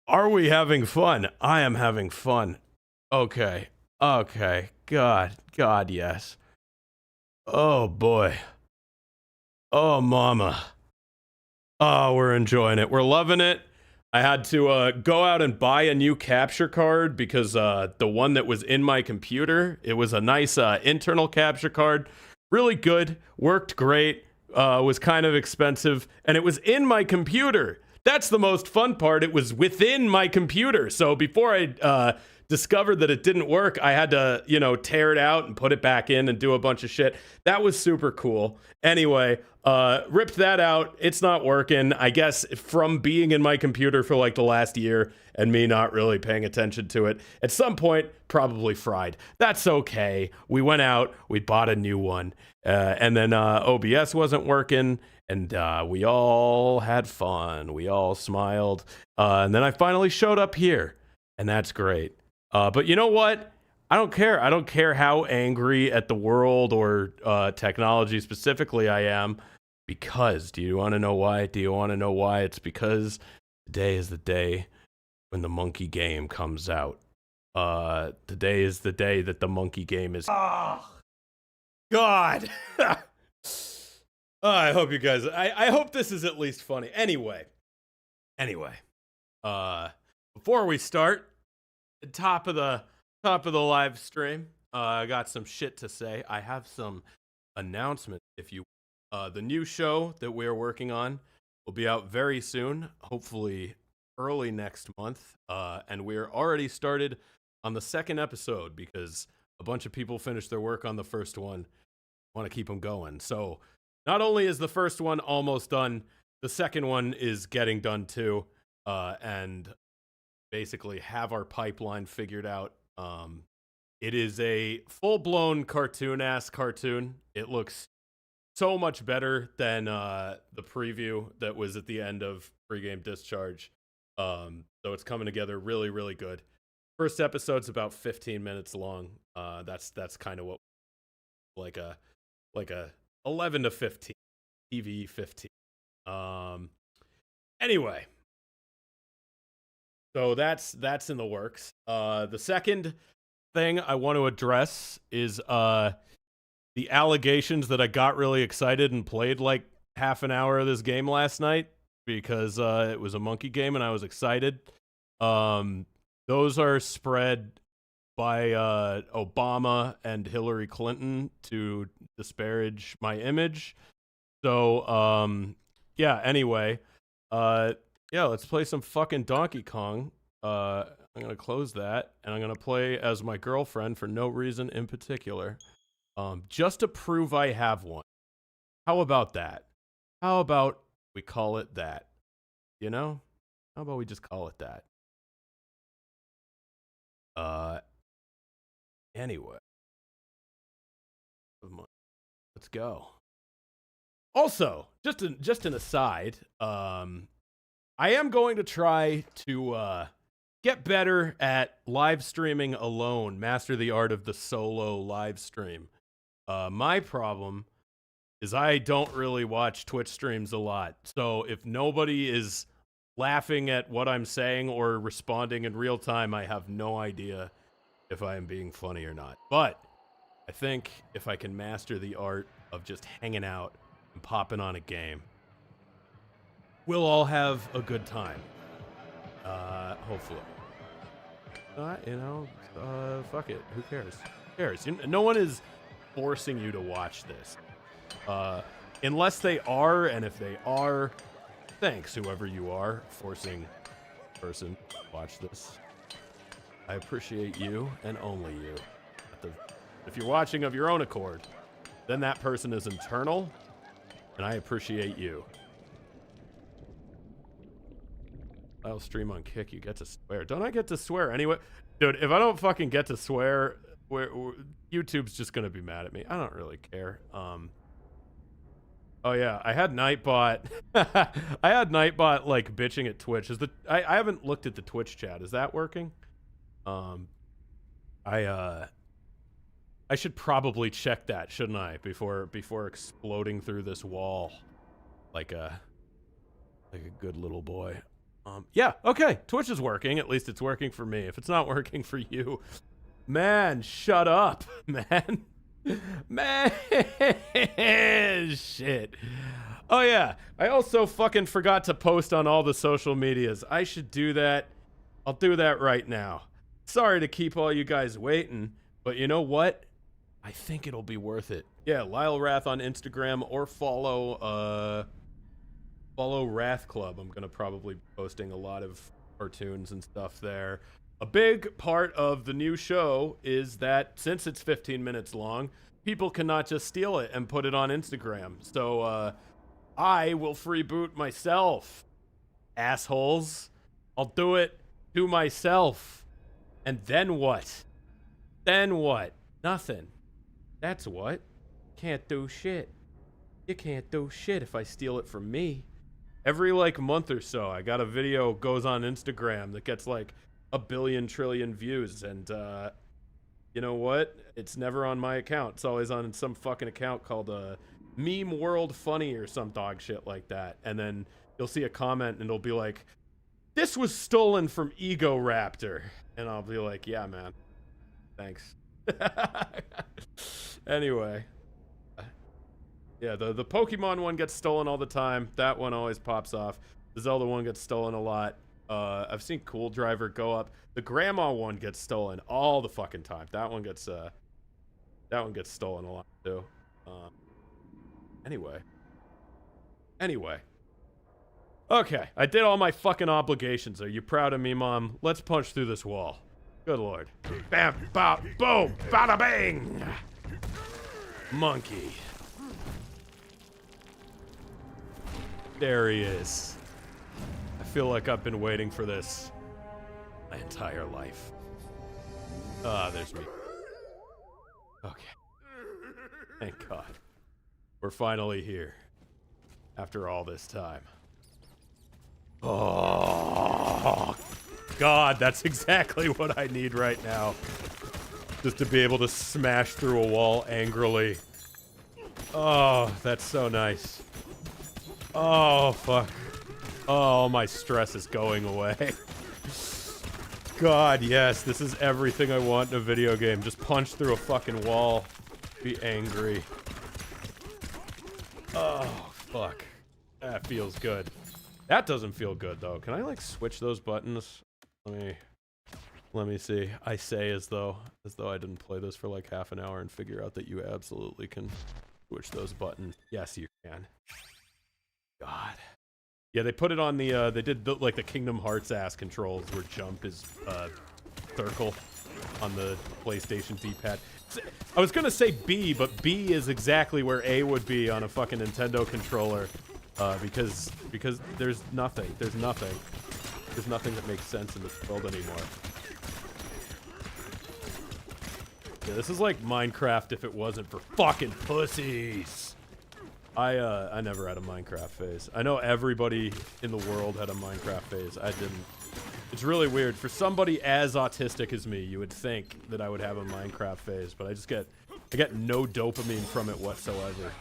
Are we having fun? I am having fun. Okay. Okay. God, yes. Oh boy. Oh mama. Oh, we're enjoying it. We're loving it. I had to go out and buy a new capture card because the one that was in my computer, it was a nice internal capture card. Really good. Worked great. Was kind of expensive. And it was in my computer. That's the most fun part. It was within my computer. So before I discovered that it didn't work, I had to, tear it out and put it back in and do a bunch of shit. That was super cool. Anyway, ripped that out. It's not working. I guess from being in my computer for like the last year and me not really paying attention to it, at some point, probably fried. That's okay. We went out, we bought a new one, and then OBS wasn't working. And we all had fun. We all smiled. And then I finally showed up here. And that's great. But you know what? I don't care. I don't care how angry at the world or technology specifically I am. Because, do you want to know why? Do you want to know why? It's because today is the day when the Monke Game comes out. Today is the day that the Monke Game is... Oh, God! I hope you guys. I hope this is at least funny. Anyway, before we start, top of the live stream, I got some shit to say. I have some announcements. If you, the new show that we're working on will be out very soon, hopefully early next month, and we're already started on the second episode because a bunch of people finished their work on the first one. Want to keep them going, so. Not only is the first one almost done, the second one is getting done too, and basically have our pipeline figured out. It is a full-blown cartoon-ass cartoon. It looks so much better than the preview that was at the end of Pregame Discharge. So it's coming together really, really good. First episode's about 15 minutes long. That's kind of what like a 11 to 15, TV 15. Anyway, so that's in the works. The second thing I want to address is the allegations that I got really excited and played like half an hour of this game last night because it was a Monke Game and I was excited. Those are spread by Obama and Hillary Clinton to disparage my image. So, yeah, anyway. Yeah, let's play some fucking Donkey Kong. I'm going to close that, and I'm going to play as my girlfriend for no reason in particular. Just to prove I have one. How about that? How about we call it that? You know? How about we just call it that? Anyway. Let's go. Also, just an aside, I am going to try to get better at live streaming alone, master the art of the solo live stream. My problem is I don't really watch Twitch streams a lot. So if nobody is laughing at what I'm saying or responding in real time, I have no idea if I am being funny or not. But I think if I can master the art of just hanging out and popping on a game, we'll all have a good time. Hopefully. Fuck it. Who cares? Who cares? No one is forcing you to watch this. Unless they are, and if they are, thanks, whoever you are, forcing person to watch this. I appreciate you, and only you. If you're watching of your own accord, then that person is internal, and I appreciate you. I'll stream on Kick, you get to swear. Don't I get to swear anyway? Dude, if I don't fucking get to swear, YouTube's just gonna be mad at me. I don't really care. Oh yeah, I had Nightbot. I had Nightbot like bitching at Twitch. I haven't looked at the Twitch chat. Is that working? I should probably check that, shouldn't I, before exploding through this wall like a good little boy. Yeah, okay. Twitch is working. At least it's working for me. If it's not working for you, man, shut up, man. Man, shit. Oh yeah, I also fucking forgot to post on all the social medias. I should do that. I'll do that right now. Sorry to keep all you guys waiting, but you know what? I think it'll be worth it. Yeah, Lyle Wrath on Instagram, or follow Wrath Club. I'm gonna probably be posting a lot of cartoons and stuff there. A big part of the new show is that since it's 15 minutes long, people cannot just steal it and put it on Instagram. So I will freeboot myself, assholes. I'll do it to myself. And then what? Then what? Nothing. That's what. Can't do shit. You can't do shit if I steal it from me. Every like month or so, I got a video goes on Instagram that gets like 1 billion trillion views, and you know what? It's never on my account. It's always on some fucking account called Meme World Funny or some dog shit like that. And then you'll see a comment and it'll be like, "This was stolen from Ego Raptor," and I'll be like, "Yeah, man, thanks." Anyway. Yeah, the Pokemon one gets stolen all the time. That one always pops off. The Zelda one gets stolen a lot. I've seen Cool Driver go up. The Grandma one gets stolen all the fucking time. That one gets stolen a lot too. Anyway. Okay, I did all my fucking obligations. Are you proud of me, Mom? Let's punch through this wall. Good lord. Bam, bop, boom, bada bang! Monkey. There he is. I feel like I've been waiting for this my entire life. Ah, there's me. Okay. Thank God. We're finally here. After all this time. Oh, God, that's exactly what I need right now. Just to be able to smash through a wall angrily. Oh, that's so nice. Oh, fuck. Oh, my stress is going away. God, yes, this is everything I want in a video game. Just punch through a fucking wall. Be angry. Oh, fuck. That feels good. That doesn't feel good, though. Can I, like, switch those buttons? Let me see. I say as though I didn't play this for, like, half an hour and figure out that you absolutely can switch those buttons. Yes, you can. God. Yeah, they put it on the, they did, like, the Kingdom Hearts ass controls where jump is, circle on the PlayStation D-pad. I was gonna say B, but B is exactly where A would be on a fucking Nintendo controller, because there's nothing that makes sense in this world anymore. Yeah, this is like Minecraft if it wasn't for fucking pussies. I never had a Minecraft phase. I know everybody in the world had a Minecraft phase. I didn't. It's really weird. For somebody as autistic as me, you would think that I would have a Minecraft phase, but I get no dopamine from it whatsoever.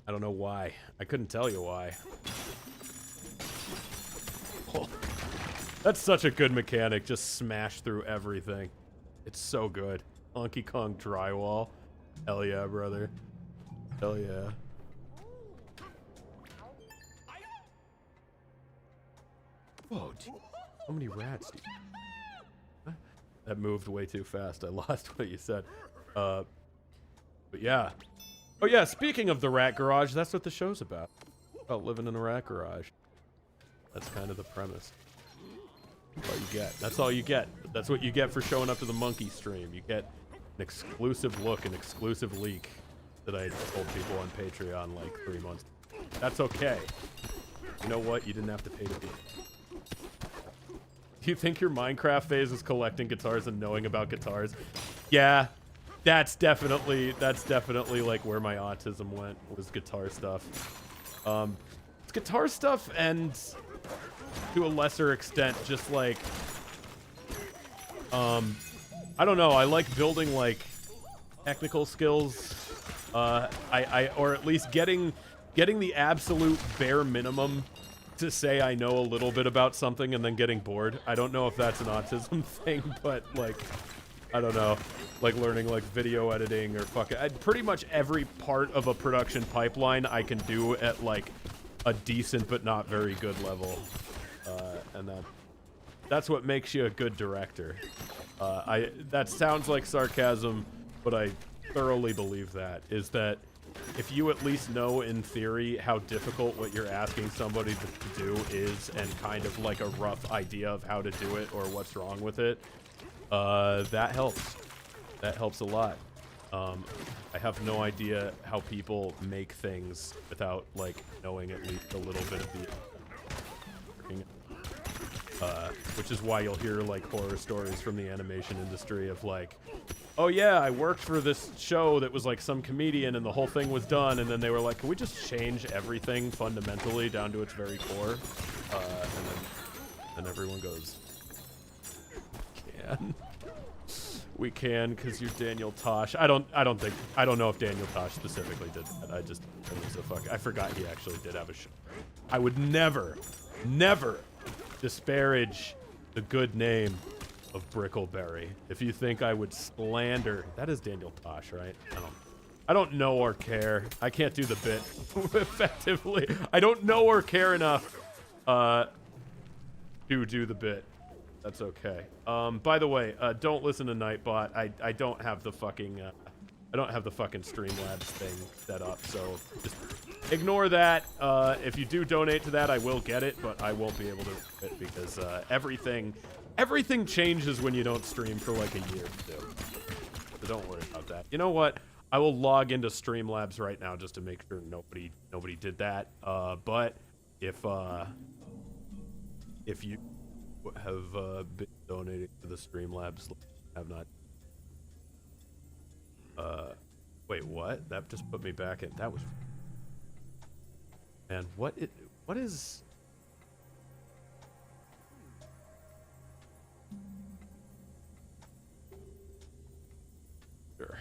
I don't know why. I couldn't tell you why. Oh, that's such a good mechanic. Just smash through everything. It's so good. Donkey Kong drywall. Hell yeah, brother. Hell yeah. Whoa, dude. How many rats, dude? Huh? That moved way too fast. I lost what you said. But yeah. Oh yeah, speaking of the rat garage, that's what the show's about. About living in a rat garage. That's kind of the premise. That's all you get. That's all you get. That's what you get for showing up to the Monkey stream. You get an exclusive look, an exclusive leak that I told people on Patreon like 3 months. That's okay. You know what? You didn't have to pay to be. Do you think your Minecraft phase was collecting guitars and knowing about guitars? Yeah, that's definitely like where my autism went, was guitar stuff. It's guitar stuff, and to a lesser extent, just like, I don't know, I like building like technical skills, or at least getting getting the absolute bare minimum to say I know a little bit about something and then getting bored. I don't know if that's an autism thing, but like, I don't know, like learning like video editing or fucking, pretty much every part of a production pipeline I can do at like a decent but not very good level, and that's what makes you a good director. That sounds like sarcasm, but I thoroughly believe that, is that if you at least know in theory how difficult what you're asking somebody to do is, and kind of like a rough idea of how to do it or what's wrong with it, that helps. That helps a lot. I have no idea how people make things without like knowing at least a little bit of the which is why you'll hear like horror stories from the animation industry of like, oh yeah, I worked for this show that was like some comedian and the whole thing was done, and then they were like, can we just change everything fundamentally down to its very core? And then everyone goes, we can, because you're Daniel Tosh. I don't know if Daniel Tosh specifically did that. I forgot he actually did have a show. I would never disparage the good name of Brickleberry. If you think I would slander, that is Daniel Tosh, right? I don't know or care. I can't do the bit effectively. I don't know or care enough to do the bit. That's okay. By the way, don't listen to Nightbot. I don't have the fucking Streamlabs thing set up, so just ignore that. If you do donate to that, I will get it, but I won't be able to do it because everything changes when you don't stream for like a year or two. So don't worry about that. You know what? I will log into Streamlabs right now just to make sure nobody did that. But if you have been donating to the Streamlabs, have not. Wait, what? That just put me back in. That was. Man, what is? Sure.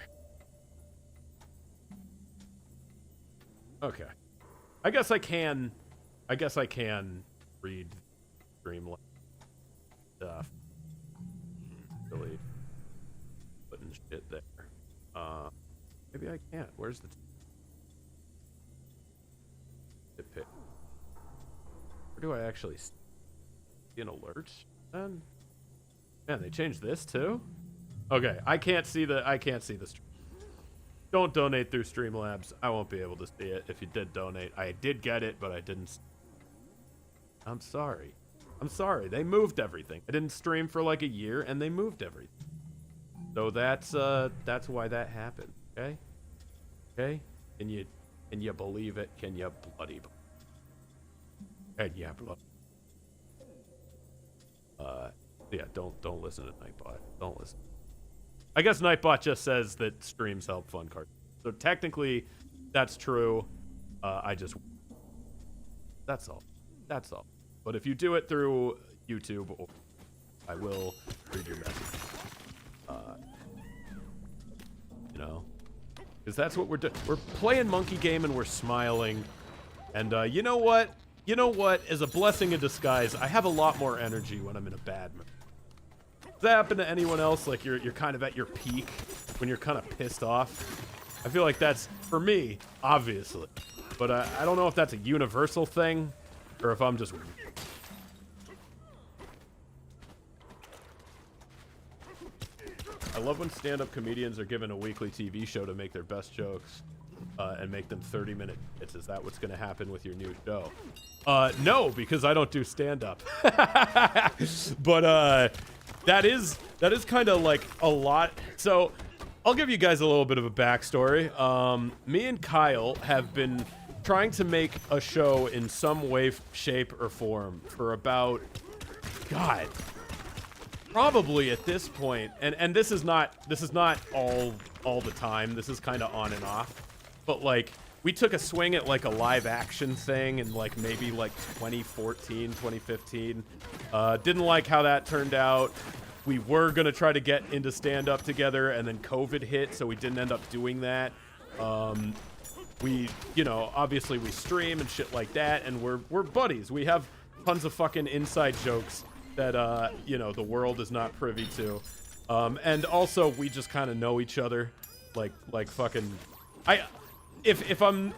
Okay. I guess I can read Streamlabs stuff. Really putting shit there. Maybe I can't. Where's the pick? Where do I actually see an alert then? Man, they changed this too? Okay, I can't see the stream. Don't donate through Streamlabs. I won't be able to see it. If you did donate, I did get it, but I didn't. I'm sorry. They moved everything. I didn't stream for like a year, and they moved everything. So that's why that happened. Okay. Can you believe it? Can you bloody? And yeah, blood. Yeah. Don't listen to Nightbot. Don't listen. I guess Nightbot just says that streams help fund cards. So technically, that's true. That's all. But if you do it through YouTube, I will read your message. You know, because that's what we're doing. We're playing Monke Game and we're smiling. And you know what? As a blessing in disguise, I have a lot more energy when I'm in a bad mood. Does that happen to anyone else? Like you're kind of at your peak when you're kind of pissed off? I feel like that's, for me, obviously. But I don't know if that's a universal thing or if I'm just... I love when stand-up comedians are given a weekly TV show to make their best jokes and make them 30-minute hits. Is that what's going to happen with your new show? No, because I don't do stand-up. But that is kind of like a lot. So I'll give you guys a little bit of a backstory. Me and Kyle have been trying to make a show in some way, shape, or form for about, God, probably at this point, and this is not all the time. This is kind of on and off. But like we took a swing at like a live action thing in like maybe like 2014, 2015. Didn't like how that turned out. We were gonna try to get into stand-up together, and then COVID hit, so we didn't end up doing that. you know, obviously we stream and shit like that, and we're buddies. We have tons of fucking inside jokes that, you know, the world is not privy to. And also we just kind of know each other, like fucking, if I'm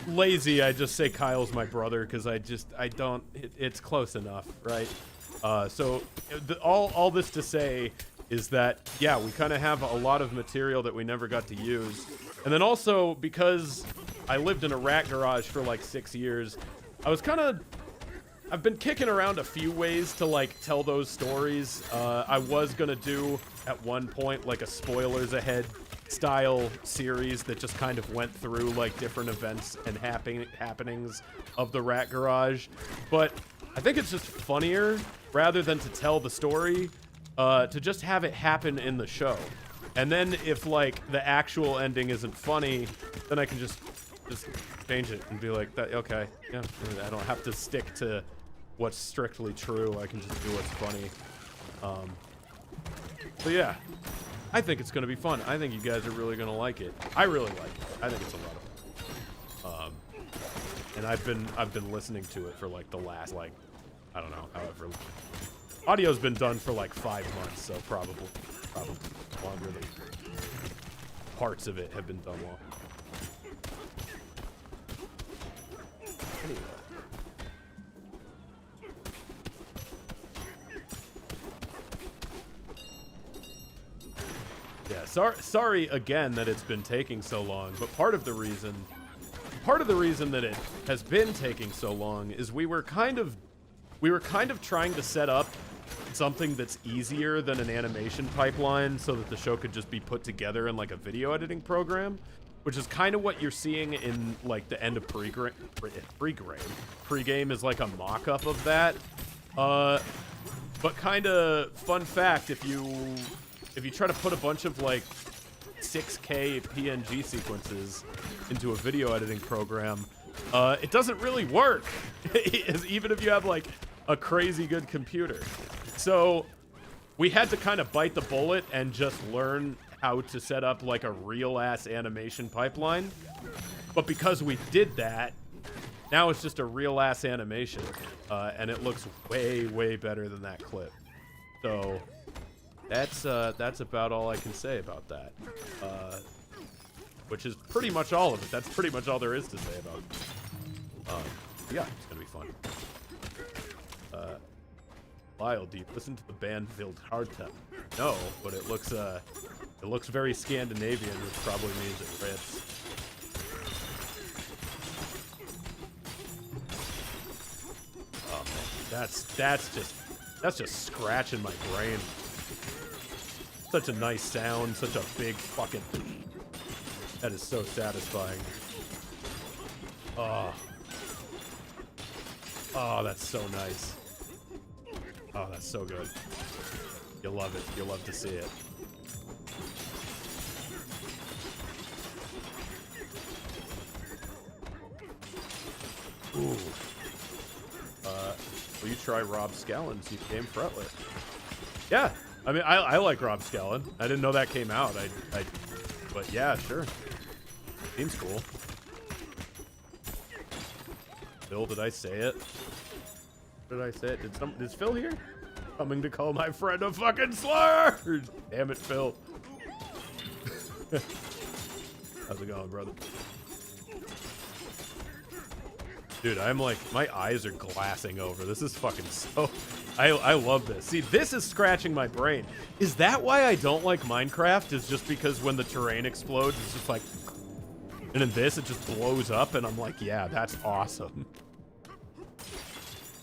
lazy, I just say Kyle's my brother, because it's close enough, right? So all this to say is that, yeah, we kind of have a lot of material that we never got to use. And then also, because I lived in a rat garage for like 6 years, I've been kicking around a few ways to like tell those stories. I was gonna do at one point like a spoilers ahead style series that just kind of went through like different events and happenings of the rat garage, but I think it's just funnier, rather than to tell the story, to just have it happen in the show. And then if like the actual ending isn't funny, then I can just change it and be like, okay, yeah, I don't have to stick to what's strictly true. I can just do what's funny. So yeah, I think it's gonna be fun. I think you guys are really gonna like it. I really like it. I think it's a lot of fun. And I've been listening to it for like the last, like, I don't know, however. Audio's been done for like 5 months, so probably longer than parts of it have been done long. Anyway. Yeah, sorry again that it's been taking so long, but part of the reason that it has been taking so long is we were kind of trying to set up something that's easier than an animation pipeline so that the show could just be put together in like a video editing program, which is kind of what you're seeing in like the end of pregame. Pregame is like a mock-up of that. But kind of fun fact, if you try to put a bunch of like 6K PNG sequences into a video editing program, it doesn't really work, even if you have like a crazy good computer. So we had to kind of bite the bullet and just learn how to set up like a real ass animation pipeline. But because we did that, now it's just a real ass animation, and it looks way better than that clip. So that's about all I can say about that, which is pretty much all of it. That's pretty much all there is to say about it. Yeah, it's gonna be fun. Lyle, do you listen to the band Vild Hardtep? No, but it looks very Scandinavian, which probably means it fits. Oh man, that's just scratching my brain. Such a nice sound, such a big fucking. That is so satisfying. Oh, that's so nice. Oh, that's so good. You'll love it. You'll love to see it. Ooh. Will you try Rob Scallon's game Fretless? Yeah. I mean, I like Rob Scallon. I didn't know that came out. But yeah, sure. Seems cool. Phil, did I say it? Did I say it? Is Phil here? Coming to call my friend a fucking slur! Damn it, Phil. How's it going, brother? Dude, I'm like, my eyes are glassing over. This is fucking so... I love this. See, this is scratching my brain. Is that why I don't like Minecraft? Is just because when the terrain explodes, it's just like... And in this, it just blows up, and I'm like, yeah, that's awesome.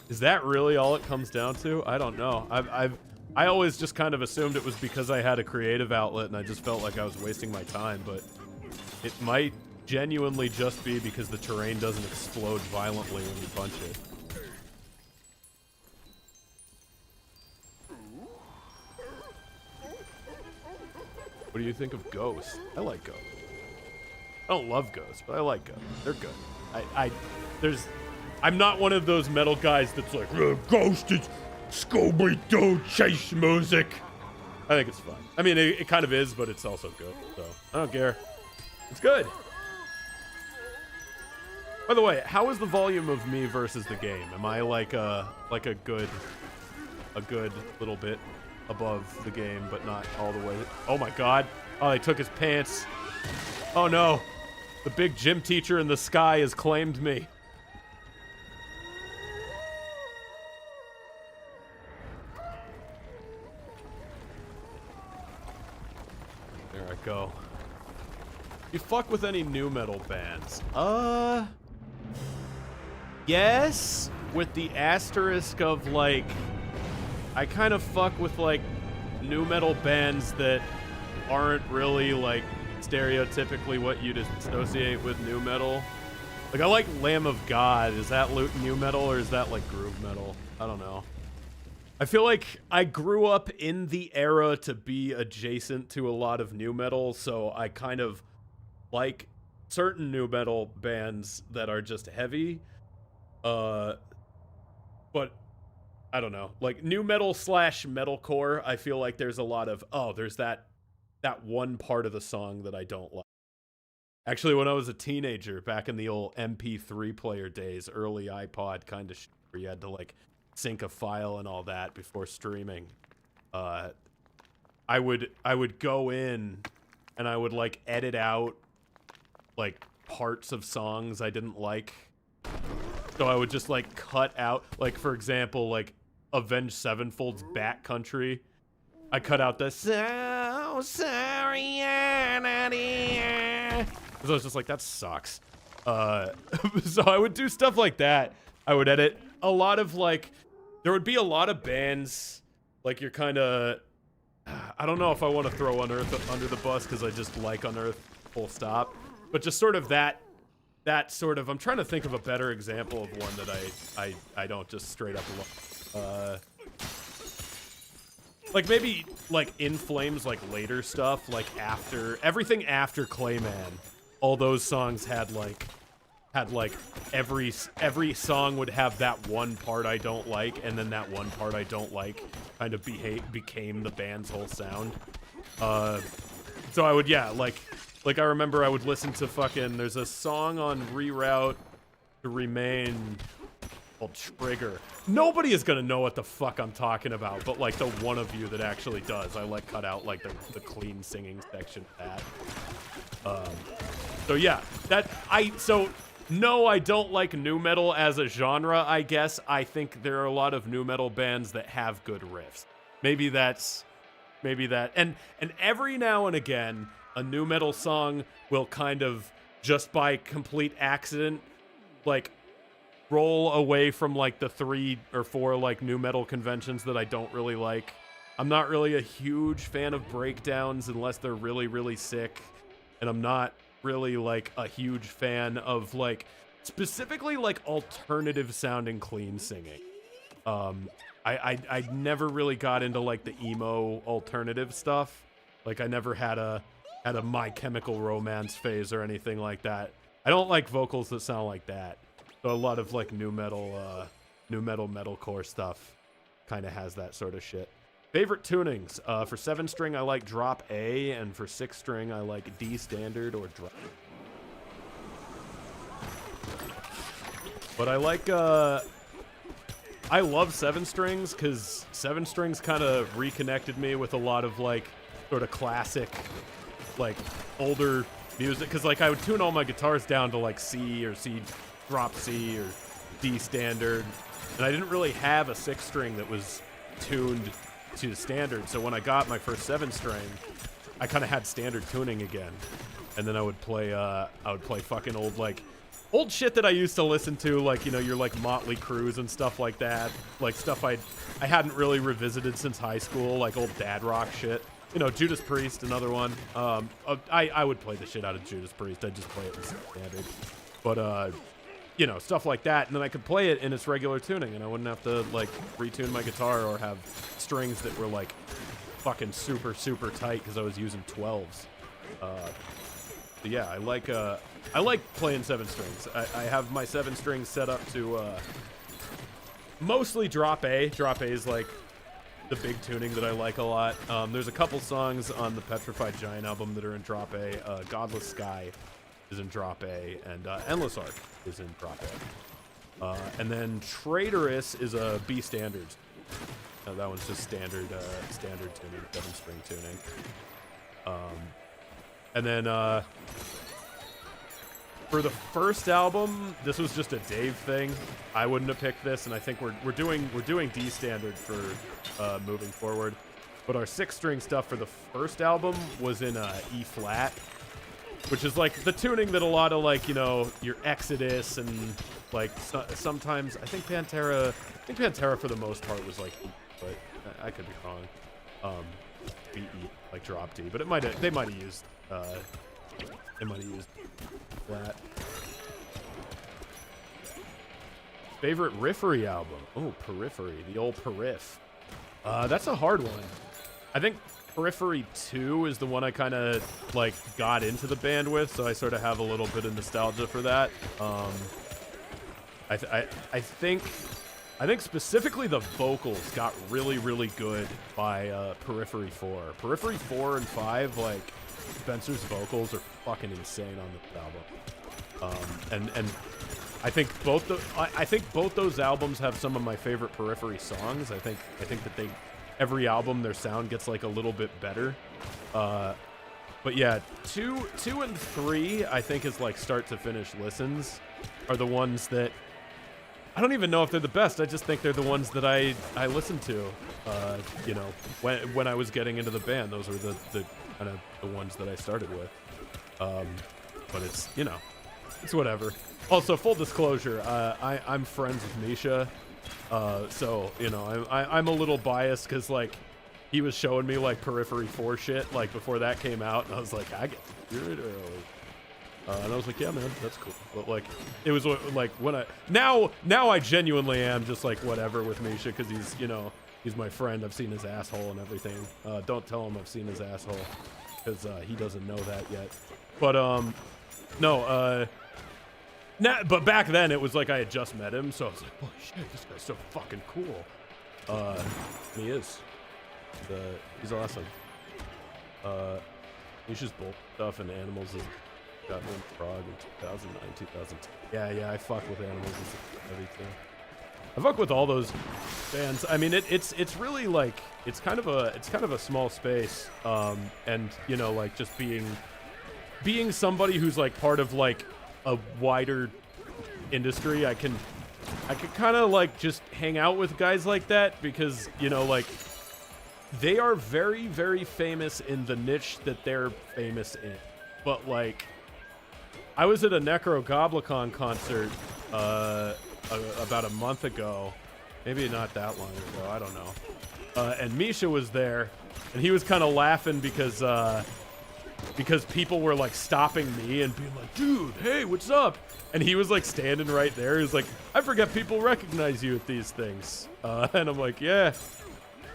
Is that really all it comes down to? I don't know. I always just kind of assumed it was because I had a creative outlet and I just felt like I was wasting my time, but it might genuinely just be because the terrain doesn't explode violently when you punch it. What do you think of Ghosts? I like Ghosts. I don't love Ghosts, but I like Ghosts. They're good. I'm not one of those metal guys that's like, Ghost is Scooby-Doo chase music. I think it's fun. I mean, it kind of is, but it's also good, so I don't care. It's good. By the way, how is the volume of me versus the game? Am I like a good little bit above the game, but not all the way? Oh my god. Oh, they took his pants. Oh no. The big gym teacher in the sky has claimed me. There I go. You fuck with any new metal bands? Yes, with the asterisk of like, I kind of fuck with like new metal bands that aren't really like stereotypically what you'd associate with new metal. Like I like Lamb of God. Is that new metal or is that like groove metal? I don't know. I feel like I grew up in the era to be adjacent to a lot of new metal, so I kind of like certain new metal bands that are just heavy. But I don't know. Like new metal / metalcore, I feel like there's a lot of, oh, there's that one part of the song that I don't like. Actually, when I was a teenager, back in the old MP3 player days, early iPod kind of shit, where you had to like sync a file and all that before streaming, I would go in and I would like edit out like parts of songs I didn't like. So I would just like cut out, like for example, like Avenged Sevenfold's Backcountry. I cut out the so sorry, because I was just like, that sucks. So I would do stuff like that. I would edit a lot of like, there would be a lot of bands like you're kind of, I don't know if I want to throw Unearth under the bus because I just like Unearth full stop, but just sort of that sort of, I'm trying to think of a better example of one that I don't just straight up love. Like maybe like In Flames, like later stuff, like everything after Clayman, all those songs had like every song would have that one part I don't like, and then that one part I don't like kind of became the band's whole sound. So I would, yeah, like I remember I would listen to fucking, there's a song on Reroute to Remain called Trigger. Nobody is gonna know what the fuck I'm talking about, but like the one of you that actually does, I like cut out like the clean singing section of that. So yeah, no, I don't like new metal as a genre, I guess. I think there are a lot of new metal bands that have good riffs. Maybe that, and every now and again, a new metal song will kind of, just by complete accident, like, roll away from, like, the 3 or 4, like, new metal conventions that I don't really like. I'm not really a huge fan of breakdowns unless they're really, really sick. And I'm not really, like, a huge fan of, like, specifically, like, alternative-sounding clean singing. I never really got into, like, the emo alternative stuff. Like, I never had a My Chemical Romance phase or anything like that. I don't like vocals that sound like that. So a lot of like new metal metalcore stuff kind of has that sort of shit. Favorite tunings, for 7-string I like drop A, and for 6-string I like D standard or drop. But I like I love 7-strings because 7-strings kind of reconnected me with a lot of like sort of classic, like older music, because like I would tune all my guitars down to like C or C drop C or D standard, and I didn't really have a 6-string that was tuned to standard. So when I got my first 7-string, I kind of had standard tuning again, and then I would play fucking old shit that I used to listen to, like, you know, your like Motley Crues and stuff like that, like stuff I hadn't really revisited since high school, like old dad rock shit. You know, Judas Priest, another one. I would play the shit out of Judas Priest. I'd just play it in standard. But, you know, stuff like that. And then I could play it in its regular tuning, and I wouldn't have to, like, retune my guitar or have strings that were, like, fucking super, super tight because I was using 12s. But yeah, I like playing 7-strings. I have my 7-strings set up to mostly drop A. Drop A is, like, the big tuning that I like a lot. There's a couple songs on the Petrified Giant album that are in drop A. Godless Sky is in drop A, and Endless Arc is in drop A. And then Traitorous is a B standard. That one's just standard tuning, 7-string tuning. And then for the first album, this was just a Dave thing. I wouldn't have picked this, and I think we're doing D standard for moving forward. But our 6-string stuff for the first album was in E flat, which is like the tuning that a lot of like, you know, your Exodus and like sometimes I think Pantera for the most part was like E, but I could be wrong. B, like drop D, but they might have used flat. Favorite Riffery album? Oh, Periphery, the old Perif. That's a hard one. I think Periphery 2 is the one I kind of like got into the band with, so I sort of have a little bit of nostalgia for that. I think specifically the vocals got really, really good by Periphery 4. Periphery 4 and 5, like Spencer's vocals are fucking insane on the album. And I think both those albums have some of my favorite Periphery songs. I think that every album their sound gets like a little bit better. But yeah, 2 and 3 I think is like start to finish listens are the ones that I don't even know if they're the best. I just think they're the ones that I listened to. You know, when I was getting into the band, those were the kind of the ones that I started with. But it's, you know, it's whatever. Also, full disclosure, I'm friends with Misha. So, you know, I'm a little biased because, like, he was showing me, like, Periphery 4 shit, like, before that came out, and I was like, I get to hear it early. And I was like, yeah, man, that's cool. But, like, it was, like, when now I genuinely am just, like, whatever with Misha because he's, you know, he's my friend. I've seen his asshole and everything. Don't tell him I've seen his asshole because he doesn't know that yet. But, no, but back then it was like I had just met him, so I was like, holy shit, this guy's so fucking cool. He is. He's awesome. Misha's Bolt stuff and Animals is got me in Prague in 2009, 2010. Yeah, I fuck with Animals and everything. I fuck with all those bands. I mean, it's really like it's kind of a small space, and you know, like just being somebody who's like part of like a wider industry, I can kind of like just hang out with guys like that because, you know, like they are very, very famous in the niche that they're famous in. But like, I was at a Necrogoblicon concert about a month ago, maybe not that long ago, I don't know. And Misha was there, and he was kind of laughing because people were like stopping me and being like, dude, hey, what's up? And he was like standing right there. He was like, I forget people recognize you at these things. And I'm like, yeah.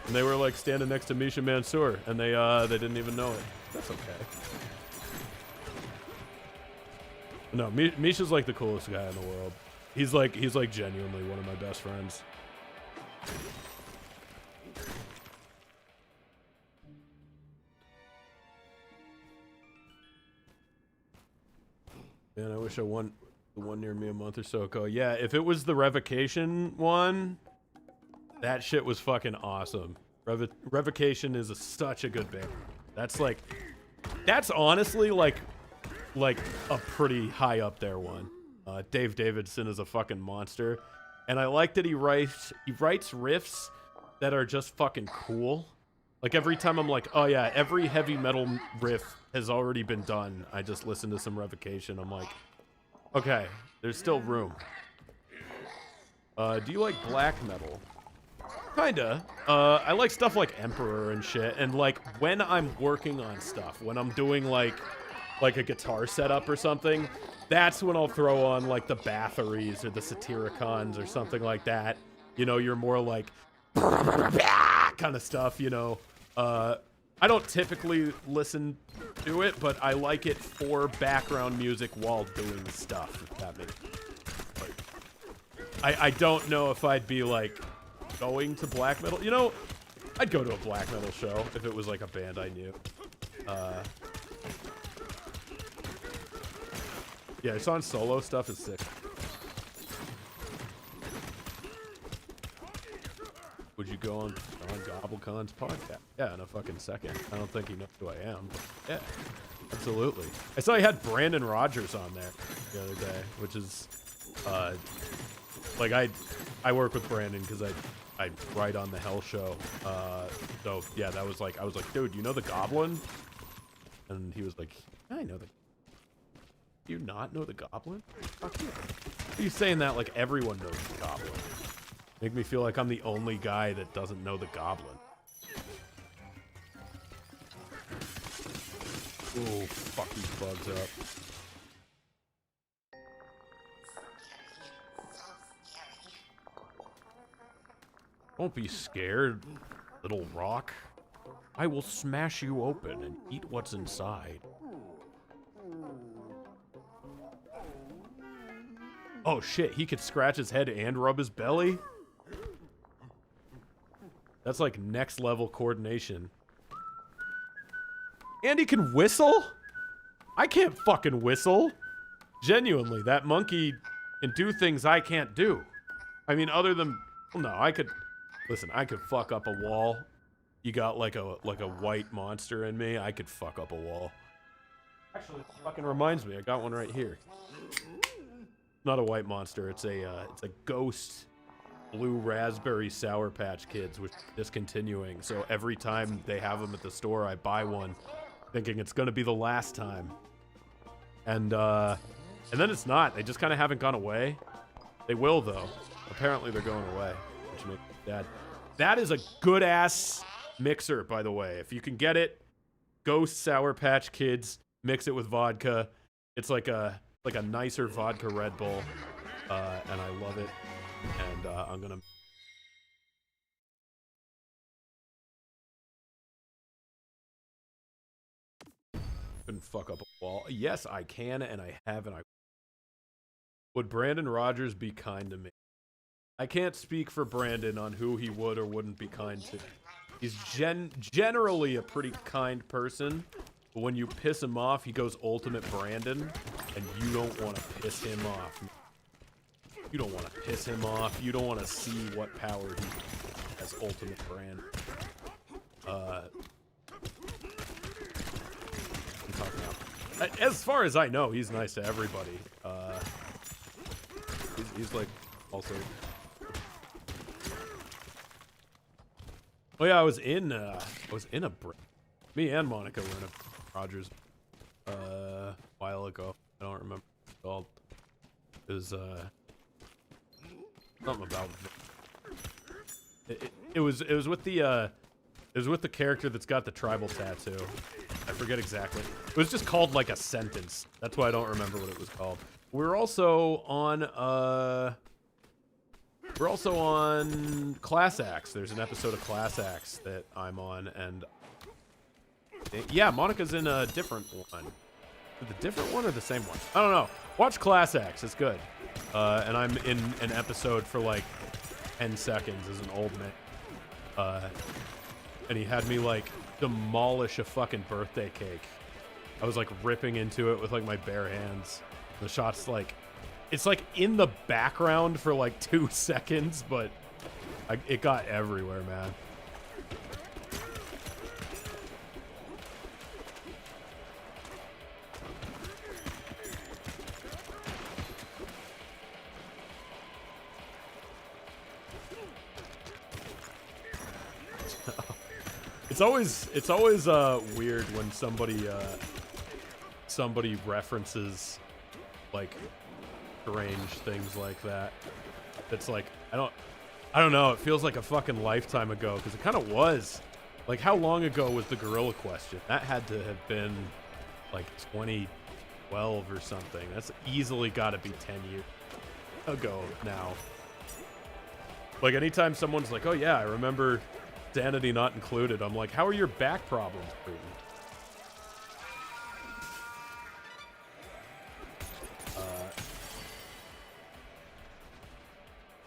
And they were like standing next to Misha Mansour, and they didn't even know it. That's okay. No, Misha's like the coolest guy in the world. He's like genuinely one of my best friends. Man, I wish I won the one near me a month or so ago. Yeah, if it was the Revocation one, that shit was fucking awesome. Revocation is such a good band. That's honestly like a pretty high up there one. Dave Davidson is a fucking monster, and I like that he writes riffs that are just fucking cool. Like every time I'm like, oh yeah, every heavy metal riff has already been done. I just listen to some Revocation. I'm like, okay, there's still room. Do you like black metal? Kinda. I like stuff like Emperor and shit. And like when I'm working on stuff, when I'm doing like a guitar setup or something, that's when I'll throw on like the Bathories or the Satyricons or something like that. You know, you're more like kind of stuff, you know. I don't typically listen to it, but I like it for background music while doing stuff, if that makes sense. Like, I don't know if I'd be like going to black metal. You know, I'd go to a black metal show if it was like a band I knew. Yeah, it's on solo stuff is sick. Would you go on GobbleCon's podcast? Yeah, in a fucking second. I don't think he knows who I am, but yeah, absolutely. I saw he had Brandon Rogers on there the other day, which is, like I work with Brandon because I write on the Hell Show. So yeah, that was like, I was like, dude, you know the Goblin? And he was like, yeah, I know the. Do you not know the Goblin? Fuck you. Are you saying that like everyone knows the Goblin? Make me feel like I'm the only guy that doesn't know the Goblin. Oh, fuck these bugs up. Don't be scared, little rock. I will smash you open and eat what's inside. Oh shit, he could scratch his head and rub his belly? That's like next level coordination. And he can whistle? I can't fucking whistle. Genuinely, that monkey can do things I can't do. I mean, other than, well, no, I could, listen, I could fuck up a wall. You got like a white monster in me, I could fuck up a wall. Actually, it fucking reminds me, I got one right here. Not a white monster, it's a ghost blue raspberry Sour Patch Kids, which is discontinuing. So every time they have them at the store, I buy one, thinking it's gonna be the last time. And then it's not. They just kind of haven't gone away. They will though. Apparently they're going away, which makes me sad. That is a good ass mixer, by the way. If you can get it, Ghost Sour Patch Kids, mix it with vodka. It's like a nicer vodka Red Bull, and I love it. And I'm gonna. Couldn't fuck up a wall. Yes, I can, and I have, and I. Would Brandon Rogers be kind to me? I can't speak for Brandon on who he would or wouldn't be kind to. He's generally a pretty kind person, but when you piss him off, he goes ultimate Brandon, and you don't want to piss him off. You don't want to piss him off. You don't want to see what power he has ultimate Brand. I'm talking about. As far as I know, he's nice to everybody. He's like also. Oh yeah, I was in a. Me and Monica were in a Rogers a while ago. I don't remember what it's called. It was something about it was with the character that's got the tribal tattoo. I forget exactly. It was just called like a sentence. That's why I don't remember what it was called. We're also on Class Acts. There's an episode of Class Acts that I'm on, and yeah, Monica's in a different one. The different one or the same one? I don't know. Watch Class Acts. It's good. And I'm in an episode for like 10 seconds as an old man. And he had me like demolish a fucking birthday cake. I was like ripping into it with like my bare hands. The shot's like, it's like in the background for like 2 seconds, but it got everywhere, man. It's always weird when somebody references like strange things like that. It's like I don't know. It feels like a fucking lifetime ago because it kind of was. Like how long ago was the gorilla question? That had to have been like 2012 or something. That's easily got to be 10 years ago now. Like anytime someone's like, "Oh yeah, I remember." Sanity not included. I'm like, how are your back problems proven?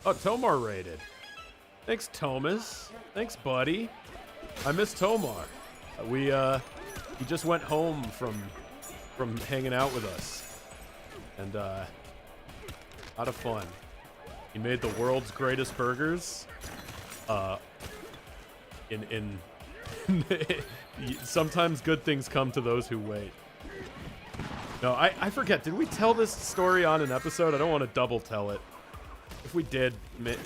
Oh, Tomar raided. Thanks, Thomas. Thanks, buddy. I miss Tomar. He just went home from hanging out with us. and a lot of fun. He made the world's greatest burgers. Sometimes good things come to those who wait. No, I forget. Did we tell this story on an episode? I don't want to double tell it. If we did,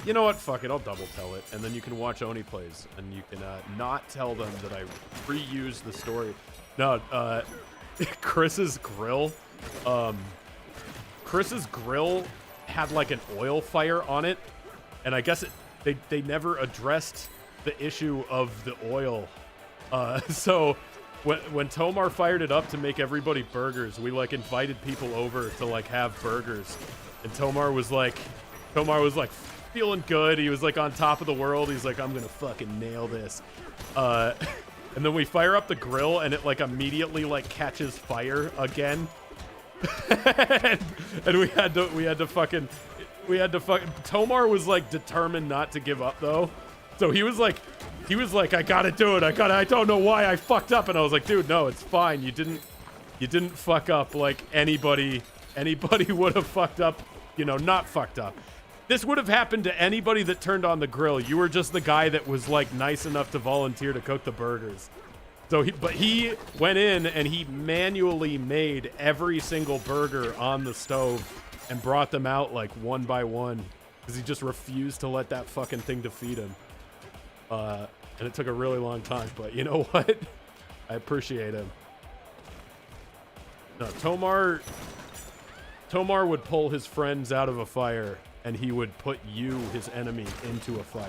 you know what? Fuck it. I'll double tell it. And then you can watch Oni Plays. And you can not tell them that I reused the story. No, Chris's grill. Chris's grill had like an oil fire on it. And I guess they never addressed the issue of the oil. So when Tomar fired it up to make everybody burgers, we like invited people over to like have burgers. And Tomar was like feeling good. He was like on top of the world. He's like, I'm gonna fucking nail this. And then we fire up the grill and it like immediately like catches fire again. and we had to fucking Tomar was like determined not to give up though. So he was like, I gotta do it. I don't know why I fucked up. And I was like, dude, no, it's fine. You didn't fuck up like anybody would have fucked up, you know, not fucked up. This would have happened to anybody that turned on the grill. You were just the guy that was like nice enough to volunteer to cook the burgers. So he went in and he manually made every single burger on the stove and brought them out like one by one because he just refused to let that fucking thing defeat him. And it took a really long time, but you know what? I appreciate him. No, Tomar would pull his friends out of a fire and he would put you, his enemy, into a fire.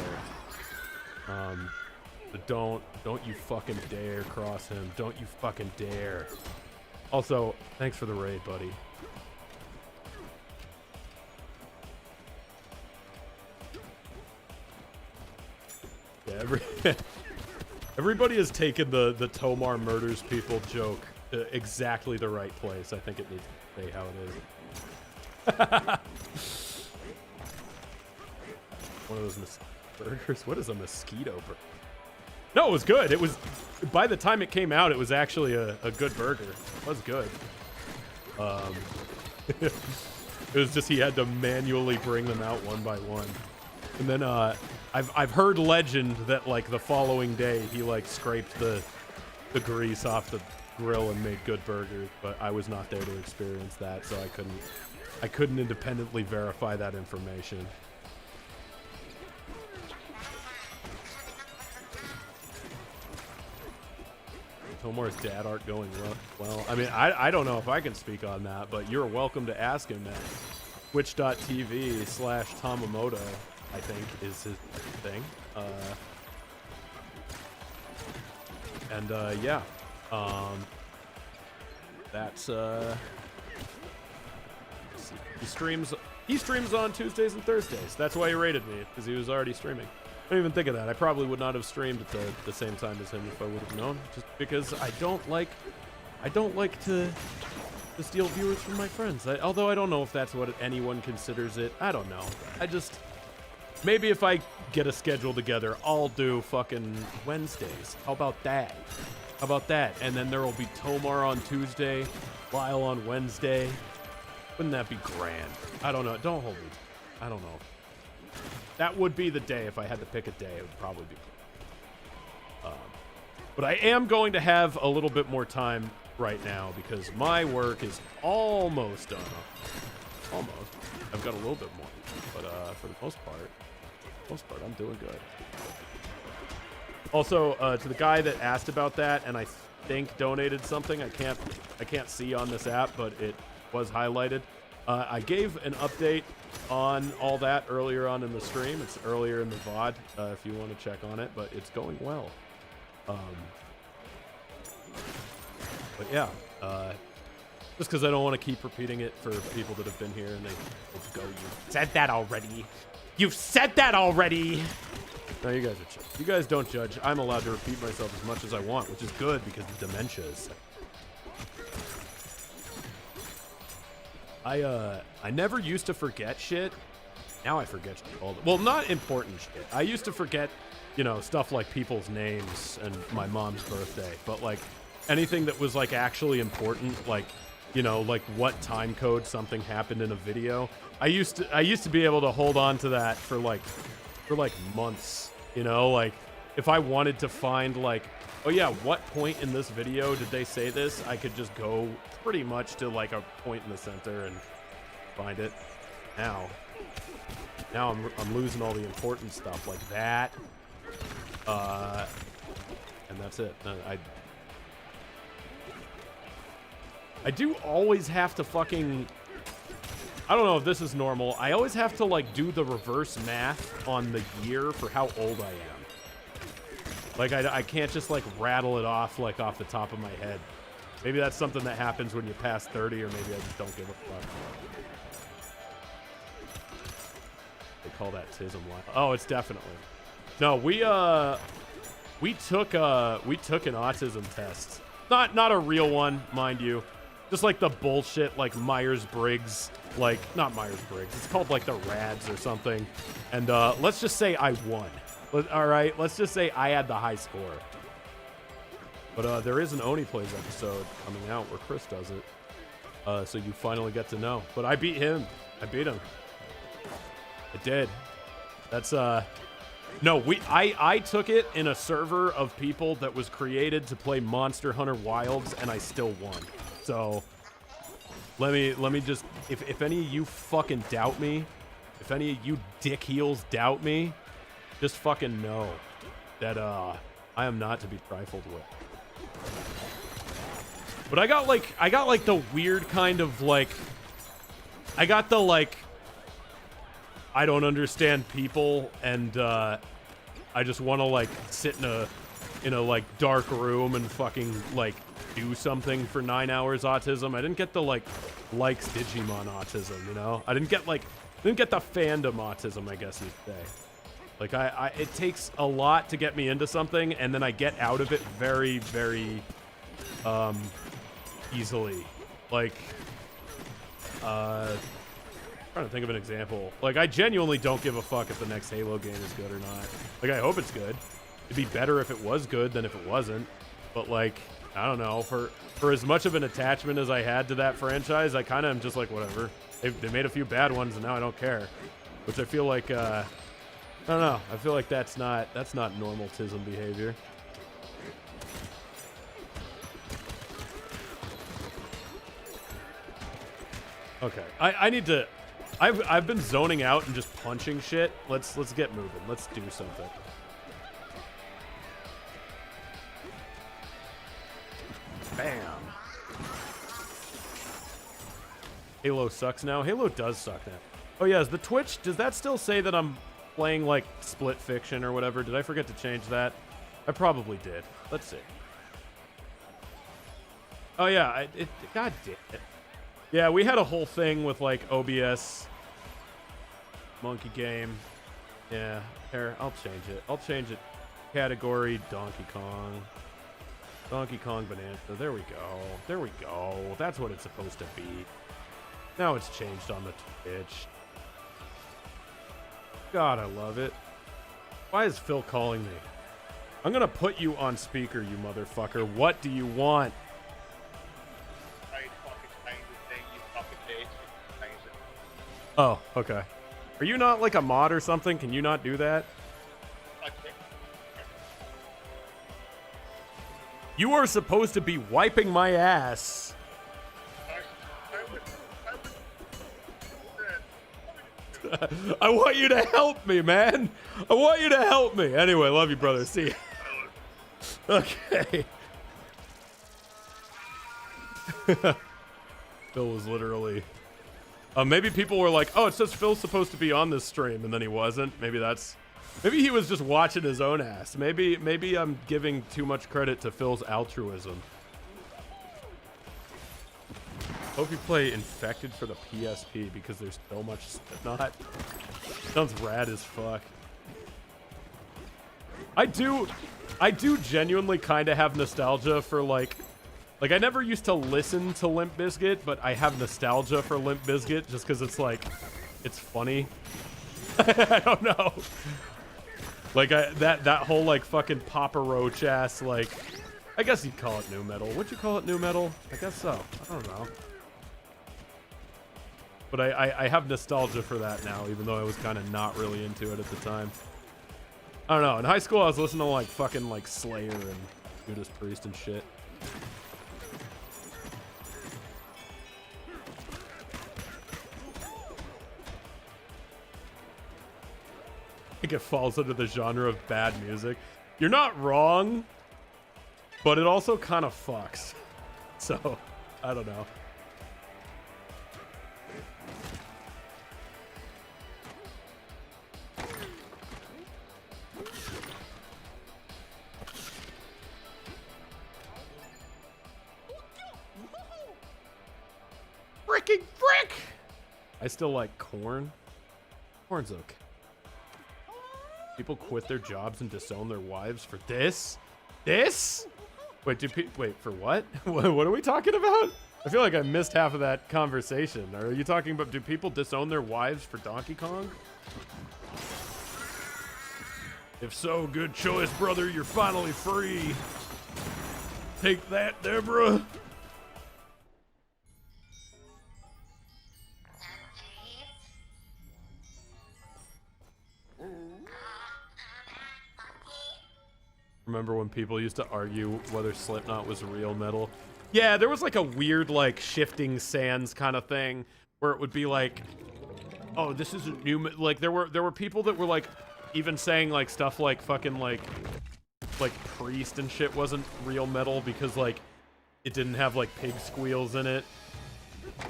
But don't you fucking dare cross him. Don't you fucking dare. Also, thanks for the raid, buddy. Yeah, everybody has taken the Tomar murders people joke to exactly the right place. I think it needs to say how it is. One of those burgers. What is a mosquito burger? No, it was good. It was, by the time it came out, it was actually a good burger. It was good. It was just he had to manually bring them out one by one. And then I've heard legend that like the following day he like scraped the grease off the grill and made good burgers, but I was not there to experience that, so I couldn't independently verify that information. Tomar's dad aren't going well. I mean, I don't know if I can speak on that, but you're welcome to ask him at twitch.tv/Tamamoto, I think is his thing. Yeah. That's he streams on Tuesdays and Thursdays. That's why he rated me, because he was already streaming. I didn't even think of that. I probably would not have streamed at the same time as him if I would have known, just because I don't like to steal viewers from my friends. Although I don't know if that's what anyone considers it. I don't know. Maybe if I get a schedule together, I'll do fucking Wednesdays. How about that? And then there will be Tomar on Tuesday, Lyle on Wednesday. Wouldn't that be grand? I don't know. Don't hold me. I don't know. That would be the day. If I had to pick a day, it would probably be. But I am going to have a little bit more time right now because my work is almost done. Almost. I've got a little bit more, but for the most part, I'm doing good. Also, to the guy that asked about that and I think donated something, I can't see on this app, but it was highlighted. I gave an update on all that earlier on in the stream. It's earlier in the VOD if you want to check on it, but it's going well. But yeah, just because I don't want to keep repeating it for people that have been here and they go, you said that already. You've said that already. No, you guys are chill. You guys don't judge. I'm allowed to repeat myself as much as I want, which is good because the dementia is. I never used to forget shit. Now I forget shit all the well, not important shit. I used to forget, you know, stuff like people's names and my mom's birthday, but like anything that was like actually important, like you know, like what time code something happened in a video. I used to be able to hold on to that for like months, you know, like if I wanted to find like, oh yeah, what point in this video did they say this? I could just go pretty much to like a point in the center and find it. Now I'm losing all the important stuff like that. And that's it. I do always have to fucking, I don't know if this is normal. I always have to like do the reverse math on the year for how old I am. Like I can't just like rattle it off like off the top of my head. Maybe that's something that happens when you pass 30, or maybe I just don't give a fuck. They call that tism. Oh, it's definitely. No, we took an autism test. Not a real one, mind you. Just like the bullshit, like Myers-Briggs, like, not Myers-Briggs. It's called like the RADS or something. And let's just say I won. All right, let's just say I had the high score. But there is an Oni Plays episode coming out where Chris does it. So you finally get to know. But I beat him. I beat him. I did. That's, no, I took it in a server of people that was created to play Monster Hunter Wilds, and I still won. So let me just, if any of you fucking doubt me, if any of you dick heels doubt me, just fucking know that I am not to be trifled with. But I got like the weird kind of like, I got the like, I don't understand people, and I just want to like sit in a like dark room and fucking like do something for 9 hours autism. I didn't get the like likes Digimon autism, you know? I didn't get the fandom autism, I guess you'd say. Like it takes a lot to get me into something, and then I get out of it very, very easily. Like trying to think of an example. Like, I genuinely don't give a fuck if the next Halo game is good or not. Like, I hope it's good. It'd be better if it was good than if it wasn't. But, like, I don't know. For as much of an attachment as I had to that franchise, I kind of am just like, whatever. They made a few bad ones, and now I don't care. Which I feel like, I don't know. I feel like that's not normal tism behavior. Okay, I need to. I've been zoning out and just punching shit. Let's get moving. Let's do something. Bam. Halo sucks now. Halo does suck now. Oh yeah, is the Twitch, does that still say that I'm playing like Split Fiction or whatever? Did I forget to change that? I probably did. Let's see. Oh yeah, God damn it. Yeah, we had a whole thing with like OBS, Monke Game. Yeah, here, I'll change it. I'll change it. Category, Donkey Kong. Donkey Kong Bonanza. There we go. There we go. That's what it's supposed to be. Now it's changed on the Twitch. God, I love it. Why is Phil calling me? I'm gonna put you on speaker, you motherfucker. What do you want? Oh, okay. Are you not like a mod or something? Can you not do that? You are supposed to be wiping my ass. I want you to help me, man. I want you to help me. Anyway, love you, brother. See ya. Okay. Phil was literally... maybe people were like, oh, it says Phil's supposed to be on this stream, and then he wasn't. Maybe he was just watching his own ass. Maybe I'm giving too much credit to Phil's altruism. Hope you play Infected for the PSP because there's so much Slipknot. Sounds rad as fuck. I do genuinely kind of have nostalgia for like I never used to listen to Limp Bizkit, but I have nostalgia for Limp Bizkit just because it's like, it's funny. I don't know. Like that whole like fucking Papa Roach ass, like, I guess you'd call it new metal. Would you call it new metal? I guess so. I don't know. But I have nostalgia for that now, even though I was kind of not really into it at the time. I don't know. In high school, I was listening to like fucking like Slayer and Judas Priest and shit. I think it falls under the genre of bad music. You're not wrong, but it also kind of fucks. So, I don't know. Fricking frick! I still like corn. Corn's okay. People quit their jobs and disown their wives for this? This? Wait, wait, for what? What are we talking about? I feel like I missed half of that conversation. Are you talking about, do people disown their wives for Donkey Kong? If so, good choice, brother. You're finally free. Take that, Deborah. Remember when people used to argue whether Slipknot was real metal? Yeah, there was like a weird like shifting sands kind of thing where it would be like, oh, this isn't new. Like there were people that were like even saying like stuff like fucking like Priest and shit wasn't real metal because like it didn't have like pig squeals in it.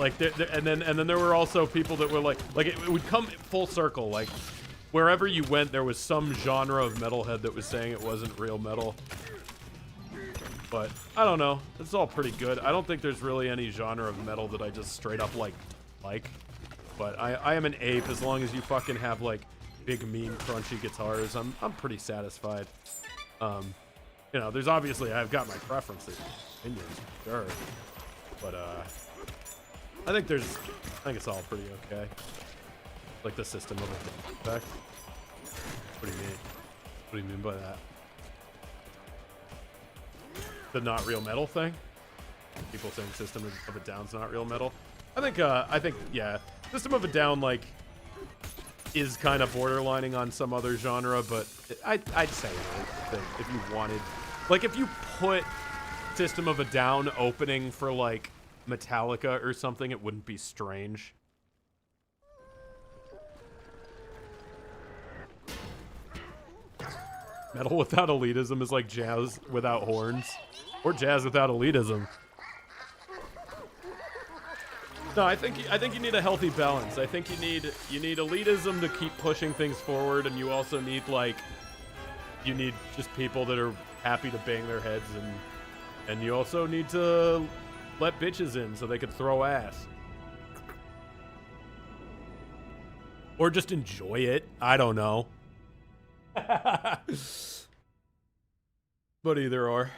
Like and then there were also people that were like it would come full circle, like wherever you went, there was some genre of metalhead that was saying it wasn't real metal. But I don't know. It's all pretty good. I don't think there's really any genre of metal that I just straight up like. But I am an ape as long as you fucking have like big, mean, crunchy guitars. I'm pretty satisfied. You know, there's obviously I've got my preferences, opinions, sure. But I think it's all pretty okay. Like the system of effect. What do you mean? What do you mean by that? The not real metal thing? People saying System of a Down's not real metal. I think yeah, System of a Down like is kind of borderlining on some other genre, but I'd say that if you wanted, like if you put System of a Down opening for like Metallica or something, it wouldn't be strange. Metal without elitism is like jazz without horns, or jazz without elitism. No, I think you need a healthy balance. I think you need elitism to keep pushing things forward, and you also need you need just people that are happy to bang their heads, and you also need to let bitches in so they could throw ass. Or just enjoy it. I don't know. But either or.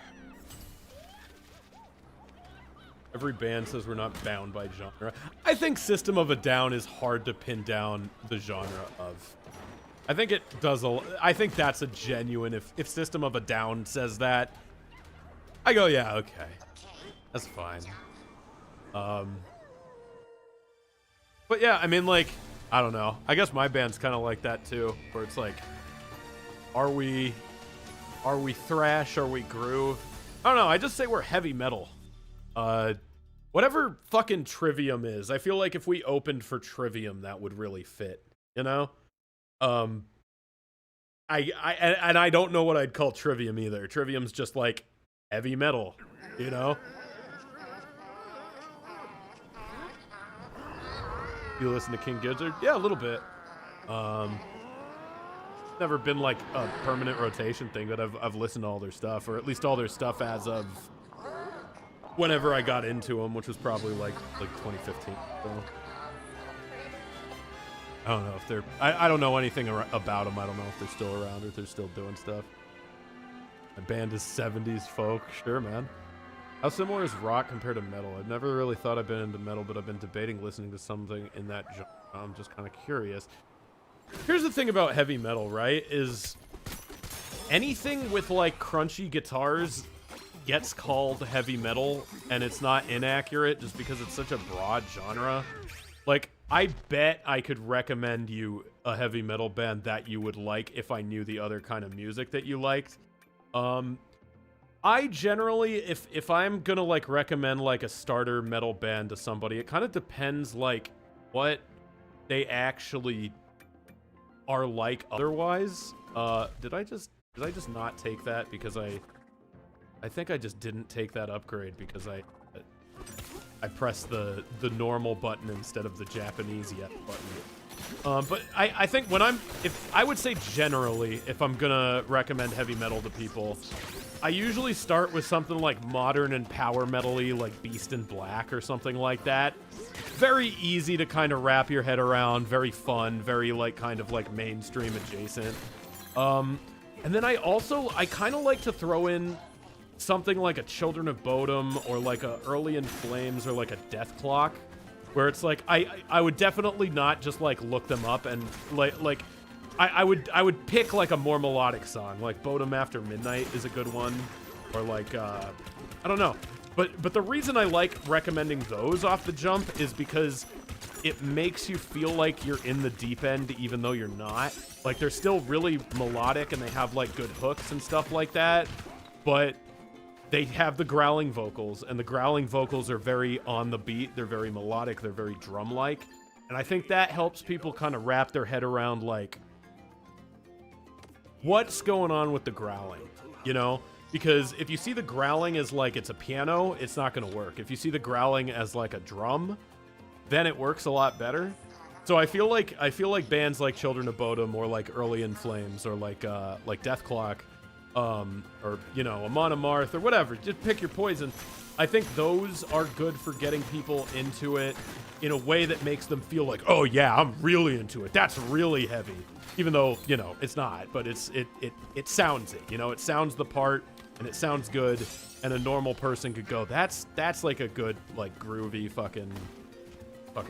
Every band says we're not bound by genre. I think System of a Down is hard to pin down the genre of. I think it does I think that's a genuine, if System of a Down says that, I go, yeah, okay. That's fine. But yeah, I mean, like, I don't know. I guess my band's kind of like that too, where it's like, are we thrash? Are we groove? I don't know. I just say we're heavy metal. Whatever fucking Trivium is, I feel like if we opened for Trivium, that would really fit, you know? I don't know what I'd call Trivium either. Trivium's just like heavy metal, you know? You listen to King Gizzard? Yeah, a little bit. Never been like a permanent rotation thing, but I've listened to all their stuff, or at least all their stuff as of whenever I got into them, which was probably like 2015. So I don't know if they're. I don't know anything about them. I don't know if they're still around or if they're still doing stuff. My band is 70s folk. Sure, man. How similar is rock compared to metal? I've never really thought I've been into metal, but I've been debating listening to something in that genre. I'm just kind of curious. Here's the thing about heavy metal, right? Is anything with like crunchy guitars gets called heavy metal, and it's not inaccurate just because it's such a broad genre. Like, I bet I could recommend you a heavy metal band that you would like if I knew the other kind of music that you liked. I generally, if I'm gonna like recommend like a starter metal band to somebody, it kind of depends like what they actually are like otherwise. Did I just not take that because I think I just didn't take that upgrade because I pressed the normal button instead of the Japanese yet button. But I think I would say generally, if I'm gonna recommend heavy metal to people, I usually start with something like modern and power metal-y, like Beast in Black or something like that. Very easy to kind of wrap your head around, very fun, very like kind of like mainstream adjacent. And then I kind of like to throw in something like a Children of Bodom or like a Early in Flames or like a Death Clock, where it's like I would definitely not just like look them up and I would pick like a more melodic song, like Bodom After Midnight is a good one, or like I don't know, but the reason I like recommending those off the jump is because it makes you feel like you're in the deep end even though you're not. Like they're still really melodic and they have like good hooks and stuff like that, but they have the growling vocals, and the growling vocals are very on the beat, they're very melodic, they're very drum-like, and I think that helps people kind of wrap their head around like what's going on with the growling, you know? Because if you see the growling as like it's a piano, it's not gonna work. If you see the growling as like a drum, then it works a lot better. So I feel like bands like Children of Bodom or like Early in Flames or like Death Clock, or you know, Amon Amarth or whatever, just pick your poison. I think those are good for getting people into it in a way that makes them feel like, oh yeah, I'm really into it. That's really heavy. Even though, you know, it's not, but it sounds it, you know, it sounds the part and it sounds good, and a normal person could go, that's like a good, like groovy fucking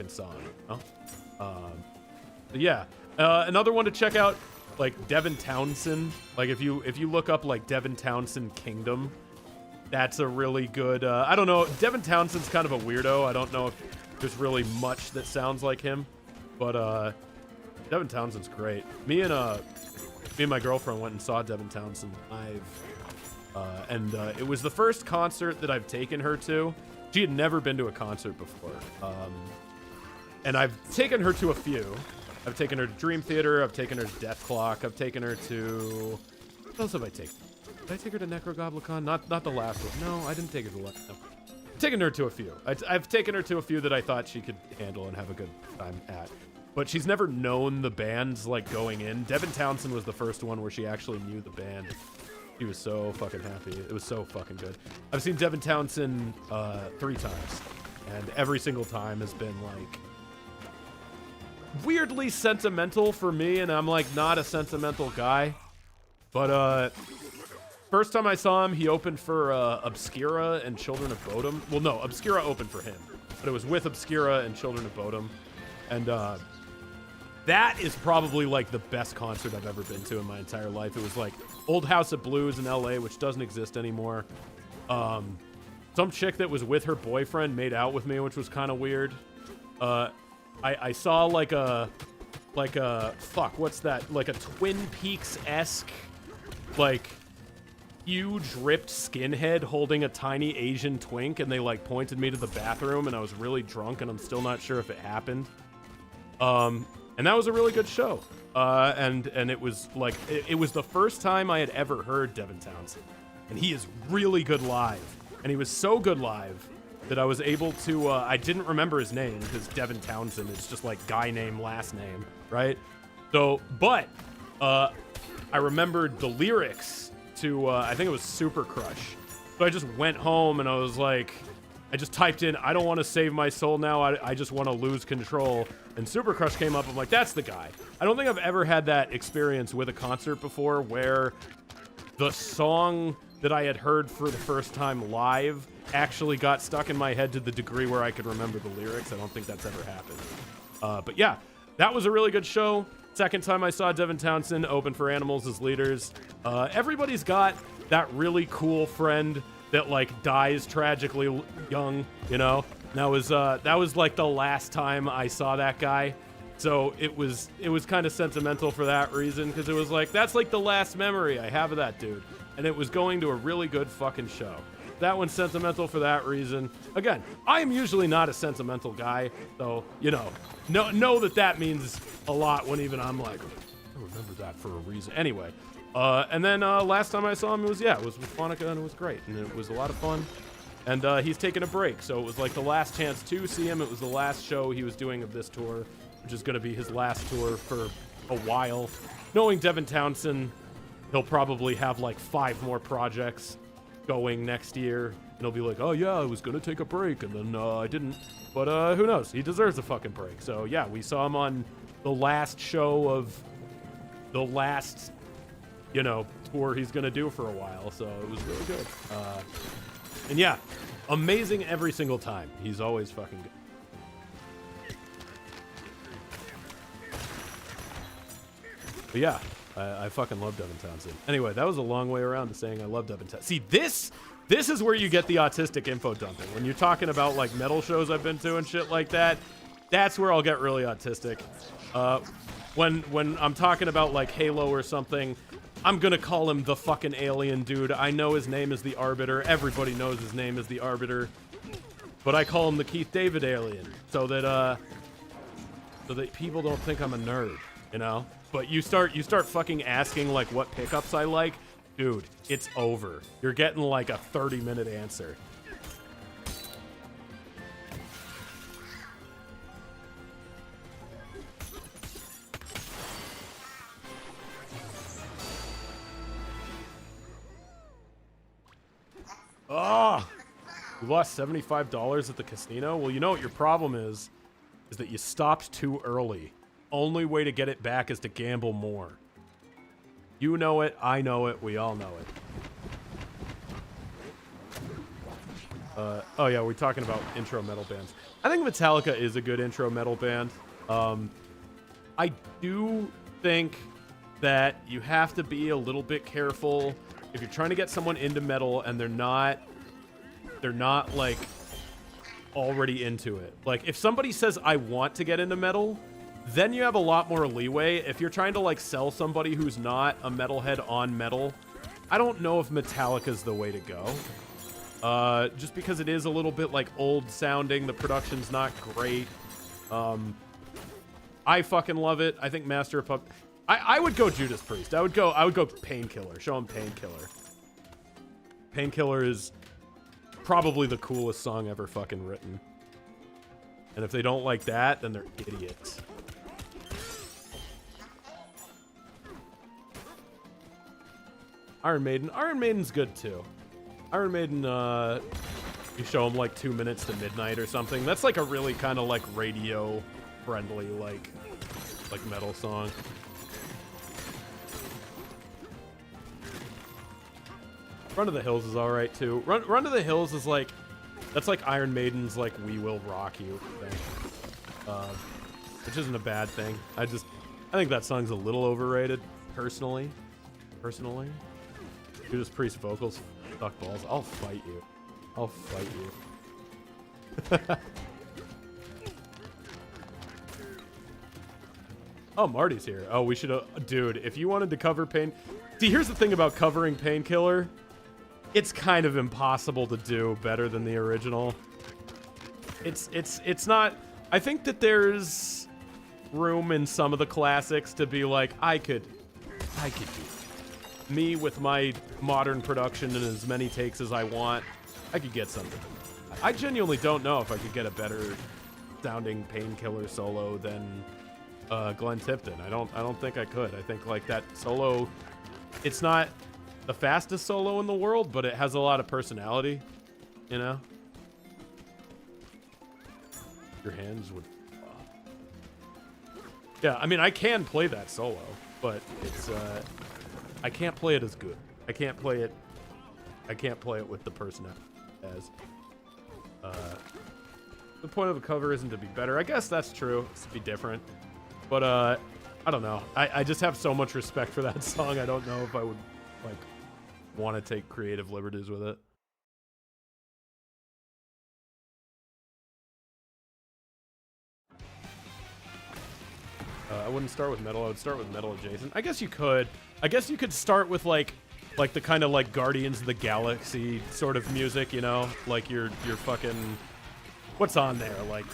song, you know? Yeah. Another one to check out, like Devin Townsend. Like if you look up like Devin Townsend Kingdom, that's a really good, I don't know, Devin Townsend's kind of a weirdo. I don't know if there's really much that sounds like him, but Devin Townsend's great. Me and my girlfriend went and saw Devin Townsend live, and it was the first concert that I've taken her to. She had never been to a concert before, and I've taken her to a few. I've taken her to Dream Theater. I've taken her to Death Clock. I've taken her to... What else have I taken? Did I take her to Necrogoblicon? Not the last one. No, I didn't take her to the last. No. I've taken her to a few. I've taken her to a few that I thought she could handle and have a good time at. But she's never known the bands, like, going in. Devin Townsend was the first one where she actually knew the band. She was so fucking happy. It was so fucking good. I've seen Devin Townsend 3 times, and every single time has been, like, weirdly sentimental for me, and I'm, like, not a sentimental guy. But, first time I saw him, he opened for Obscura and Children of Bodom. Well, no, Obscura opened for him, but it was with Obscura and Children of Bodom. And, that is probably like the best concert I've ever been to in my entire life. It was like Old House of Blues in LA, which doesn't exist anymore. Some chick that was with her boyfriend made out with me, which was kind of weird. I saw like a fuck, what's that? Like a Twin Peaks-esque, like huge ripped skinhead holding a tiny Asian twink, and they like pointed me to the bathroom, and I was really drunk, and I'm still not sure if it happened. And that was a really good show. And it was like, it was the first time I had ever heard Devin Townsend. And he is really good live. And he was so good live that I was able to, I didn't remember his name because Devin Townsend is just like guy name, last name, right? So, but I remembered the lyrics to, I think it was Super Crush. So I just went home and I was like, I just typed in, I don't want to save my soul now, I just want to lose control. And Super Crush came up, I'm like, that's the guy. I don't think I've ever had that experience with a concert before where the song that I had heard for the first time live actually got stuck in my head to the degree where I could remember the lyrics. I don't think that's ever happened. But yeah, that was a really good show. Second time I saw Devin Townsend open for Animals as Leaders. Everybody's got that really cool friend that like dies tragically young, you know? That was like the last time I saw that guy. So it was kind of sentimental for that reason, because it was like, that's like the last memory I have of that dude. And it was going to a really good fucking show. That one's sentimental for that reason. Again, I am usually not a sentimental guy, so, you know that means a lot when even I'm like, I remember that for a reason. Anyway, and then last time I saw him, it was with Monica, and it was great, and it was a lot of fun. And he's taking a break, so it was like the last chance to see him. It was the last show he was doing of this tour, which is going to be his last tour for a while. Knowing Devin Townsend, he'll probably have like 5 more projects going next year. And he'll be like, oh yeah, I was going to take a break, and then I didn't. But who knows? He deserves a fucking break. So yeah, we saw him on the last show of the last, tour he's going to do for a while. So it was really good. And yeah, amazing every single time. He's always fucking good. But yeah, I fucking love Devin Townsend. Anyway, that was a long way around to saying I love Devin Townsend. See, this is where you get the autistic info dumping. When you're talking about like metal shows I've been to and shit like that, that's where I'll get really autistic. When I'm talking about like Halo or something, I'm gonna call him the fucking alien dude. I know his name is the Arbiter. Everybody knows his name is the Arbiter. But I call him the Keith David alien, so that people don't think I'm a nerd, But you start fucking asking like what pickups I like, dude, it's over. You're getting like a 30-minute answer. Oh, you lost $75 at the casino? Well, you know what your problem is that you stopped too early. Only way to get it back is to gamble more. You know it, I know it, we all know it. Oh yeah, we're talking about intro metal bands. I think Metallica is a good intro metal band. I do think that you have to be a little bit careful if you're trying to get someone into metal and they're not like already into it. Like if somebody says I want to get into metal, then you have a lot more leeway. If you're trying to like sell somebody who's not a metalhead on metal, I don't know if Metallica's the way to go. Just because it is a little bit like old sounding, the production's not great. I fucking love it. I think Master of Puppets. I would go Judas Priest. I would go Painkiller. Show him Painkiller. Painkiller is probably the coolest song ever fucking written. And if they don't like that, then they're idiots. Iron Maiden. Iron Maiden's good too. Iron Maiden, you show them like 2 minutes to midnight or something. That's like a really kind of like radio friendly, like metal song. Run to the Hills is all right too. Run to the Hills is like, that's like Iron Maiden's like We Will Rock You thing, which isn't a bad thing. I think that song's a little overrated, personally. Judas Priest vocals suck balls. I'll fight you. I'll fight you. Oh, Marty's here. Oh, we should, dude. If you wanted to cover Pain, see, here's the thing about covering Painkiller. It's kind of impossible to do better than the original. It's not. I think that there's room in some of the classics to be like, I could do it. Me with my modern production and as many takes as I want, I could get something. I genuinely don't know if I could get a better sounding Painkiller solo than Glenn Tipton. I don't think I could. I think like that solo, it's not the fastest solo in the world, but it has a lot of personality, you know? Your hands would... Yeah, I mean, I can play that solo, but it's, I can't play it as good. I can't play it with the personality as... The point of a cover isn't to be better. I guess that's true. It's to be different. But, I don't know. I just have so much respect for that song, I don't know if I would, like, want to take creative liberties with it. I wouldn't start with metal. I would start with metal adjacent. I guess you could. I guess you could start with like the kind of like Guardians of the Galaxy sort of music, you know, like your fucking what's on there, like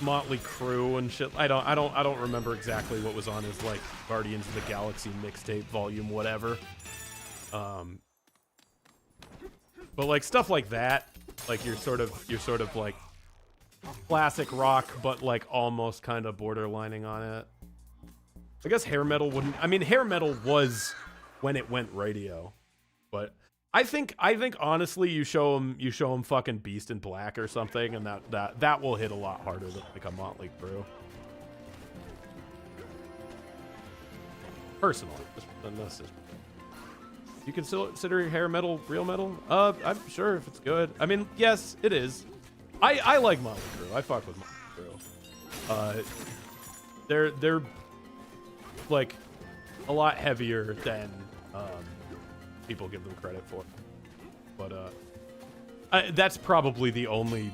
Motley Crue and shit. I don't remember exactly what was on his like Guardians of the Galaxy mixtape volume whatever. But like stuff like that, like you're sort of like classic rock, but like almost kind of borderlining on it. I guess hair metal wouldn't. I mean, hair metal was when it went radio, but I think honestly, you show him fucking Beast in Black or something, and that will hit a lot harder than like a Motley Crue. Personally, unless you consider hair metal real metal? I'm sure if it's good. I mean, yes, it is. I like Motley Crue. I fuck with Motley Crue. They're like a lot heavier than people give them credit for, but that's probably the only.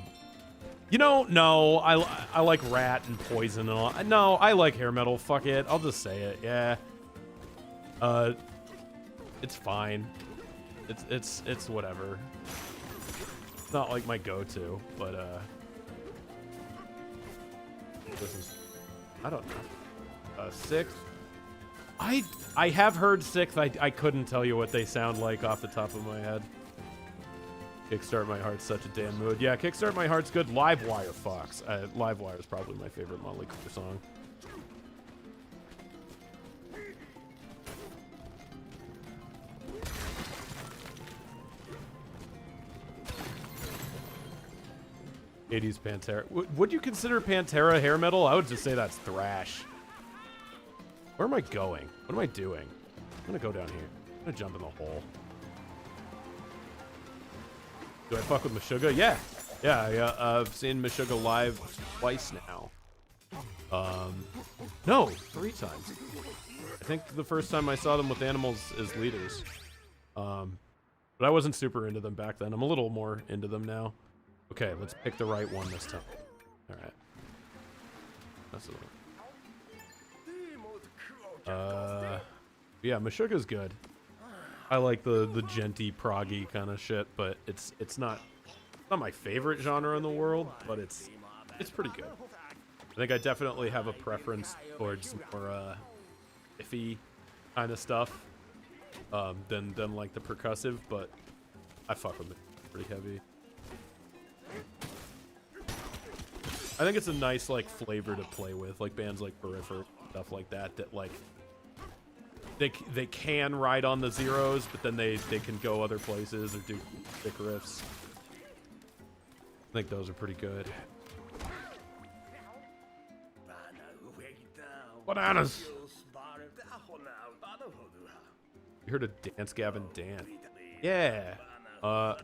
You know, no, I like Rat and Poison and all. No, I like hair metal. Fuck it, I'll just say it. Yeah. It's fine. It's whatever. It's not like my go-to, but this is, I don't know. Sixth. I have heard Sixth. I couldn't tell you what they sound like off the top of my head. Kickstart My Heart's such a damn mood. Yeah, Kickstart My Heart's good. Livewire fucks. Livewire is probably my favorite Motley Crue song. '80s Pantera. Would you consider Pantera hair metal? I would just say that's thrash. Where am I going? What am I doing? I'm gonna go down here. I'm gonna jump in the hole. Do I fuck with Meshuggah? Yeah. Yeah, I've seen Meshuggah live twice now. No, 3 times. I think the first time I saw them with Animals as leaders. But I wasn't super into them back then. I'm a little more into them now. Okay, let's pick the right one this time. All right. That's the one. Yeah, Meshuggah's good. I like the genty proggy kind of shit, but it's not my favorite genre in the world, but it's pretty good. I think I definitely have a preference towards more iffy kind of stuff than like the percussive, but I fuck with it pretty heavy. I think it's a nice like flavor to play with, like bands like Periphery, stuff like that like they can ride on the zeros, but then they can go other places or do thick riffs. I think those are pretty good. Bananas. You heard of Dance Gavin Dance? Yeah. I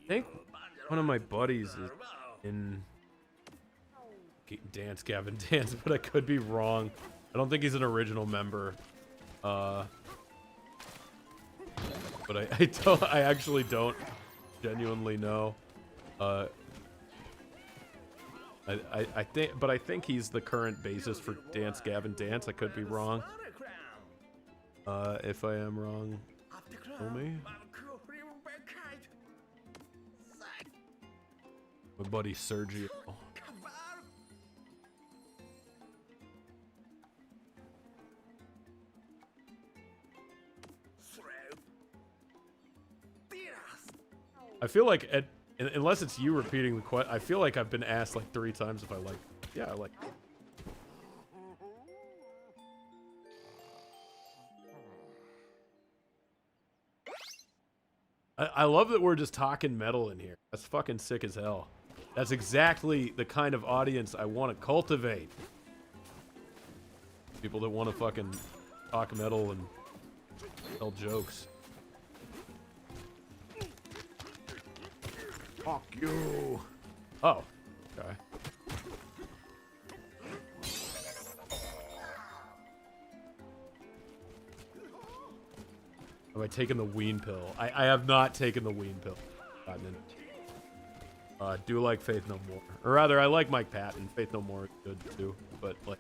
think one of my buddies is in Dance Gavin Dance, but I could be wrong. I don't think he's an original member. But I actually don't genuinely know. I think he's the current bassist for Dance Gavin Dance. I could be wrong. If I am wrong, tell me. My buddy Sergio. I feel like unless it's you repeating the question, I feel like I've been asked like 3 times if I like. Yeah, I like. I love that we're just talking metal in here. That's fucking sick as hell. That's exactly the kind of audience I want to cultivate. People that want to fucking talk metal and tell jokes. Fuck you. Oh, okay. Have I taken the wean pill? I have not taken the wean pill. I do like Faith No More. Or rather, I like Mike Patton. Faith No More is good too. But like,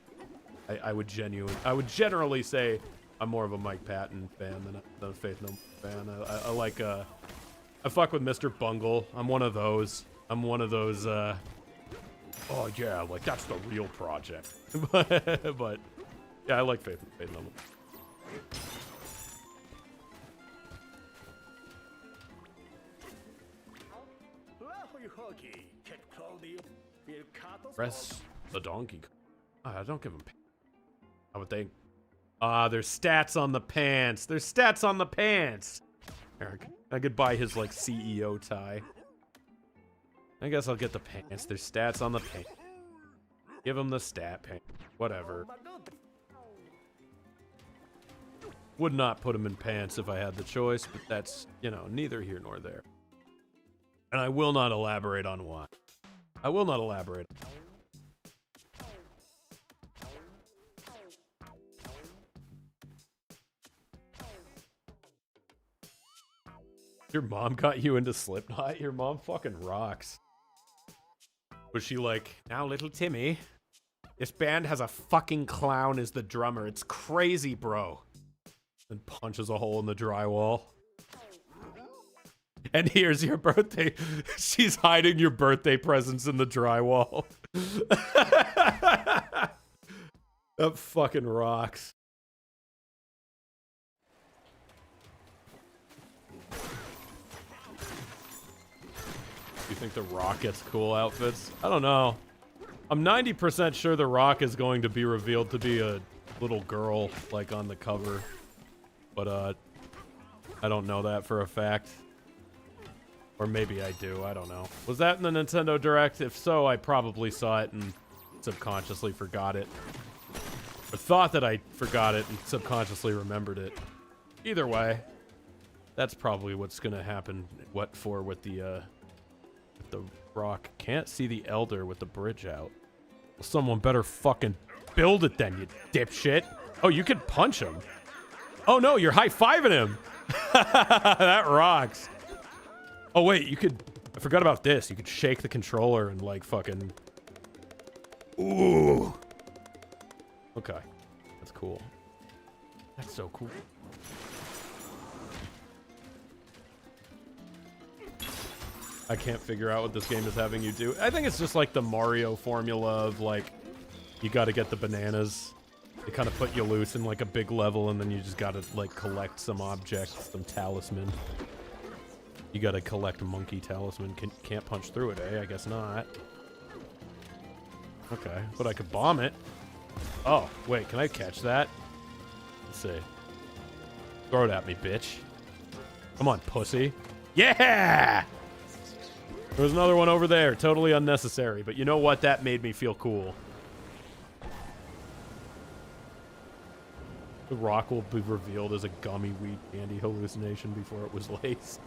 I would generally say I'm more of a Mike Patton fan than a Faith No More fan. I like I fuck with Mr. Bungle. I'm one of those. Oh yeah, like that's the real project. but yeah, I like Faith No More. Press the donkey. I don't give him. I would think. There's stats on the pants. There's stats on the pants. Eric, I could buy his like CEO tie. I guess I'll get the pants. There's stats on the pants. Give him the stat pants. Whatever. Would not put him in pants if I had the choice, but that's, you know, neither here nor there. And I will not elaborate on why. I will not elaborate. Your mom got you into Slipknot? Your mom fucking rocks. Was she like, now little Timmy, this band has a fucking clown as the drummer. It's crazy, bro. And punches a hole in the drywall. And here's your birthday. She's hiding your birthday presents in the drywall. That fucking rocks. You think The Rock gets cool outfits? I don't know. I'm 90% sure The Rock is going to be revealed to be a little girl, like on the cover. But, I don't know that for a fact. Or maybe I do, I don't know. Was that in the Nintendo Direct? If so, I probably saw it and subconsciously forgot it. Or thought that I forgot it and subconsciously remembered it. Either way, that's probably what's gonna happen. What for with the Rock. Can't see the Elder with the bridge out. Well, someone better fucking build it then, you dipshit. Oh, you can punch him. Oh no, you're high-fiving him. That rocks. Oh wait, you could, I forgot about this. You could shake the controller and like fucking, ooh. Okay, that's cool. That's so cool. I can't figure out what this game is having you do. I think it's just like the Mario formula of like, you gotta get the bananas. They kind of put you loose in like a big level and then you just gotta like collect some objects, some talisman. You gotta collect a monkey talisman. Can't punch through it, eh? I guess not. Okay, but I could bomb it. Oh, wait, can I catch that? Let's see. Throw it at me, bitch. Come on, pussy. Yeah! There was another one over there, totally unnecessary, but you know what? That made me feel cool. The Rock will be revealed as a gummy weed candy hallucination before it was laced.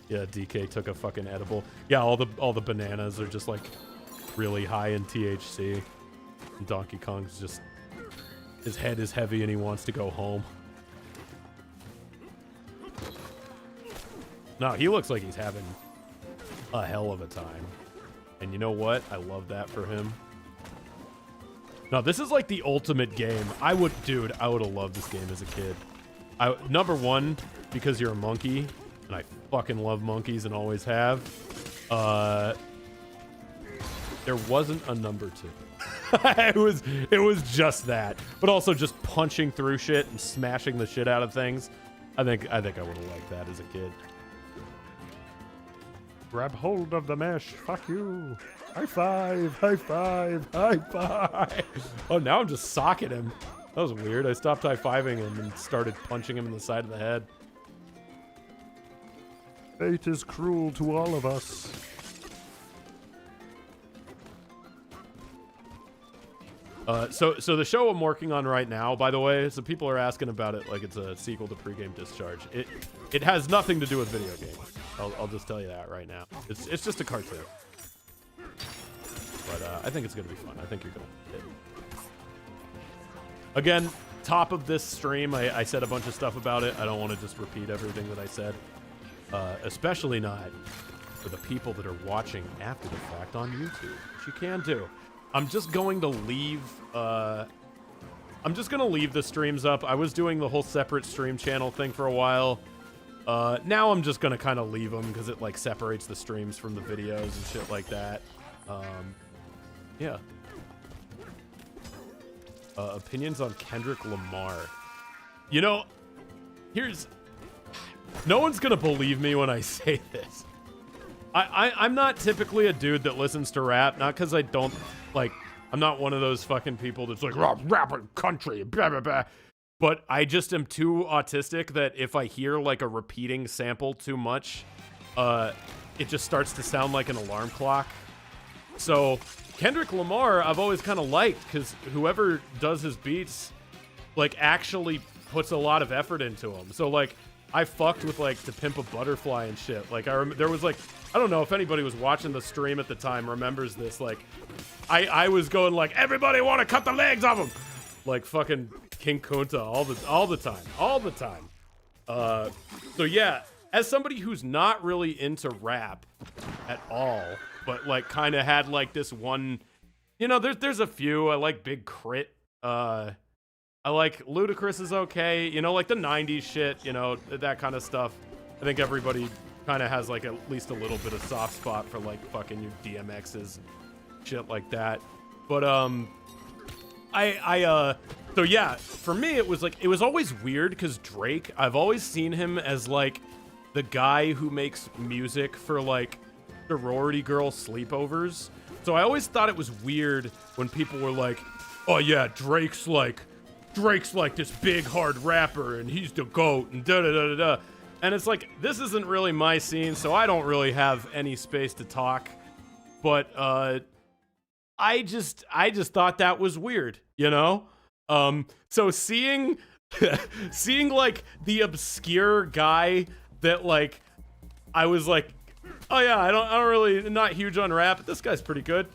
Yeah, DK took a fucking edible. Yeah, all the bananas are just like really high in THC. And Donkey Kong's just, his head is heavy and he wants to go home. No, he looks like he's having a hell of a time. And you know what? I love that for him. No, this is like the ultimate game. I would have loved this game as a kid. Number one, because you're a monkey, and I fucking love monkeys and always have. There wasn't a number two. it was just that, but also just punching through shit and smashing the shit out of things. I think I would have liked that as a kid. Grab hold of the mesh. Fuck you. High five. High five. High five. Oh, now I'm just socking him. That was weird. I stopped high-fiving him and started punching him in the side of the head. Fate is cruel to all of us. So the show I'm working on right now, by the way, so people are asking about it like it's a sequel to Pregame Discharge. It has nothing to do with video games. I'll just tell you that right now. It's just a cartoon. But I think it's gonna be fun. I think you're gonna like it. Again, top of this stream, I said a bunch of stuff about it. I don't want to just repeat everything that I said. Especially not for the people that are watching after the fact on YouTube, which you can do. I'm just going to leave the streams up. I was doing the whole separate stream channel thing for a while. Now I'm just gonna kind of leave them because it like separates the streams from the videos and shit like that. Yeah. Opinions on Kendrick Lamar. You know, no one's gonna believe me when I say this. I'm not typically a dude that listens to rap, not because I don't, like, I'm not one of those fucking people that's like, rapping country, blah, blah, blah. But I just am too autistic that if I hear, like, a repeating sample too much, it just starts to sound like an alarm clock. So, Kendrick Lamar, I've always kind of liked, because whoever does his beats, like, actually puts a lot of effort into them. So, like, I fucked with, like, To Pimp a Butterfly and shit. Like, there was, like, I don't know if anybody was watching the stream at the time remembers this. Like, I was going, like, everybody want to cut the legs off him! Like, fucking King Kunta all the time. So, yeah, as somebody who's not really into rap at all, but, like, kind of had, like, this one, you know, there's a few. I like Big Crit. I like Ludacris is okay. You know, like the 90s shit, you know, that kind of stuff. I think everybody kind of has, like, at least a little bit of soft spot for, like, fucking your DMXs, shit like that. But, so yeah, for me, it was, like, it was always weird because Drake, I've always seen him as, like, the guy who makes music for, like, sorority girl sleepovers. So I always thought it was weird when people were like, oh yeah, Drake's like this big hard rapper and he's the GOAT and da-da-da-da-da. And it's like, this isn't really my scene, so I don't really have any space to talk. But I just thought that was weird, you know? So seeing like the obscure guy that, like, I was like, oh yeah, I don't really, not huge on rap, but this guy's pretty good.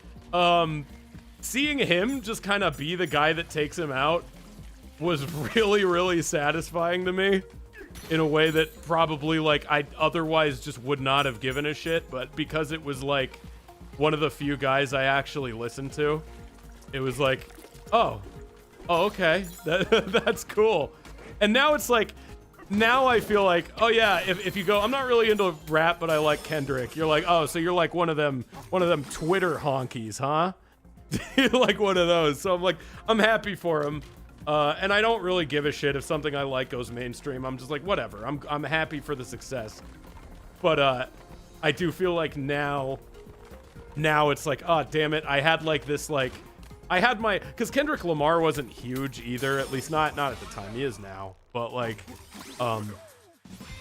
Seeing him just kind of be the guy that takes him out was really, really satisfying to me in a way that probably, like, I otherwise just would not have given a shit. But because it was, like, one of the few guys I actually listened to, it was like, oh, okay, that's cool. And now it's like, now I feel like, oh yeah, if you go, I'm not really into rap, but I like Kendrick. You're like, oh, so you're like one of them Twitter honkies, huh? You're like one of those. So I'm like, I'm happy for him. And I don't really give a shit if something I like goes mainstream. I'm just like, whatever. I'm happy for the success. But I do feel like now it's like, oh damn it, I had like this, like, I had my, because Kendrick Lamar wasn't huge either, at least not at the time. He is now, but like,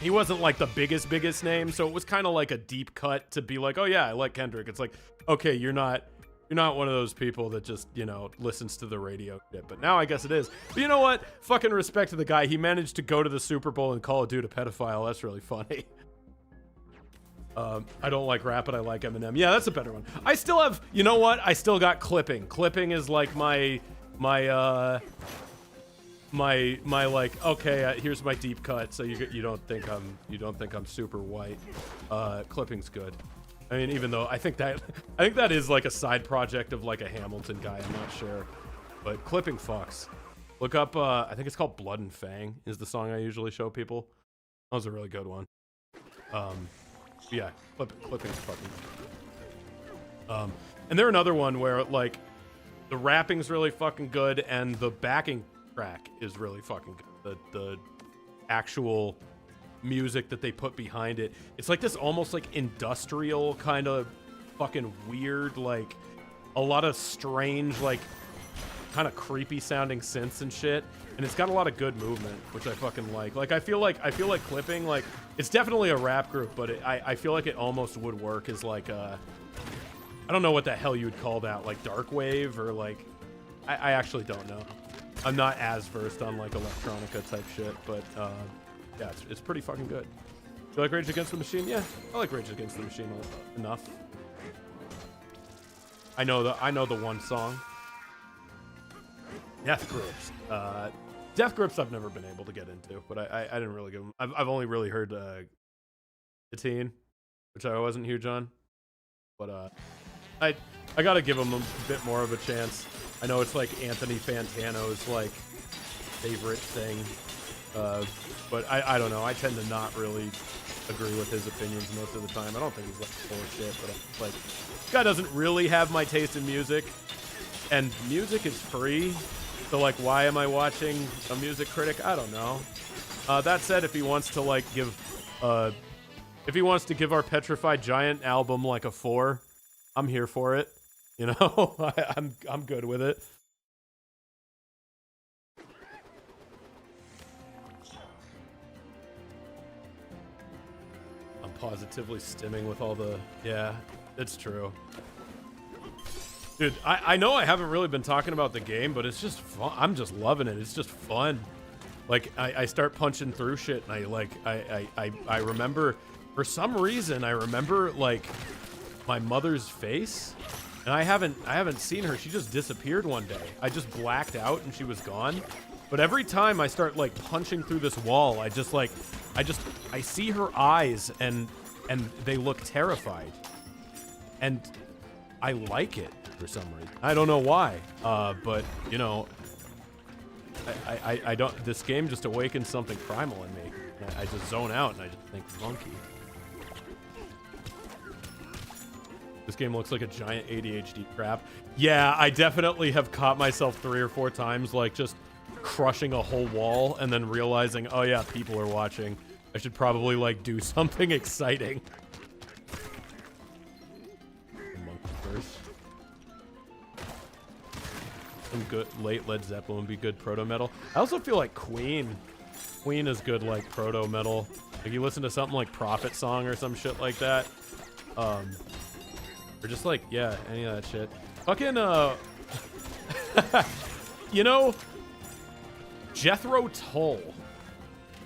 he wasn't like the biggest name, so it was kind of like a deep cut to be like, oh yeah, I like Kendrick. It's like, okay, you're not one of those people that just, you know, listens to the radio shit. But now I guess it is. But you know what? Fucking respect to the guy. He managed to go to the Super Bowl and call a dude a pedophile. That's really funny. I don't like rap, but I like Eminem. Yeah, that's a better one. I still have, you know what? I still got clipping. Clipping is like my like, okay, here's my deep cut, so you don't think I'm super white. Clipping's good. I mean, even though I think that is like a side project of like a Hamilton guy. I'm not sure, but clipping fucks. Look up. I think it's called Blood and Fang is the song I usually show people. That was a really good one. Yeah, clipping's fucking. And they're another one where like the rapping's really fucking good and the backing track is really fucking good. The actual music that they put behind it, it's like this almost like industrial kind of fucking weird, like a lot of strange, like kind of creepy sounding synths and shit, and it's got a lot of good movement, which I fucking like. Like I feel like clipping, like it's definitely a rap group, but I feel like it almost would work as like a, I don't know what the hell you would call that, like dark wave or like, I actually don't know. I'm not as versed on like electronica type shit, but yeah, it's pretty fucking good. Do you like Rage Against the Machine? Yeah, I like Rage Against the Machine enough. I know the one song. Death Grips. Death Grips I've never been able to get into, but I didn't really give them. I've only really heard Teen, which I wasn't huge on. But I gotta give him a bit more of a chance. I know it's like Anthony Fantano's like favorite thing, but I don't know. I tend to not really agree with his opinions most of the time. I don't think he's like full of shit, but I'm like, this guy doesn't really have my taste in music, and music is free. So like, why am I watching a music critic? I don't know. That said, if he wants to like give our Petrified Giant album like a 4, I'm here for it. You know, I'm good with it. I'm positively stimming with all the, yeah, it's true. Dude, I know I haven't really been talking about the game, but it's just fun. I'm just loving it. It's just fun. Like, I start punching through shit, and I remember, for some reason, I remember, like, my mother's face, and I haven't seen her. She just disappeared one day. I just blacked out, and she was gone. But every time I start, like, punching through this wall, I see her eyes, and they look terrified. And I like it for some reason. I don't know why, but, you know, I don't, this game just awakens something primal in me. I just zone out and I just think monkey. This game looks like a giant ADHD trap. Yeah, I definitely have caught myself 3 or 4 times, like just crushing a whole wall and then realizing, oh yeah, people are watching. I should probably like do something exciting. Monkey first. Some good late Led Zeppelin would be good proto metal. I also feel like Queen is good like proto metal. Like you listen to something like Prophet Song or some shit like that, or just like, yeah, any of that shit. Fucking you know, Jethro Tull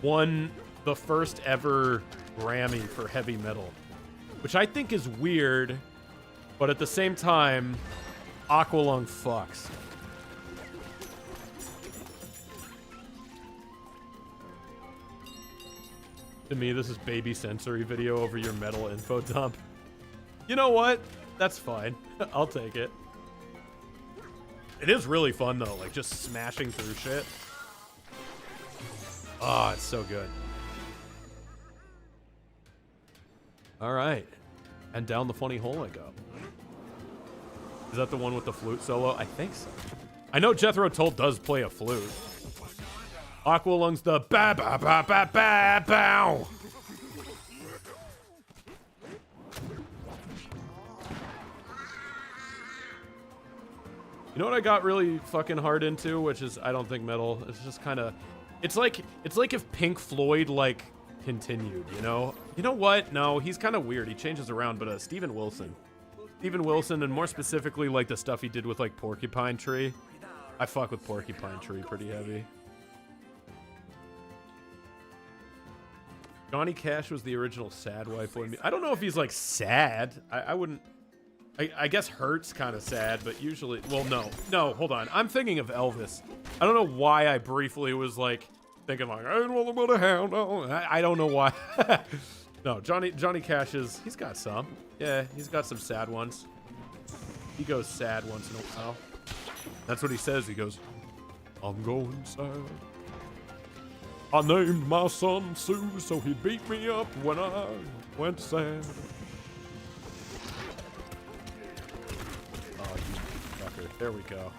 won the first ever Grammy for heavy metal, which I think is weird, but at the same time, Aqualung fucks. To me, this is baby sensory video over your metal info dump. You know what? That's fine. I'll take it. It is really fun, though, like just smashing through shit. Oh, it's so good. All right. And down the funny hole I go. Is that the one with the flute solo? I think so. I know Jethro Tull does play a flute. Aqualung's the ba ba ba ba ba bow. You know what I got really fucking hard into, which is I don't think metal. It's just kind of, it's like if Pink Floyd like continued. You know what? No, he's kind of weird. He changes around, but Steven Wilson, and more specifically like the stuff he did with like Porcupine Tree. I fuck with Porcupine Tree pretty heavy. Johnny Cash was the original sad white boy. I don't know if he's like sad. I wouldn't. I guess Hurt's kind of sad, but usually, well, no, hold on. I'm thinking of Elvis. I don't know why I briefly was like thinking like, I don't know about a hound. No. I don't know why. No, Johnny Cash he's got some. Yeah, he's got some sad ones. He goes sad once in a while. That's what he says. He goes, I'm going sad. I named my son Sue, so he beat me up when I went sad. Oh, you fucker. There we go.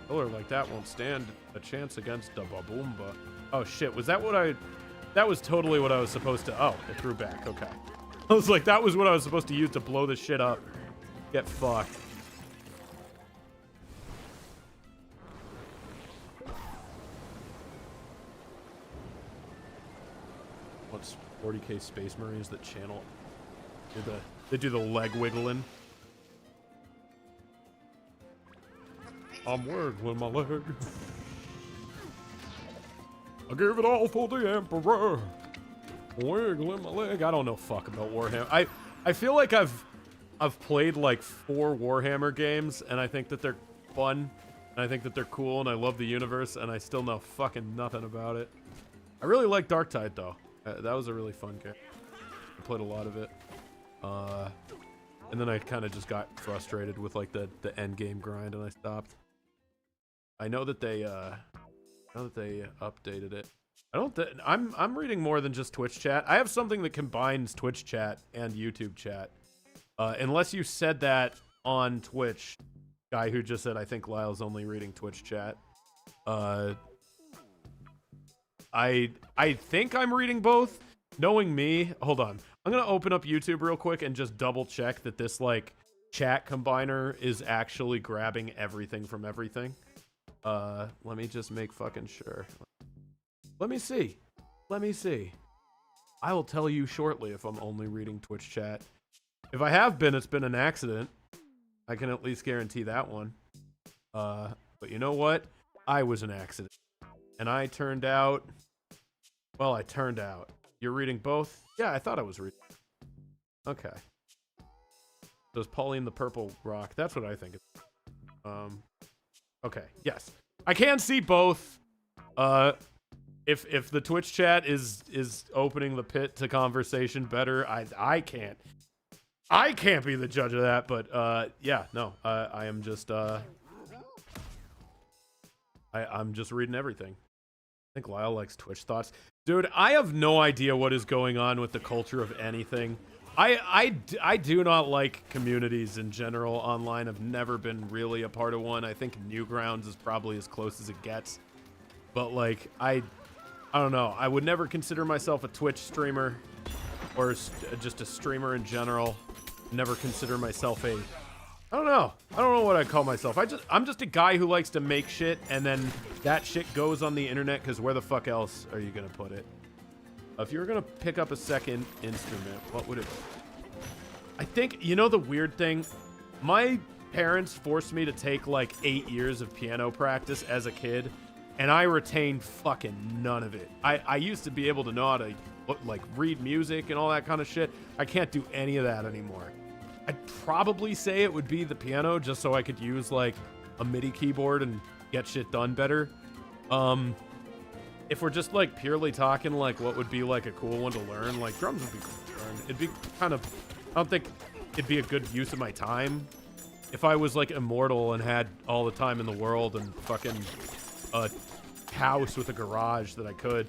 Killer like that won't stand a chance against the Baboomba. Oh, shit. Was that what that was totally what I was supposed to... Oh, it threw back. Okay. I was like, that was what I was supposed to use to blow this shit up. Get fucked. What's 40k Space Marines that channel? They do the leg wiggling. I'm wiggling my leg. I give it all for the Emperor. Wiggling my leg. I don't know fuck about Warhammer. I feel like I've played like 4 Warhammer games, and I think that they're fun, and I think that they're cool, and I love the universe, and I still know fucking nothing about it. I really like Darktide though. That was a really fun game. I played a lot of it. And then I kind of just got frustrated with like the end game grind, and I stopped. I know that they updated it. I'm reading more than just Twitch chat. I have something that combines Twitch chat and YouTube chat. Unless you said that on Twitch, guy who just said I think Lyle's only reading Twitch chat. I think I'm reading both. Knowing me, hold on. I'm gonna open up YouTube real quick and just double check that this like chat combiner is actually grabbing everything from everything. Let me just make fucking sure. Let me see. I will tell you shortly if I'm only reading Twitch chat. If I have been, it's been an accident. I can at least guarantee that one. But you know what? I was an accident. And I turned out... Well, I turned out. You're reading both? Yeah, I thought I was reading. Okay. So is Pauline the Purple Rock? That's what I think. Okay, yes. I can see both. If the Twitch chat is opening the pit to conversation better, I can't be the judge of that, but yeah, no. I am just I'm just reading everything. I think Lyle likes Twitch thoughts. Dude, I have no idea what is going on with the culture of anything. I do not like communities in general online. I've never been really a part of one. I think Newgrounds is probably as close as it gets. But like, I don't know. I would never consider myself a Twitch streamer or just a streamer in general. Never consider myself a... I don't know what I'd call myself. I'm just a guy who likes to make shit, and then that shit goes on the internet, because where the fuck else are you gonna put it? If you were gonna pick up a second instrument, what would it be? I think, you know the weird thing? My parents forced me to take like 8 years of piano practice as a kid, and I retained fucking none of it. I used to be able to know how to like read music and all that kind of shit. I can't do any of that anymore. I'd probably say it would be the piano, just so I could use like a MIDI keyboard and get shit done better. If we're just like purely talking like what would be like a cool one to learn, like drums would be cool to learn. It'd be kind of, I don't think it'd be a good use of my time. If I was like immortal and had all the time in the world and fucking a house with a garage that I could,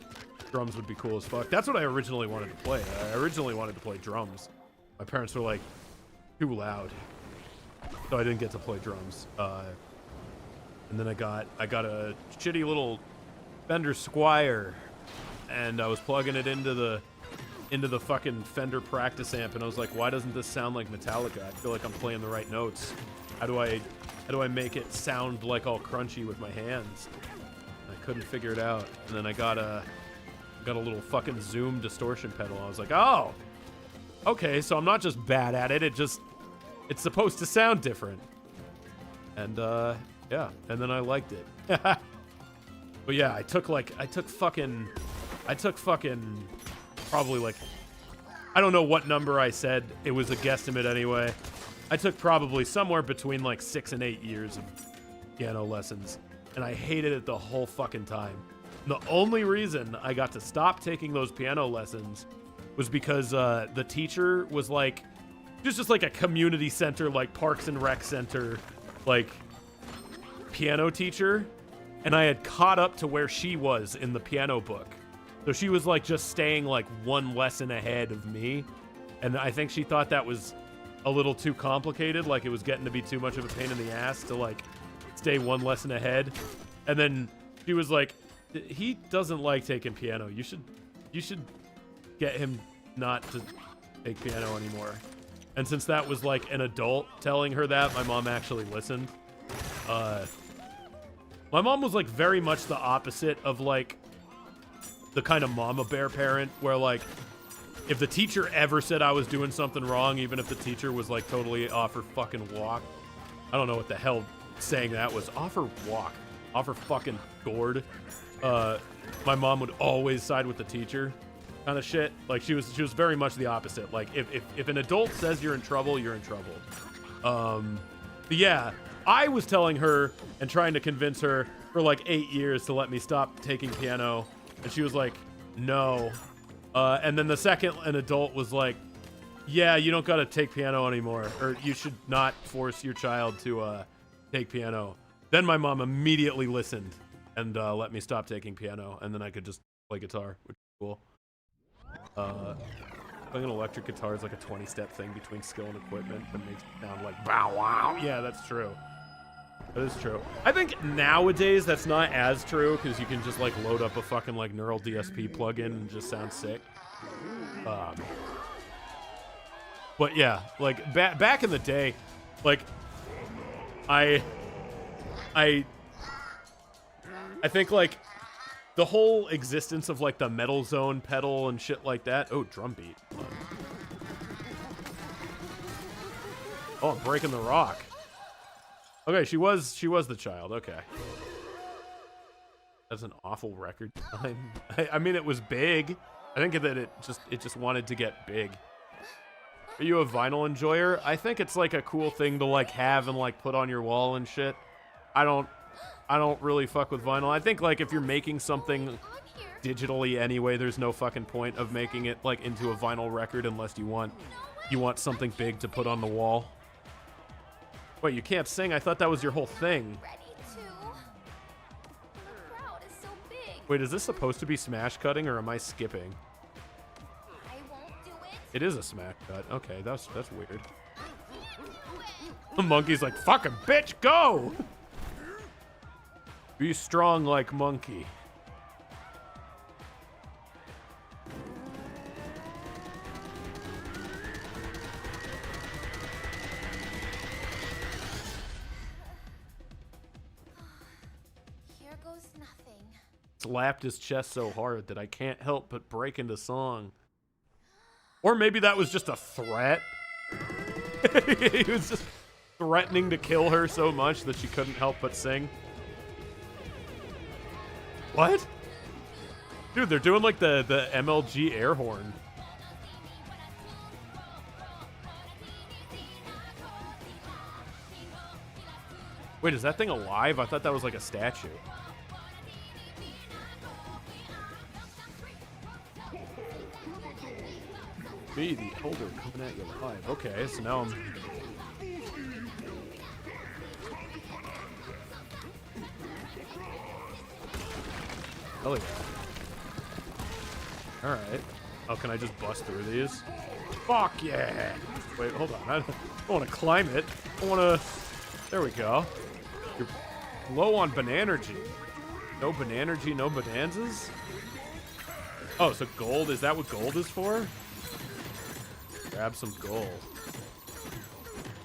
drums would be cool as fuck. That's what I originally wanted to play. I originally wanted to play drums. My parents were like, too loud, so I didn't get to play drums. And then I got a shitty little Fender Squier, and I was plugging it into the fucking Fender practice amp, and I was like, why doesn't this sound like Metallica? I feel like I'm playing the right notes. How do I make it sound like all crunchy with my hands? I couldn't figure it out. And then I got a little fucking Zoom distortion pedal. I was like, oh, okay, so I'm not just bad at it. It's supposed to sound different. And yeah, and then I liked it. But yeah, I took fucking probably like, I don't know what number I said. It was a guesstimate anyway. I took probably somewhere between like 6 and 8 years of piano lessons, and I hated it the whole fucking time. And the only reason I got to stop taking those piano lessons was because the teacher was like, just like a community center, like Parks and Rec Center, like piano teacher. And I had caught up to where she was in the piano book. So she was like just staying like one lesson ahead of me. And I think she thought that was a little too complicated. Like it was getting to be too much of a pain in the ass to like stay one lesson ahead. And then she was like, he doesn't like taking piano. You should get him not to take piano anymore. And since that was like an adult telling her that, my mom actually listened. My mom was like very much the opposite of like the kind of mama bear parent where like if the teacher ever said I was doing something wrong, even if the teacher was like totally off her fucking walk, I don't know what the hell saying that was, off her walk, off her fucking gourd, my mom would always side with the teacher kind of shit. Like she was very much the opposite. Like if an adult says you're in trouble, you're in trouble. But yeah, I was telling her and trying to convince her for like 8 years to let me stop taking piano, and she was like, no. And then the second an adult was like, Yeah, you don't gotta take piano anymore, or you should not force your child to take piano. Then my mom immediately listened and let me stop taking piano, and then I could just play guitar, which is cool. Playing an electric guitar is like a 20-step thing between skill and equipment that makes it sound like bow wow. Yeah, that's true. That is true. I think nowadays that's not as true because you can just like load up a fucking like neural DSP plugin and just sound sick. But yeah, like back in the day, like I think like the whole existence of like the Metal Zone pedal and shit like that. Oh, drum beat. Oh, I'm breaking the rock. Okay, she was the child. Okay. That's an awful record time. I mean, it was big. I think that it just wanted to get big. Are you a vinyl enjoyer? I think it's like a cool thing to like have and like put on your wall and shit. I don't really fuck with vinyl. I think like if you're making something digitally anyway, there's no fucking point of making it like into a vinyl record unless you want something big to put on the wall. Wait, you can't sing? I thought that was your whole thing. Wait, is this supposed to be smash cutting or am I skipping? It is a smash cut. Okay, that's weird. The monkey's like, fucking bitch, go! Be strong like monkey. Here goes nothing. Slapped his chest so hard that I can't help but break into song. Or maybe that was just a threat. He was just threatening to kill her so much that she couldn't help but sing. What? Dude, they're doing like the MLG air horn. Wait, is that thing alive? I thought that was like a statue. Me, the elder, coming at you live. Okay, so now I'm... Hell yeah. Alright. Oh, can I just bust through these? Fuck yeah! Wait, hold on. I don't want to climb it. I want to... There we go. You're low on Bananergy. No Bananergy, no Bonanzas? Oh, so gold, is that what gold is for? Grab some gold.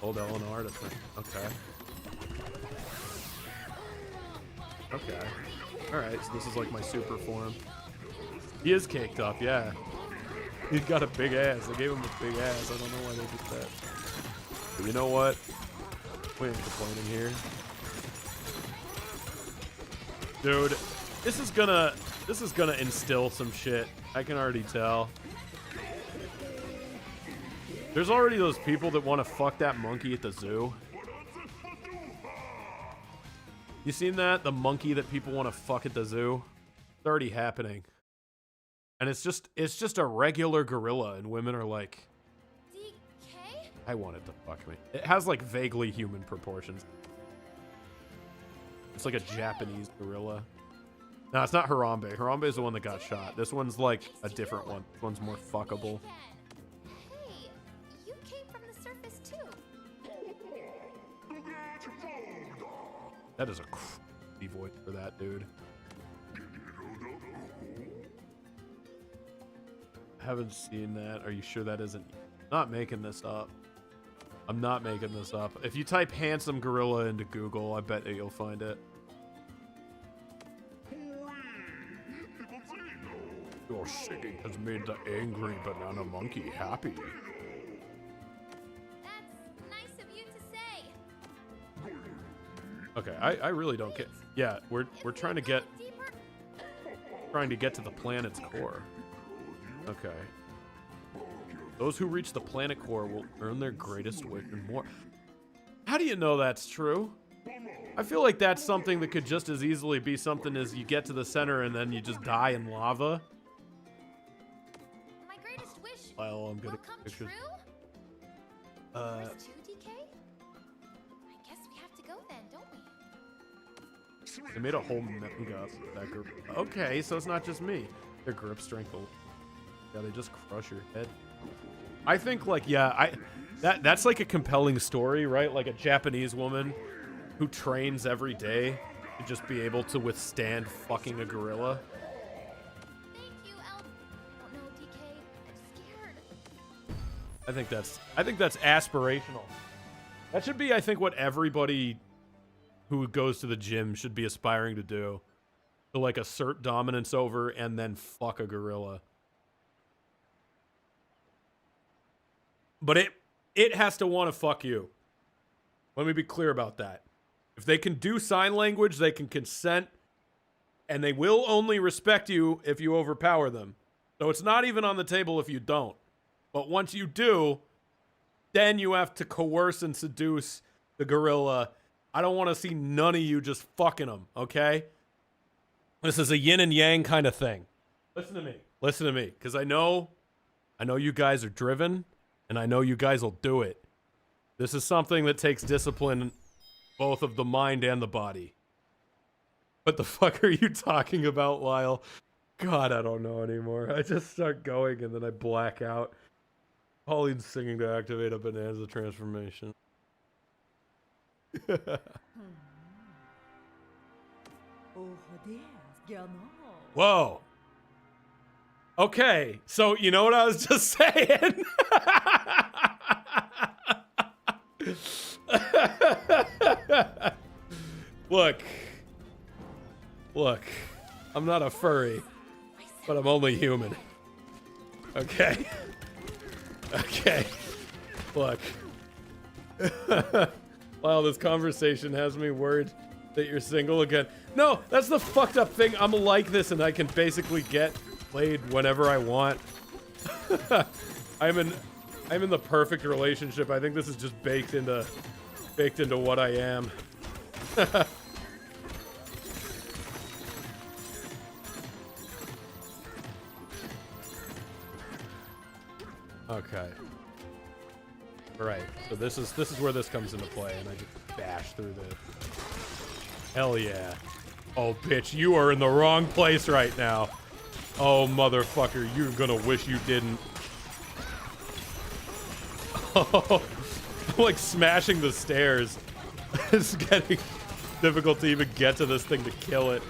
Hold L&R to... Okay. Okay. Alright, so this is like my super form. He is caked up, yeah. He's got a big ass. They gave him a big ass. I don't know why they did that. But you know what? We ain't complaining here. Dude, this is gonna instill some shit. I can already tell. There's already those people that want to fuck that monkey at the zoo. You seen that? The monkey that people want to fuck at the zoo? It's already happening. And it's just a regular gorilla, and women are like, DK? I want it to fuck me. It has like vaguely human proportions. It's like a Japanese gorilla. No, it's not Harambe. Harambe is the one that got shot. This one's like a different one. This one's more fuckable. Hey, you came from the surface too. That is a crazy voice for that dude. Haven't seen that. Are you sure that isn't? Not making this up. I'm not making this up. If you type handsome gorilla into Google, I bet that you'll find it. Your singing has made the angry banana monkey happy. That's nice of you to say. Okay, I really don't care. Yeah, we're trying to get to the planet's core. Okay. Those who reach the planet core will earn their greatest wish and more. How do you know that's true? I feel like that's something that could just as easily be something as you get to the center and then you just die in lava. My greatest wish Well, I'm will gonna come picture. true? Yours too, DK? I guess we have to go then, don't we? They made a whole manga of that group. Okay, so it's not just me. Their grip strength. Yeah, they just crush your head. I think, like, yeah, that's like a compelling story, right? Like a Japanese woman who trains every day to just be able to withstand fucking a gorilla. Thank you, Elf. I don't know, DK. I'm scared. I think that's aspirational. That should be, I think, what everybody who goes to the gym should be aspiring to do. To, like, assert dominance over and then fuck a gorilla. But it has to want to fuck you. Let me be clear about that. If they can do sign language, they can consent, and they will only respect you if you overpower them. So it's not even on the table if you don't. But once you do, then you have to coerce and seduce the gorilla. I don't want to see none of you just fucking them, okay? This is a yin and yang kind of thing. Listen to me. Listen to me, because I know you guys are driven, and I know you guys will do it. This is something that takes discipline, both of the mind and the body. What the fuck are you talking about, Lyle? God, I don't know anymore. I just start going and then I black out. Pauline's singing to activate a bonanza transformation. Whoa. Okay, so you know what I was just saying? Look, I'm not a furry, but I'm only human. Okay. Look. Wow, this conversation has me worried that you're single again. No, that's the fucked up thing. I'm like this and I can basically get played whenever I want. I'm in the perfect relationship. I think this is just baked into what I am. Okay. Right. So this is where this comes into play, and I just bash through the. Hell yeah. Oh bitch, you are in the wrong place right now. Oh motherfucker, you're gonna wish you didn't. Oh, I'm like smashing the stairs. It's getting difficult to even get to this thing to kill it.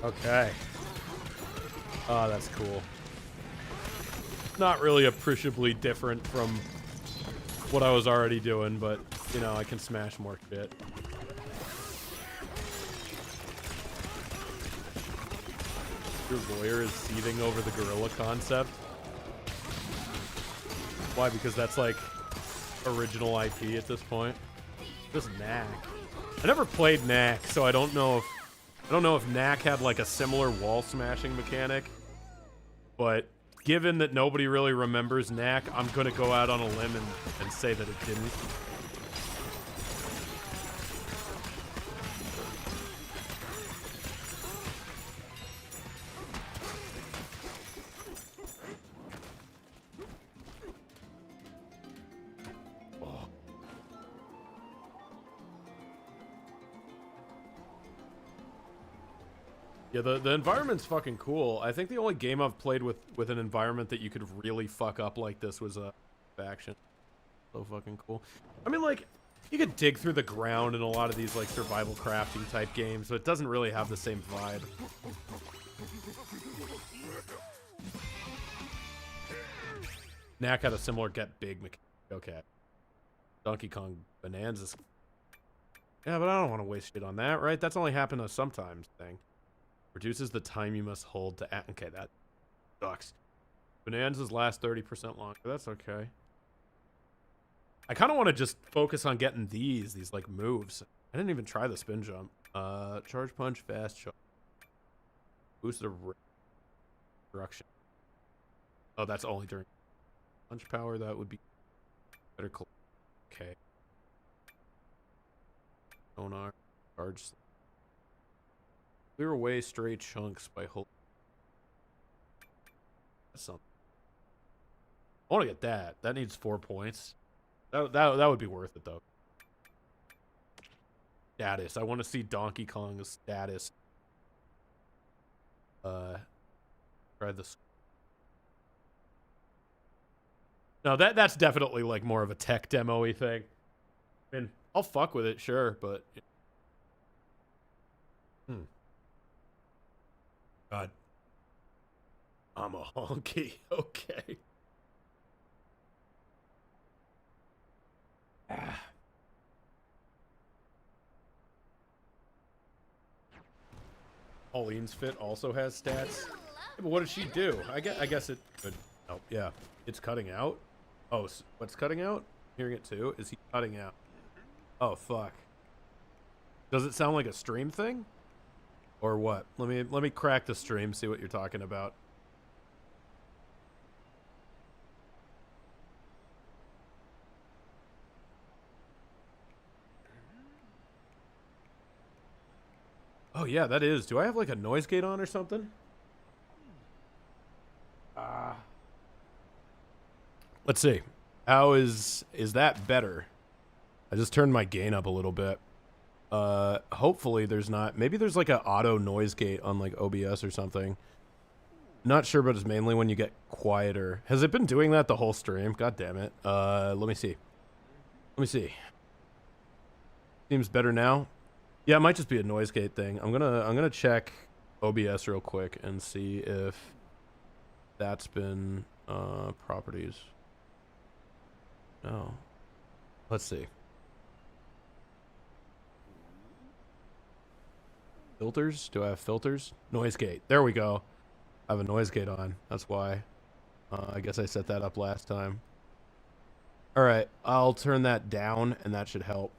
Okay. Oh, that's cool. Not really appreciably different from what I was already doing, but, you know, I can smash more shit. Your lawyer is seething over the gorilla concept. Why? Because that's like original IP at this point. Just Knack. I never played Knack, so I don't know if Knack had like a similar wall smashing mechanic. But given that nobody really remembers Knack, I'm gonna go out on a limb and say that it didn't. Yeah, the environment's fucking cool. I think the only game I've played with an environment that you could really fuck up like this was a faction. So fucking cool. I mean, like, you could dig through the ground in a lot of these like survival crafting type games, but it doesn't really have the same vibe. Knack had a similar get big mechanic. Okay. Donkey Kong Bonanza. Yeah, but I don't want to waste shit on that, right? That's only happened a sometimes thing. Reduces the time you must hold to act. Okay, that sucks. Bonanzas last 30% longer. That's okay. I kind of want to just focus on getting these like moves. I didn't even try the spin jump. Charge punch, fast shot. Boosted direction. Oh, that's only during punch power. That would be better. Okay. Sonar. Charge. Clear away stray chunks by holding something. I want to get that. That needs 4 points. That would be worth it, though. Status. I want to see Donkey Kong's status. Try this. No, that's definitely like more of a tech demo-y thing. I mean, I'll fuck with it, sure, but God. I'm a honky. Okay. Pauline's Fit also has stats. Yeah, but what did she do? I guess it could. Oh, yeah. It's cutting out? Oh, what's cutting out? Hearing it too? Is he cutting out? Oh, fuck. Does it sound like a stream thing? Or what? Let me crack the stream, see what you're talking about. Oh yeah, that is. Do I have like a noise gate on or something? Let's see. How is that better? I just turned my gain up a little bit. Hopefully there's not. Maybe there's like an auto noise gate on like OBS or something. Not sure, but it's mainly when you get quieter. Has it been doing that the whole stream? God damn it. Let me see. Let me see. Seems better now. Yeah, it might just be a noise gate thing. I'm gonna check OBS real quick and see if that's been properties. No. Let's see. Filters? Do I have filters? Noise gate. There we go. I have a noise gate on. That's why. I guess I set that up last time. All right, I'll turn that down, and that should help.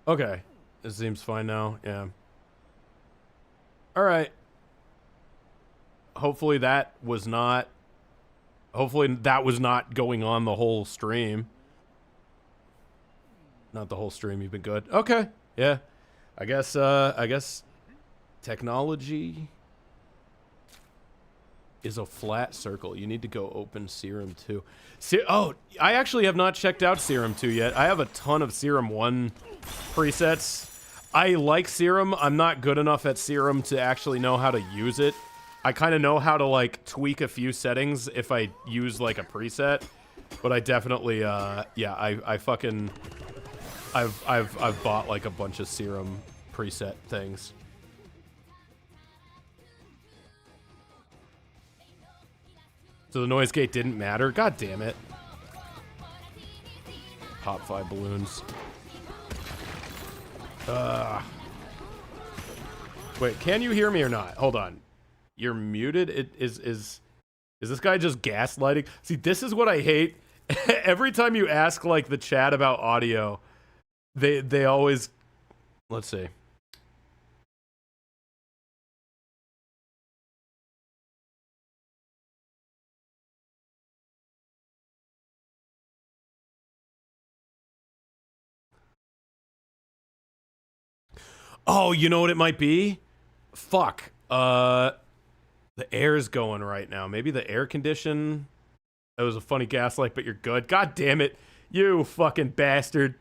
Okay, it seems fine now. Yeah. All right. Hopefully that was not going on the whole stream. Not the whole stream. You've been good. Okay. Yeah. I guess technology is a flat circle. You need to go open Serum 2. Oh, I actually have not checked out Serum 2 yet. I have a ton of Serum 1 presets. I like Serum. I'm not good enough at Serum to actually know how to use it. I kind of know how to like tweak a few settings if I use like a preset, but I definitely yeah, I've bought like a bunch of Serum preset things. So the noise gate didn't matter? God damn it. Pop 5 balloons. Wait, can you hear me or not? Hold on. You're muted? Is this guy just gaslighting? See, this is what I hate. Every time you ask like the chat about audio, they always... Let's see. Oh, you know what it might be? Fuck. The air's going right now. Maybe the air condition. That was a funny gaslight, but you're good. God damn it. You fucking bastard.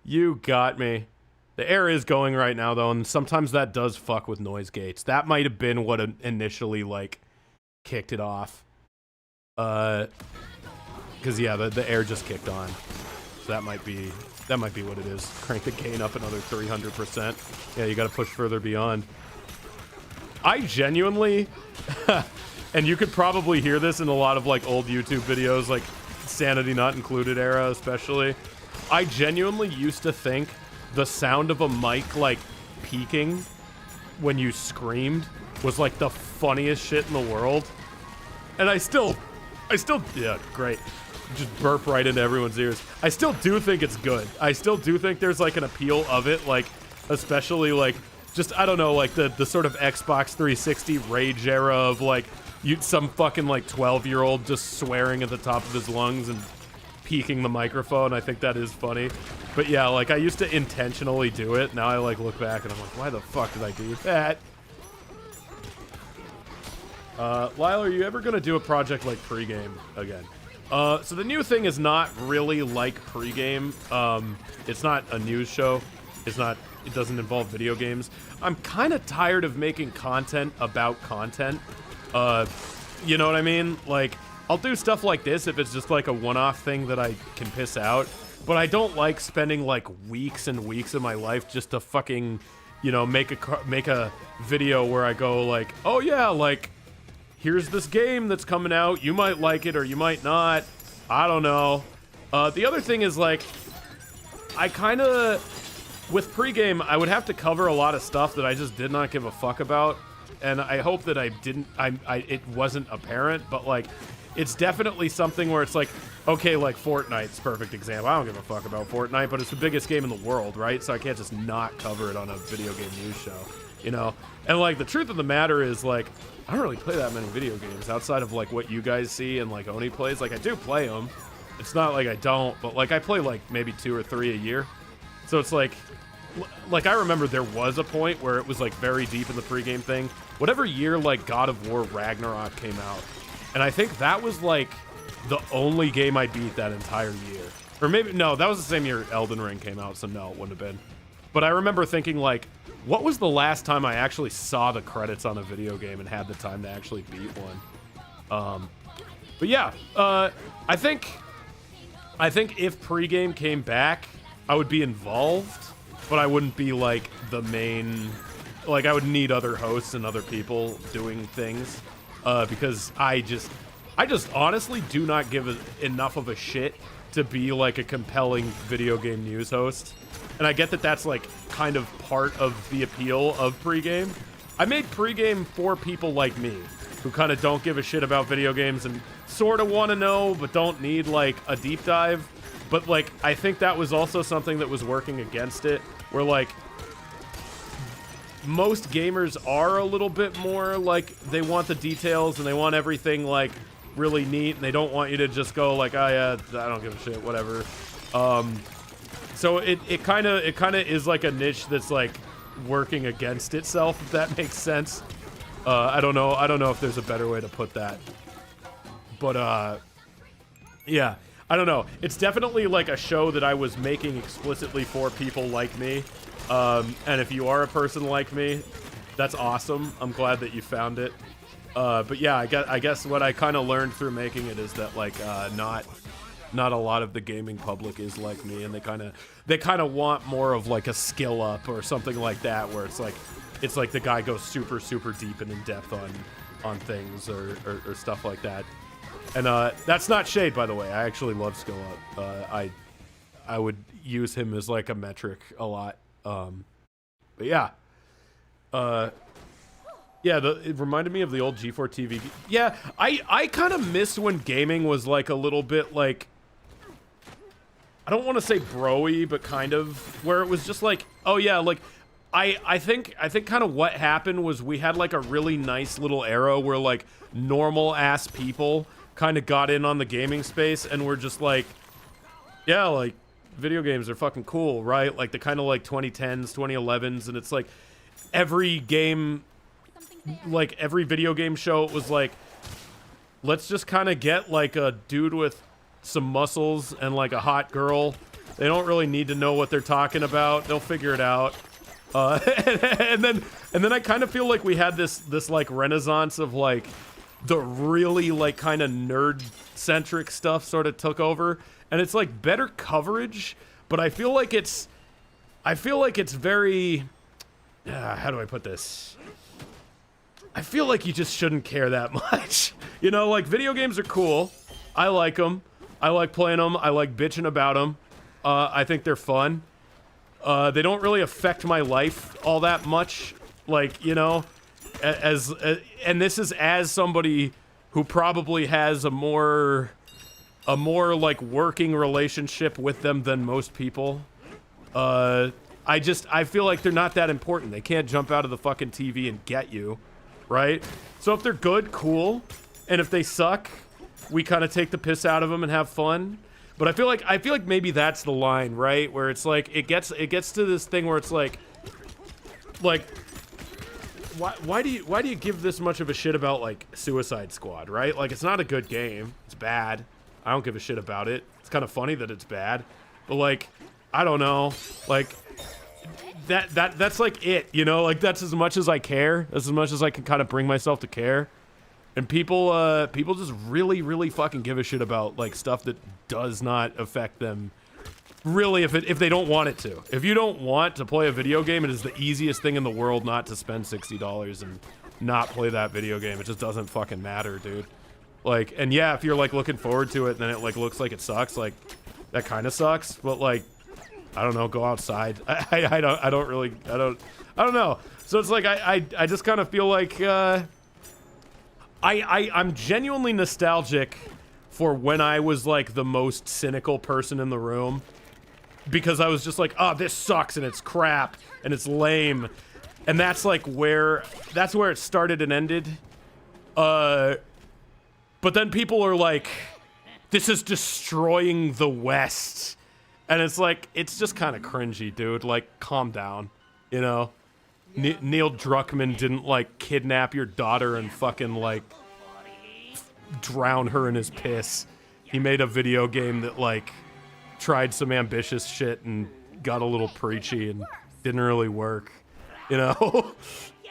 You got me. The air is going right now, though, and sometimes that does fuck with noise gates. That might have been what initially, like, kicked it off. Because, yeah, the air just kicked on. So that might be what it is. Crank the gain up another 300%. Yeah, you gotta push further beyond. I genuinely, and you could probably hear this in a lot of like old YouTube videos, like Sanity Not Included era especially. I genuinely used to think the sound of a mic like peaking when you screamed was like the funniest shit in the world. And I still, yeah, great. Just burp right into everyone's ears. I still do think it's good. I still do think there's like an appeal of it, like especially like just I don't know, like the sort of Xbox 360 rage era of like some fucking like 12-year-old just swearing at the top of his lungs and peeking the microphone. I think that is funny. But yeah, like I used to intentionally do it. Now I like look back and I'm like, why the fuck did I do that? Lyle, are you ever gonna do a project like pregame again? So the new thing is not really like pregame. It's not a news show. It doesn't involve video games. I'm kind of tired of making content about content. You know what I mean? Like, I'll do stuff like this if it's just like a one-off thing that I can piss out. But I don't like spending like weeks and weeks of my life just to fucking, you know, make a video where I go like, oh yeah, like, here's this game that's coming out. You might like it or you might not. I don't know. The other thing is, like, I kind of, with pregame, I would have to cover a lot of stuff that I just did not give a fuck about. And I hope that I didn't, it wasn't apparent, but like, it's definitely something where it's like, okay, like Fortnite's a perfect example. I don't give a fuck about Fortnite, but it's the biggest game in the world, right? So I can't just not cover it on a video game news show, you know? And like, the truth of the matter is, like, I don't really play that many video games outside of like what you guys see and like Oni plays. Like, I do play them. It's not like I don't, but like I play like maybe 2 or 3 a year. So it's like I remember there was a point where it was like very deep in the pregame thing. Whatever year like God of War Ragnarok came out, and I think that was like the only game I beat that entire year. Or maybe, no, that was the same year Elden Ring came out, so no, it wouldn't have been. But I remember thinking like, what was the last time I actually saw the credits on a video game and had the time to actually beat one? But yeah, I think if pregame came back, I would be involved, but I wouldn't be like the main, like I would need other hosts and other people doing things, because I just honestly do not give enough of a shit to be like a compelling video game news host. And I get that that's like kind of part of the appeal of pregame. I made pregame for people like me who kind of don't give a shit about video games and sort of want to know but don't need like a deep dive. But like, I think that was also something that was working against it, where like most gamers are a little bit more like, they want the details and they want everything like really neat, and they don't want you to just go like, oh yeah, I don't give a shit, whatever. So it kind of is like a niche that's like working against itself, if that makes sense. I don't know if there's a better way to put that, but yeah, I don't know. It's definitely like a show that I was making explicitly for people like me. And if you are a person like me, that's awesome. I'm glad that you found it. But yeah, I guess what I kind of learned through making it is that like not a lot of the gaming public is like me, and they kind of want more of like a skill up or something like that, where it's like the guy goes super deep and in depth on things or stuff like that. And that's not shade, by the way. I actually love skill up. I would use him as like a metric a lot. But yeah. Yeah, it reminded me of the old G4 TV. Yeah, I kind of miss when gaming was like a little bit like, I don't want to say bro-y, but kind of, where it was just like, oh yeah, like, I think kind of what happened was we had like a really nice little era where like normal ass people kind of got in on the gaming space and were just like, yeah, like video games are fucking cool, right? Like the kind of like 2010s, 2011s, and it's like every game, like every video game show, it was like, let's just kind of get like a dude with some muscles and like a hot girl. They don't really need to know what they're talking about. They'll figure it out. And then I kind of feel like we had this like renaissance of like the really like kind of nerd centric stuff sort of took over, and it's like better coverage, but I feel like it's very, how do I put this? I feel like you just shouldn't care that much. You know, like video games are cool. I like them. I like playing them. I like bitching about them. I think they're fun. They don't really affect my life all that much. Like, you know, and this is as somebody who probably has a more like working relationship with them than most people. I feel like they're not that important. They can't jump out of the fucking TV and get you, right? So if they're good, cool. And if they suck, we kind of take the piss out of them and have fun. But I feel like maybe that's the line, right? Where it's like it gets to this thing where it's like why do you give this much of a shit about like Suicide Squad, right? Like, it's not a good game. It's bad. I don't give a shit about it. It's kind of funny that it's bad, but like, I don't know, like that's like it, you know, like that's as much as I care. That's as much as I can kind of bring myself to care. And people just really fucking give a shit about like stuff that does not affect them. Really, if they don't want it to. If you don't want to play a video game, it is the easiest thing in the world not to spend $60 and not play that video game. It just doesn't fucking matter, dude. Like, and yeah, if you're like looking forward to it, and then it like looks like it sucks, like that kind of sucks. But like, I don't know, go outside. I don't know. So it's like I just kind of feel like I'm genuinely nostalgic for when I was like the most cynical person in the room, because I was just like, oh, this sucks and it's crap and it's lame, and that's where it started and ended. But then people are like, this is destroying the West, and it's like, it's just kind of cringy, dude. Like, calm down, you know. Neil Druckmann didn't like kidnap your daughter and fucking like drown her in his piss. He made a video game that like tried some ambitious shit and got a little preachy and didn't really work, you know.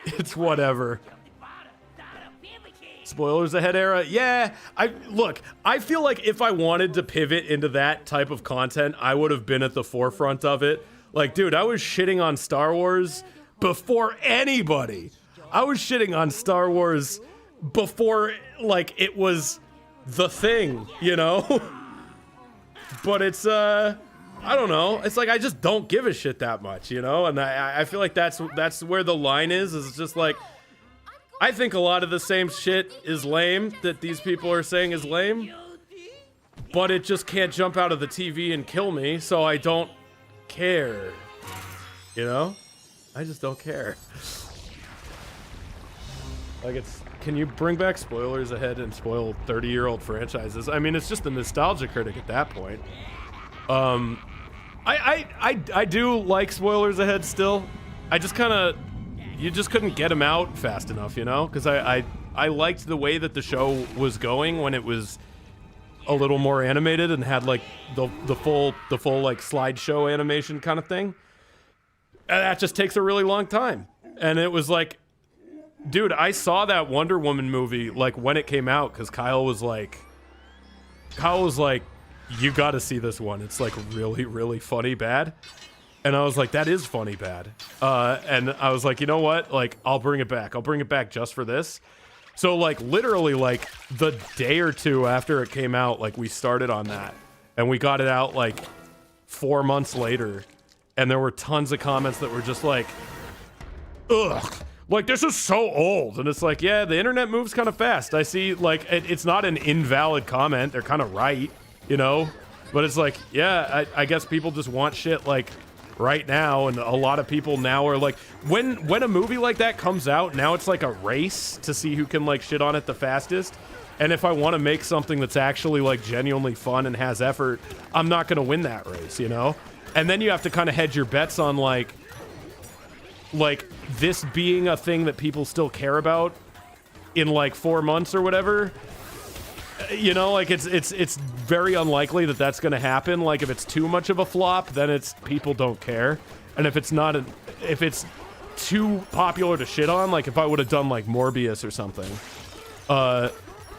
It's whatever. Spoilers ahead era. Yeah, I feel like if I wanted to pivot into that type of content, I would have been at the forefront of it. Like, dude, I was shitting on Star Wars before anybody. I was shitting on Star Wars before, like, it was the thing, you know? But it's, I don't know. It's like, I just don't give a shit that much, you know? And I feel like that's where the line is just like, I think a lot of the same shit is lame that these people are saying is lame, but it just can't jump out of the TV and kill me, so I don't care, you know? I just don't care. Like, can you bring back spoilers ahead and spoil 30-year-old franchises? I mean, it's just a nostalgia critic at that point. I do like spoilers ahead still. I just kind of, you just couldn't get them out fast enough, you know? Because I liked the way that the show was going when it was a little more animated and had like the full like slideshow animation kind of thing. And that just takes a really long time. And it was like, dude, I saw that Wonder Woman movie like when it came out, because Kyle was like, you got to see this one. It's like really funny bad. And I was like, that is funny bad. And I was like, you know what? Like, I'll bring it back. I'll bring it back just for this. So like literally like the day or two after it came out, like we started on that, and we got it out like 4 months later. And there were tons of comments that were just like, ugh, like, this is so old. And it's like, yeah, the internet moves kind of fast. I see, like, it's not an invalid comment. They're kind of right, you know? But it's like, yeah, I guess people just want shit, like, right now. And a lot of people now are like, when a movie like that comes out, now it's like a race to see who can, like, shit on it the fastest. And if I want to make something that's actually, like, genuinely fun and has effort, I'm not going to win that race, you know? And then you have to kind of hedge your bets on like this being a thing that people still care about in like 4 months or whatever. You know, like it's very unlikely that that's going to happen. Like if it's too much of a flop, then it's people don't care. And if it's not, if it's too popular to shit on, like if I would have done like Morbius or something,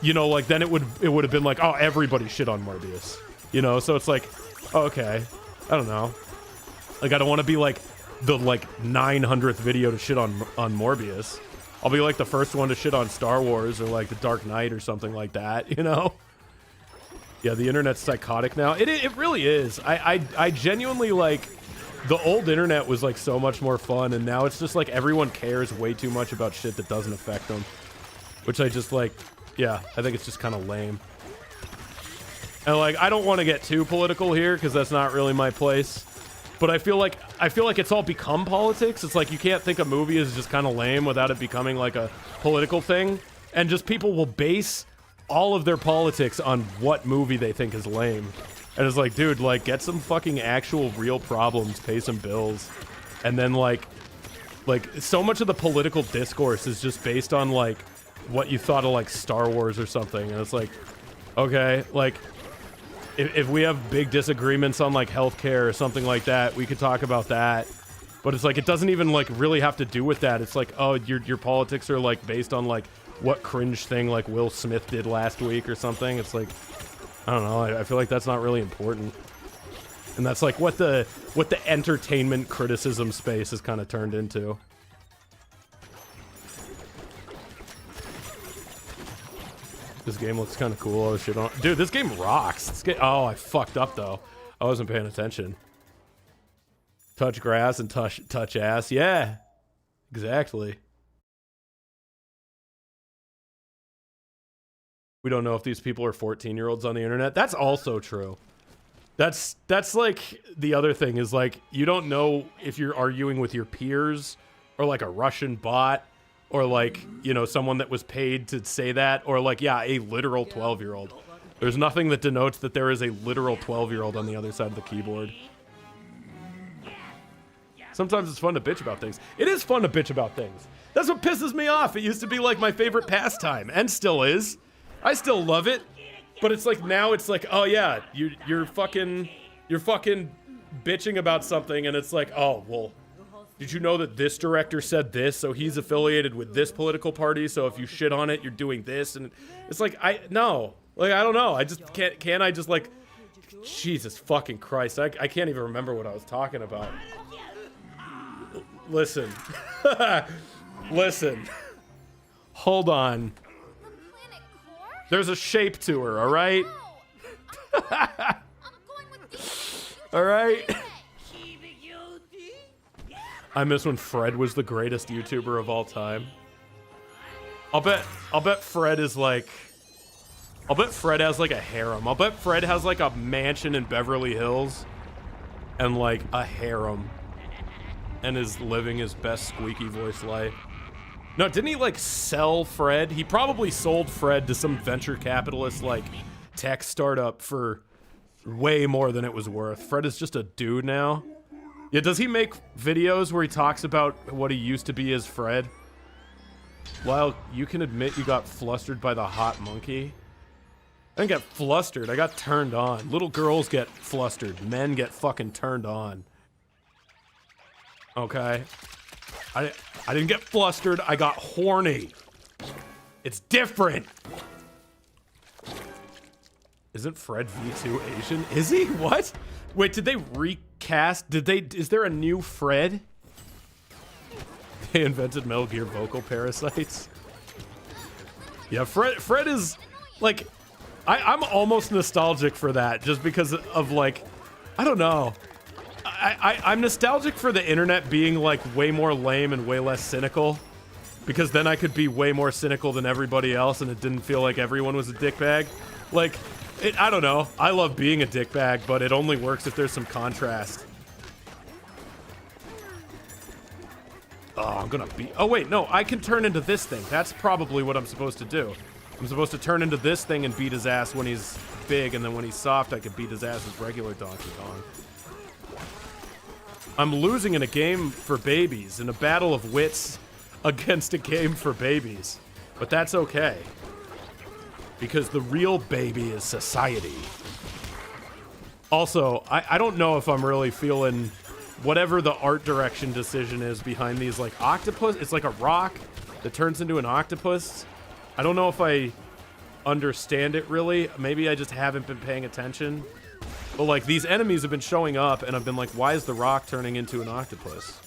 you know, like then it would have been like, oh, everybody shit on Morbius, you know? So it's like, okay. I don't know. Like, I don't want to be like the like 900th video to shit on Morbius. I'll be like the first one to shit on Star Wars or like The Dark Knight or something like that, you know? Yeah, the internet's psychotic now. It really is. I genuinely like, the old internet was like so much more fun, and now it's just like everyone cares way too much about shit that doesn't affect them. Which I just like, yeah, I think it's just kind of lame. And like, I don't want to get too political here because that's not really my place. But I feel like it's all become politics. It's like you can't think a movie is just kind of lame without it becoming like a political thing. And just people will base all of their politics on what movie they think is lame. And it's like, dude, like get some fucking actual real problems, pay some bills, and then like Like, so much of the political discourse is just based on, like, what you thought of, like, Star Wars or something. And it's like, okay, like, if we have big disagreements on, like, healthcare or something like that, we could talk about that. But it's like, it doesn't even, like, really have to do with that. It's like, oh, your politics are, like, based on, like, what cringe thing, like, Will Smith did last week or something. It's like, I don't know. I feel like that's not really important. And that's, like, what the entertainment criticism space has kind of turned into. This game looks kind of cool. Oh, shit. Dude, this game rocks. Oh, I fucked up, though. I wasn't paying attention. Touch grass and touch ass. Yeah, exactly. We don't know if these people are 14-year-olds on the internet. That's also true. That's like the other thing is like you don't know if you're arguing with your peers or like a Russian bot or like, you know, someone that was paid to say that or like, yeah, a literal 12-year-old. There's nothing that denotes that there is a literal 12-year-old on the other side of the keyboard. Sometimes it's fun to bitch about things. It is fun to bitch about things. That's what pisses me off. It used to be like my favorite pastime and still is. I still love it. But it's like now it's like, oh yeah, you're fucking bitching about something and it's like, oh, well, did you know that this director said this, so he's affiliated with this political party, so if you shit on it, you're doing this, and it's like, no. Like, I don't know. I just can't I just like, Jesus fucking Christ. I can't even remember what I was talking about. Listen. Listen. Hold on. There's a shape to her, all right? All right? I miss when Fred was the greatest YouTuber of all time. I'll bet Fred is like... I'll bet Fred has like a harem. I'll bet Fred has like a mansion in Beverly Hills and like a harem and is living his best squeaky voice life. No, didn't he like sell Fred? He probably sold Fred to some venture capitalist like tech startup for way more than it was worth. Fred is just a dude now. Yeah, does he make videos where he talks about what he used to be as Fred? Well, you can admit you got flustered by the hot monkey. I didn't get flustered, I got turned on. Little girls get flustered, men get fucking turned on. Okay? I didn't get flustered, I got horny. It's different. Isn't Fred V2 Asian? Is he? What? Wait, did they recast? Is there a new Fred? They invented Metal Gear vocal parasites. Yeah, Fred is like, I'm almost nostalgic for that just because of like, I don't know. I'm nostalgic for the internet being like way more lame and way less cynical, because then I could be way more cynical than everybody else and it didn't feel like everyone was a dickbag. Like, I don't know. I love being a dickbag, but it only works if there's some contrast. Oh, I'm gonna be... Oh, wait, no, I can turn into this thing. That's probably what I'm supposed to do. I'm supposed to turn into this thing and beat his ass when he's big, and then when he's soft, I can beat his ass as regular Donkey Kong. I'm losing in a game for babies, in a battle of wits against a game for babies. But that's okay. Because the real baby is society. Also, I don't know if I'm really feeling whatever the art direction decision is behind these, like, octopus. It's like a rock that turns into an octopus. I don't know if I understand it really. Maybe I just haven't been paying attention. But, like, these enemies have been showing up, and I've been like, why is the rock turning into an octopus?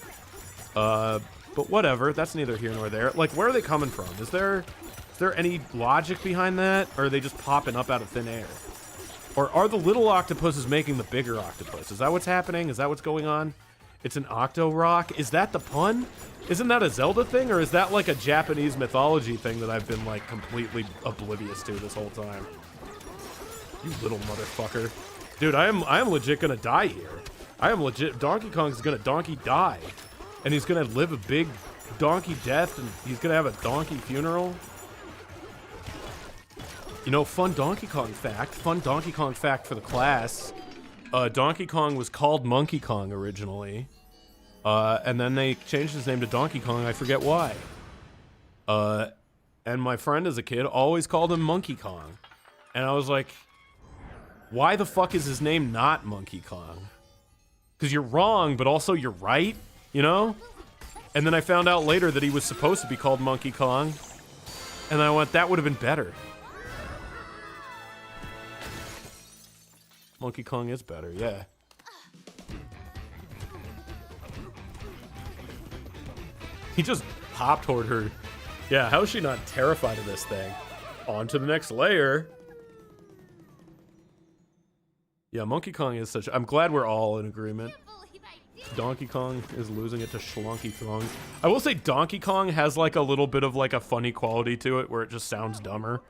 But whatever. That's neither here nor there. Like, where are they coming from? Is there any logic behind that? Or are they just popping up out of thin air? Or are the little octopuses making the bigger octopus? Is that what's happening? Is that what's going on? It's an octo rock? Is that the pun? Isn't that a Zelda thing? Or is that like a Japanese mythology thing that I've been like completely oblivious to this whole time? You little motherfucker. Dude, I am legit gonna die here. I am legit. Donkey Kong's gonna donkey die. And he's gonna live a big donkey death and he's gonna have a donkey funeral. You know, fun Donkey Kong fact for the class. Donkey Kong was called Monke Kong originally. And then they changed his name to Donkey Kong. I forget why. And my friend as a kid always called him Monkey Kong. And I was like, why the fuck is his name not Monkey Kong? Because you're wrong, but also you're right, you know? And then I found out later that he was supposed to be called Monkey Kong. And I went, that would have been better. Monkey Kong is better, yeah. He just hopped toward her. Yeah, how is she not terrified of this thing? On to the next layer. Yeah, Monkey Kong is such... I'm glad we're all in agreement. Donkey Kong is losing it to Schlunky Thong. I will say Donkey Kong has like a little bit of like a funny quality to it where it just sounds dumber.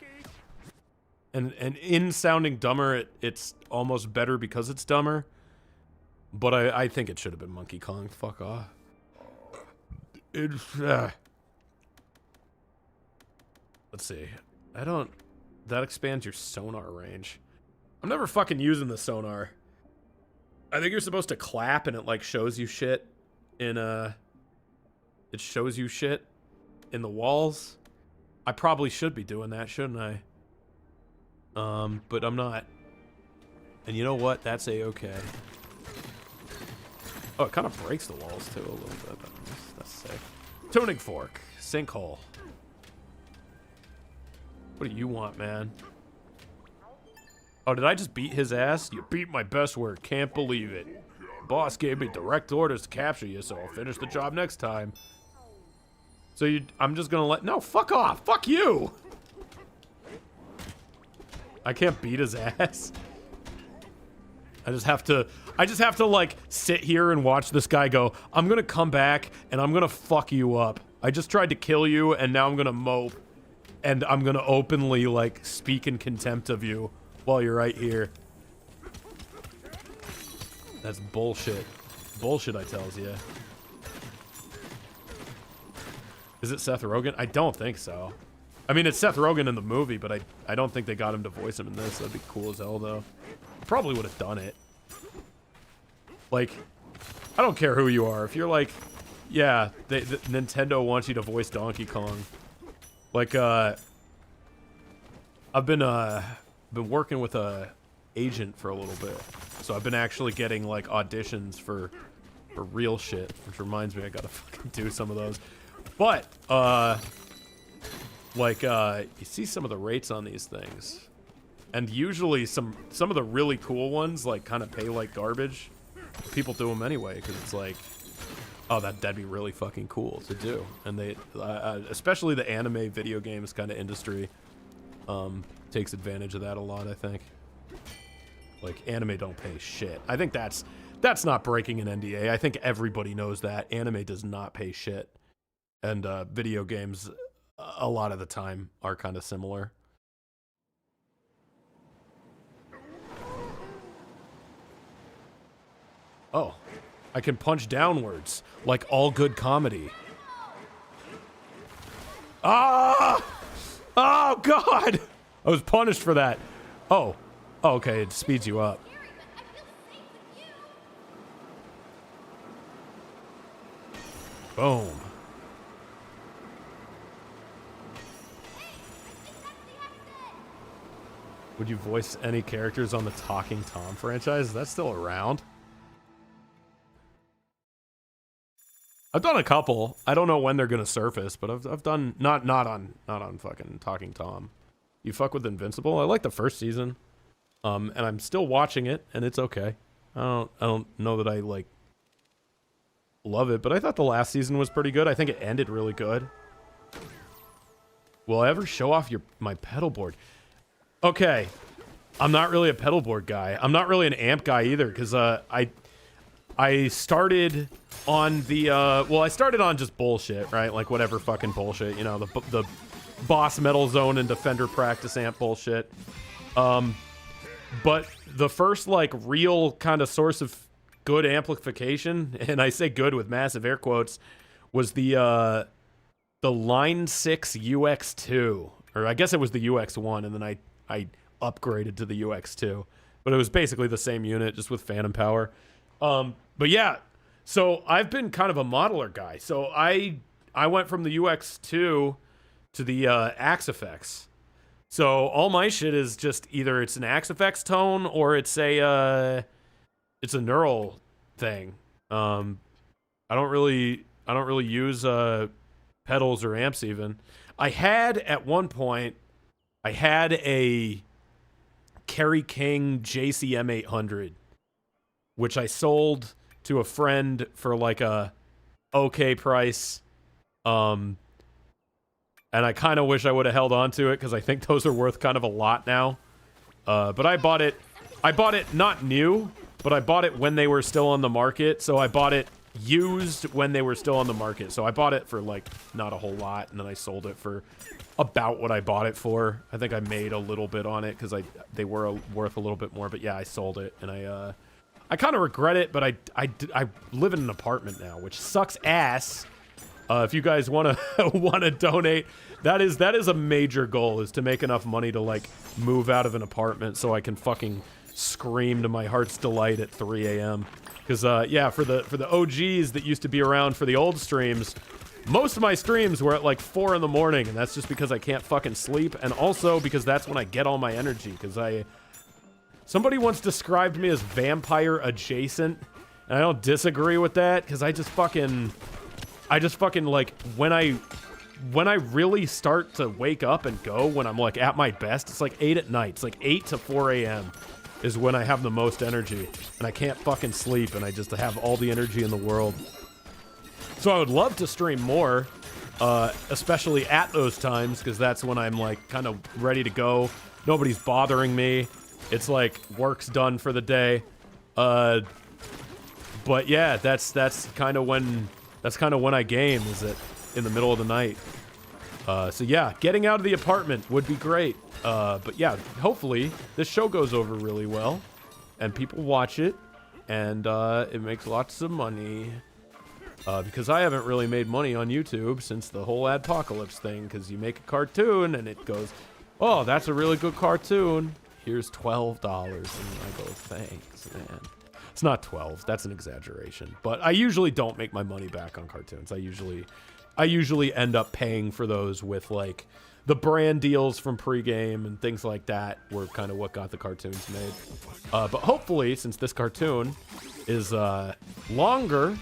And in sounding dumber, it's almost better because it's dumber. But I think it should have been Monkey Kong. Fuck off. It's... Let's see. That expands your sonar range. I'm never fucking using the sonar. I think you're supposed to clap and it like shows you shit in it shows you shit in the walls. I probably should be doing that, shouldn't I? But I'm not. And you know what? That's a-okay. Oh, it kind of breaks the walls too a little bit. That's sick. Tuning fork. Sinkhole. What do you want, man? Oh, did I just beat his ass? You beat my best work. Can't believe it. Boss gave me direct orders to capture you, so I'll finish the job next time. So I'm just gonna let... No, fuck off. Fuck you. I can't beat his ass. I just have to like sit here and watch this guy go, I'm gonna come back and I'm gonna fuck you up. I just tried to kill you and now I'm gonna mope. And I'm gonna openly like speak in contempt of you while you're right here. That's bullshit. Bullshit, I tells you. Is it Seth Rogen? I don't think so. I mean, it's Seth Rogen in the movie, but I don't think they got him to voice him in this. That'd be cool as hell, though. Probably would have done it. Like, I don't care who you are. If you're like, yeah, Nintendo wants you to voice Donkey Kong. Like, I've been working with a agent for a little bit, so I've been actually getting like auditions for real shit, which reminds me I gotta fucking do some of those. But like you see some of the rates on these things, and usually some of the really cool ones like kind of pay like garbage. People do them anyway because it's like, oh, that'd be really fucking cool to do. And they, especially the anime video games kind of industry, takes advantage of that a lot, I think. Like, anime don't pay shit. I think that's not breaking an NDA. I think everybody knows that. Anime does not pay shit. And video games, a lot of the time, are kind of similar. Oh. I can punch downwards, like all good comedy. Ah! Oh, God! I was punished for that. Oh. Oh, okay, it speeds you up. Boom. Would you voice any characters on the Talking Tom franchise? Is that still around? I've done a couple. I don't know when they're gonna surface, but I've done not on fucking Talking Tom. You fuck with Invincible? I like the first season, and I'm still watching it, and it's okay. I don't know that I like love it, but I thought the last season was pretty good. I think it ended really good. Will I ever show off my pedal board? Okay, I'm not really a pedal board guy. I'm not really an amp guy either, because I started on the, well, I started on just bullshit, right? Like, whatever fucking bullshit, you know, the Boss Metal Zone and Defender practice amp bullshit. But the first, like, real kind of source of good amplification, and I say good with massive air quotes, was the Line 6 UX2. Or I guess it was the UX1, and then I upgraded to the UX2. But it was basically the same unit, just with phantom power. But yeah, So I've been kind of a modeler guy. So I went from the UX2 to the Axe Effects. So all my shit is just either it's an Axe Effects tone or it's a neural thing. I don't really use pedals or amps even. I had at one point a Kerry King JCM 800, which I sold to a friend for like a okay price. And I kind of wish I would have held on to it because I think those are worth kind of a lot now. But I bought it not new, but I bought it when they were still on the market. So I bought it used when they were still on the market. So I bought it for like not a whole lot, and then I sold it for about what I bought it for. I think I made a little bit on it because they were worth a little bit more. But yeah, I sold it, and I kind of regret it. But I live in an apartment now, which sucks ass. If you guys want to donate, that is a major goal, is to make enough money to like move out of an apartment so I can fucking scream to my heart's delight at 3 a.m. Because yeah, for the OGs that used to be around for the old streams, most of my streams were at like 4 in the morning, and that's just because I can't fucking sleep, and also because that's when I get all my energy. Because somebody once described me as vampire adjacent, and I don't disagree with that, because I just fucking like when I really start to wake up and go, when I'm like at my best, it's like 8 at night. It's like 8 to 4 a.m. is when I have the most energy, and I can't fucking sleep, and I just have all the energy in the world. So I would love to stream more, especially at those times, because that's when I'm like kind of ready to go. Nobody's bothering me. It's like work's done for the day. But yeah, that's kind of when I game, is it in the middle of the night. So yeah, getting out of the apartment would be great. But yeah, hopefully this show goes over really well and people watch it, and it makes lots of money. Because I haven't really made money on YouTube since the whole adpocalypse thing, because you make a cartoon and it goes, oh, that's a really good cartoon. Here's $12. And I go, thanks, man. It's not 12. That's an exaggeration. But I usually don't make my money back on cartoons. I usually end up paying for those with like the brand deals from pregame and things like that were kind of what got the cartoons made. But hopefully, since this cartoon is longer,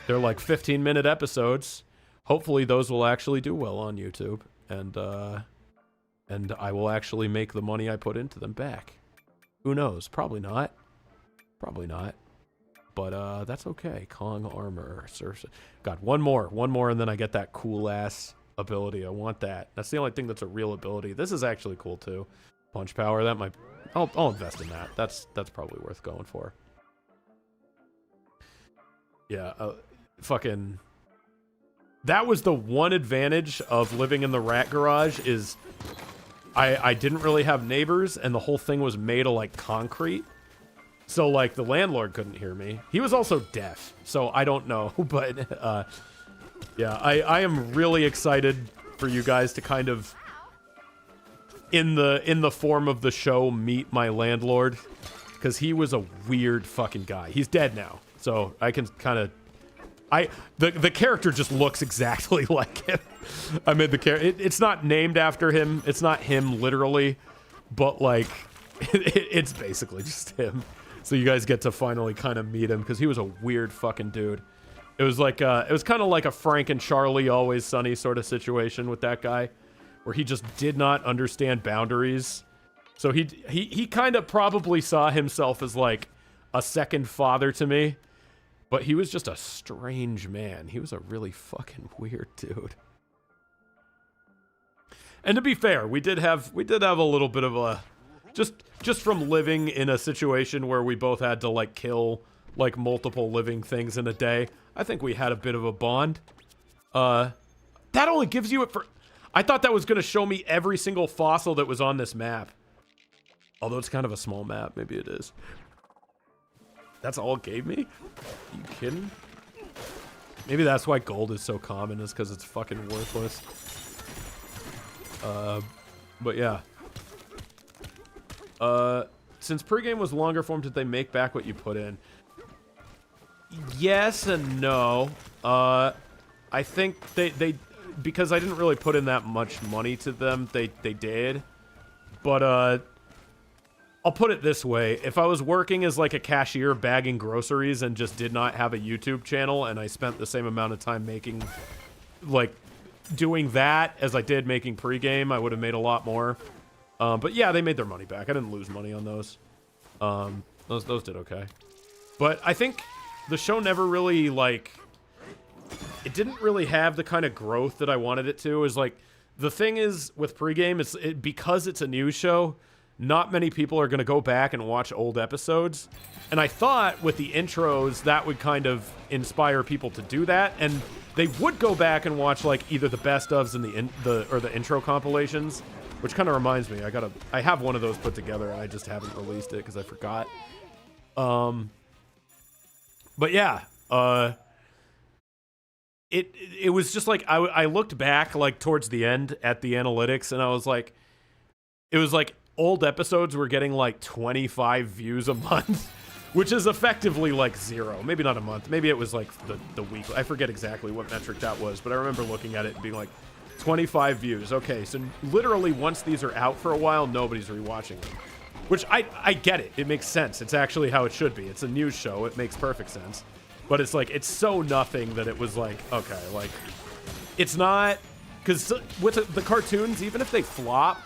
they're like 15-minute episodes, hopefully those will actually do well on YouTube, and I will actually make the money I put into them back. Who knows? Probably not. Probably not. But that's okay. Kong armor. God, one more, and then I get that cool ass ability. I want that. That's the only thing that's a real ability. This is actually cool too. Punch power. That might. I'll invest in that. That's probably worth going for. Yeah. Fucking. That was the one advantage of living in the rat garage, is I didn't really have neighbors, and the whole thing was made of like concrete. So, like, the landlord couldn't hear me. He was also deaf, so I don't know. But, yeah, I am really excited for you guys to kind of, in the form of the show, meet my landlord. Because he was a weird fucking guy. He's dead now, so I can kind of... The character just looks exactly like him. I made the character... It's not named after him. It's not him, literally. But, like, it's basically just him. So you guys get to finally kind of meet him, because he was a weird fucking dude. It was like it was kind of like a Frank and Charlie Always Sunny sort of situation with that guy, where he just did not understand boundaries. So he kind of probably saw himself as like a second father to me, but he was just a strange man. He was a really fucking weird dude. And to be fair, we did have a little bit of a just from living in a situation where we both had to like kill like multiple living things in a day. I think we had a bit of a bond. That only gives you it for... I thought that was going to show me every single fossil that was on this map. Although it's kind of a small map. Maybe it is. That's all it gave me? Are you kidding? Maybe that's why gold is so common, is because it's fucking worthless. But yeah. Since pregame was longer form, did they make back what you put in? Yes and no. I think they because I didn't really put in that much money to them, they did. But I'll put it this way. If I was working as like a cashier bagging groceries and just did not have a YouTube channel and I spent the same amount of time making, like, doing that as I did making pregame, I would have made a lot more. But yeah, they made their money back. I didn't lose money on those. Those did okay. But I think the show never really, like, it didn't really have the kind of growth that I wanted it to. Is like, the thing is with pregame, because it's a news show, not many people are going to go back and watch old episodes. And I thought with the intros, that would kind of inspire people to do that. And they would go back and watch, like, either the best ofs and the intro compilations, which kind of reminds me, I have one of those put together and I just haven't released it because I forgot. But yeah, it was just like, I looked back, like, towards the end at the analytics, and I was like, it was like old episodes were getting like 25 views a month, which is effectively like 0. Maybe not a month. Maybe it was like the week. I forget exactly what metric that was, but I remember looking at it and being like, 25 views. Okay, so literally once these are out for a while, nobody's rewatching them. Which I get it. It makes sense. It's actually how it should be. It's a news show. It makes perfect sense. But it's like, it's so nothing that it was like, okay, like, it's not, because with the cartoons, even if they flop,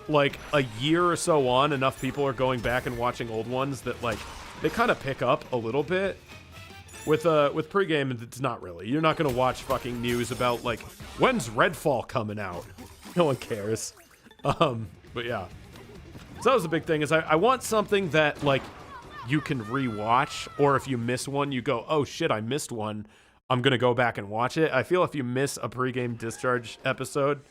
like, a year or so on, enough people are going back and watching old ones that, like, they kind of pick up a little bit. With pregame, it's not really. You're not gonna watch fucking news about, like, when's Redfall coming out? No one cares. But yeah. So that was the big thing, is I want something that, like, you can rewatch, or if you miss one, you go, oh shit, I missed one, I'm gonna go back and watch it. I feel if you miss a pregame discharge episode,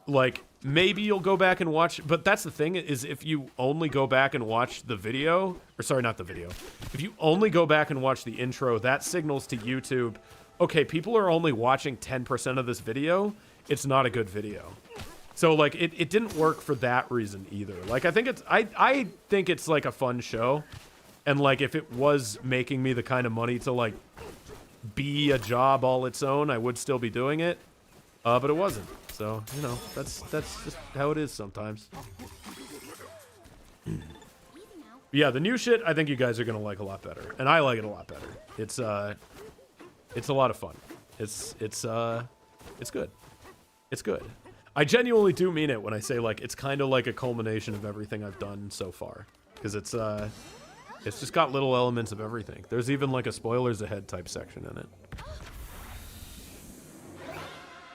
like, maybe you'll go back and watch, but that's the thing, is if you only go back and watch the video, or sorry, not the video, if you only go back and watch the intro, that signals to YouTube, okay, people are only watching 10% of this video, it's not a good video. So, like, it didn't work for that reason either. Like, I think it's like a fun show, and, like, if it was making me the kind of money to, like, be a job all its own, I would still be doing it, but it wasn't. So, you know, that's just how it is sometimes. Yeah, the new shit, I think you guys are gonna like a lot better, and I like it a lot better. It's a lot of fun. It's good. It's good. I genuinely do mean it when I say, like, it's kind of like a culmination of everything I've done so far, because it's just got little elements of everything. There's even, like, a spoilers ahead type section in it.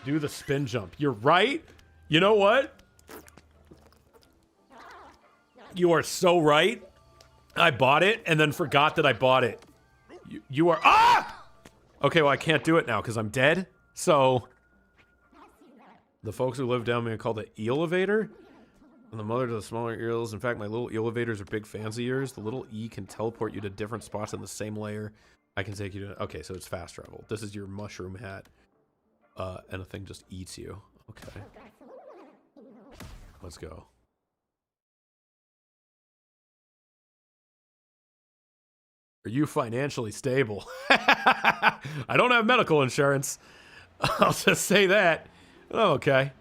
Do the spin jump. You're right. You know what? You are so right. I bought it and then forgot that I bought it. You are... Ah! Okay, well, I can't do it now because I'm dead. So... The folks who live down me are called the elevator. And the mother to the smaller eels. In fact, my little elevators are big fans of yours. The little E can teleport you to different spots in the same layer. I can take you to... Okay, so it's fast travel. This is your mushroom hat. And a thing just eats you. Okay. Let's go. Are you financially stable? I don't have medical insurance. I'll just say that. Oh, okay.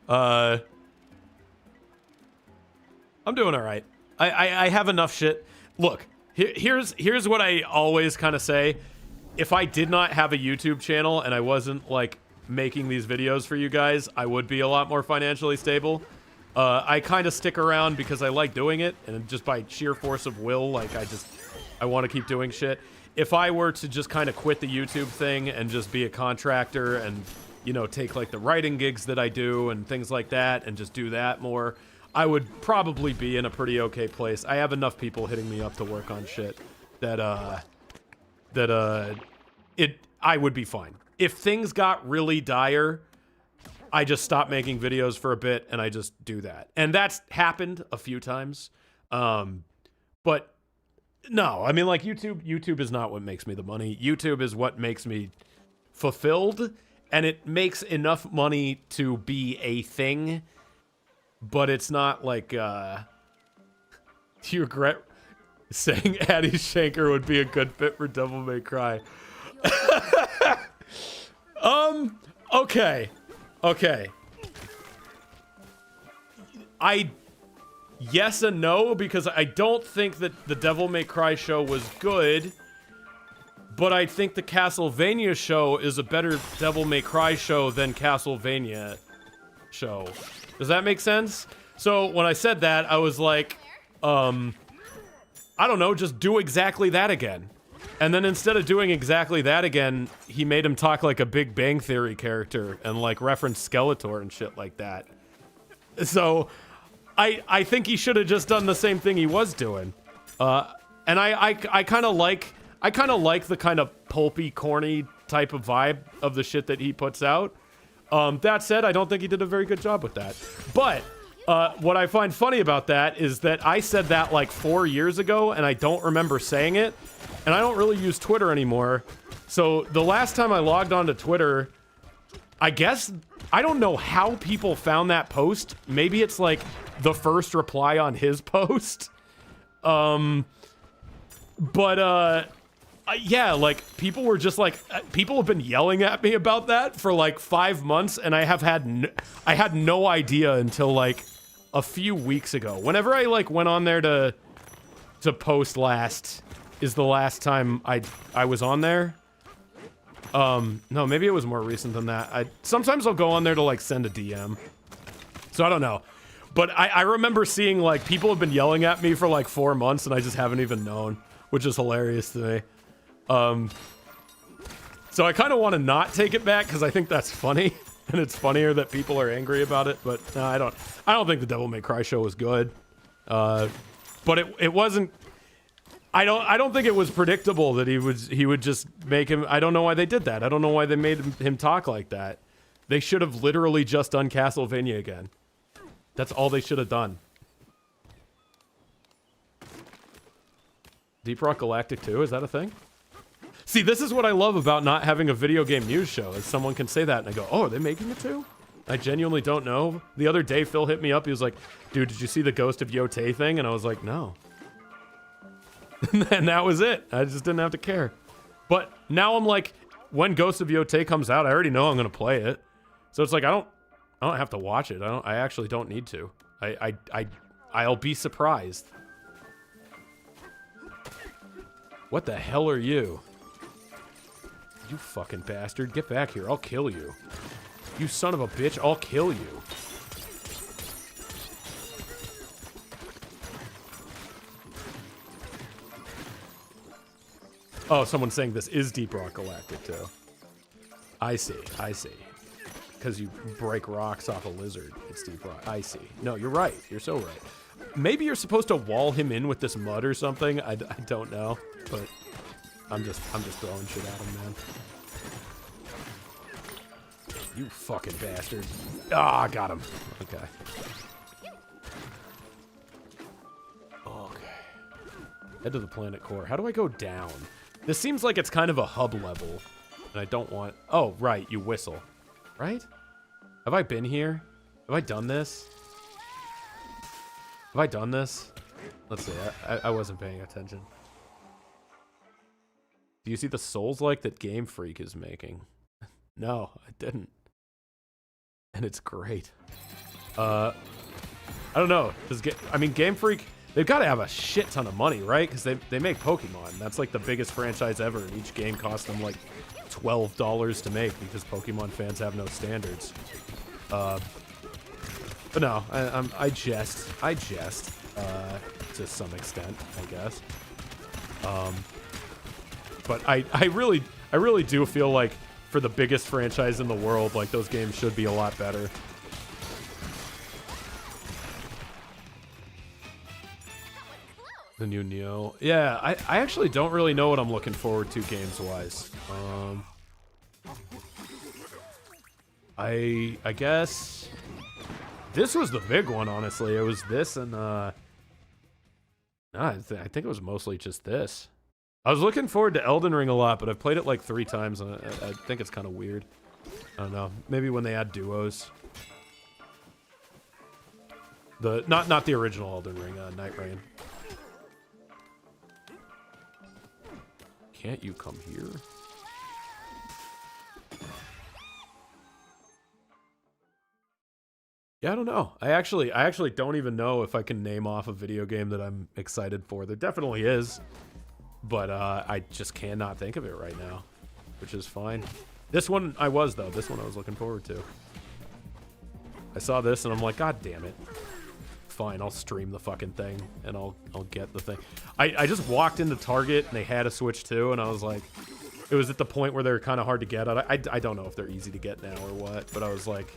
I'm doing all right. I have enough shit. Look, here's what I always kind of say. If I did not have a YouTube channel and I wasn't, like, making these videos for you guys, I would be a lot more financially stable. I kind of stick around because I like doing it, and just by sheer force of will, like, I want to keep doing shit. If I were to just kind of quit the YouTube thing and just be a contractor and, you know, take, like, the writing gigs that I do and things like that and just do that more, I would probably be in a pretty okay place. I have enough people hitting me up to work on shit that I would be fine. If things got really dire, I just stop making videos for a bit and I just do that. And that's happened a few times. But no, I mean, like, YouTube is not what makes me the money. YouTube is what makes me fulfilled, and it makes enough money to be a thing, but it's not like, do you regret Saying Addie Shanker would be a good fit for Devil May Cry. Okay. Okay. Yes and no, because I don't think that the Devil May Cry show was good, but I think the Castlevania show is a better Devil May Cry show than Castlevania show. Does that make sense? So when I said that, I was like, I don't know, just do exactly that again. And then instead of doing exactly that again, he made him talk like a Big Bang Theory character and like reference Skeletor and shit like that. So I think he should have just done the same thing he was doing. And I kind of like the kind of pulpy, corny type of vibe of the shit that he puts out. That said, I don't think he did a very good job with that. But what I find funny about that is that I said that like 4 years ago, and I don't remember saying it. And I don't really use Twitter anymore. So the last time I logged onto Twitter, I guess, I don't know how people found that post. Maybe it's like the first reply on his post. Yeah, like people were just like, people have been yelling at me about that for like 5 months, and I had no idea until like a few weeks ago. Whenever I like went on there to post last is the last time I was on there. No, maybe it was more recent than that. Sometimes I'll go on there to like send a DM. So I don't know. But I remember seeing like people have been yelling at me for like 4 months and I just haven't even known, which is hilarious to me. So I kind of want to not take it back because I think that's funny. And it's funnier that people are angry about it, but no, I don't think the Devil May Cry show was good. But it wasn't. I don't think it was predictable that he would just make him. I don't know why they did that. I don't know why they made him talk like that. They should have literally just done Castlevania again. That's all they should have done. Deep Rock Galactic 2, is that a thing? See, this is what I love about not having a video game news show, is someone can say that and I go, oh, are they making it too? I genuinely don't know. The other day, Phil hit me up. He was like, dude, did you see the Ghost of Yotei thing? And I was like, no. And that was it. I just didn't have to care. But now I'm like, when Ghost of Yotei comes out, I already know I'm going to play it. So it's like, I don't have to watch it. I actually don't need to. I'll be surprised. What the hell are you? You fucking bastard. Get back here. I'll kill you. You son of a bitch. I'll kill you. Oh, someone's saying this is Deep Rock Galactic, too. I see. Because you break rocks off a lizard. It's Deep Rock. I see. No, you're right. You're so right. Maybe you're supposed to wall him in with this mud or something. I don't know. But I'm just throwing shit at him, man. You fucking bastard. Ah, got him. Okay. Okay. Head to the planet core. How do I go down? This seems like it's kind of a hub level. And I don't want... Oh, right. You whistle. Right? Have I been here? Have I done this? Have I done this? Let's see. I wasn't paying attention. Do you see the Souls-like that Game Freak is making? No, I didn't. And it's great. I don't know. Game Freak, they've got to have a shit ton of money, right? Because they make Pokemon. That's like the biggest franchise ever, and each game costs them like $12 to make because Pokemon fans have no standards. But no, I jest to some extent, I guess. But I really do feel like for the biggest franchise in the world, like those games should be a lot better. The new Neo. Yeah, I actually don't really know what I'm looking forward to games-wise. I guess this was the big one, honestly. It was this and I think it was mostly just this. I was looking forward to Elden Ring a lot, but I've played it like 3 times and I think it's kind of weird. I don't know. Maybe when they add duos. Not the original Elden Ring, Night Rain. Can't you come here? Yeah, I don't know. I actually don't even know if I can name off a video game that I'm excited for. There definitely is, but I just cannot think of it right now, which is fine. This one I was, though. This one I was looking forward to. I saw this and I'm like, God damn it. Fine, I'll stream the fucking thing and I'll get the thing. I just walked into Target and they had a Switch 2 and I was like, it was at the point where they're kind of hard to get. I don't know if they're easy to get now or what, but I was like,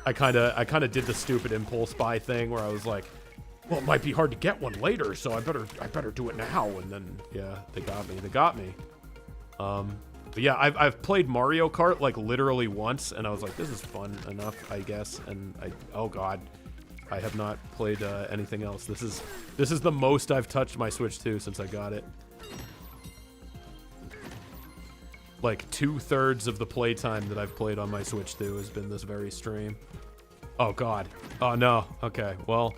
I kind of did the stupid impulse buy thing where I was like, well, it might be hard to get one later, so I better do it now. And then yeah, they got me. But yeah, I've played Mario Kart like literally once, and I was like, this is fun enough, I guess. And oh god, I have not played anything else. This is the most I've touched my Switch 2 since I got it. Like 2/3 of the playtime that I've played on my Switch 2 has been this very stream. Oh god. Oh no. Okay. Well,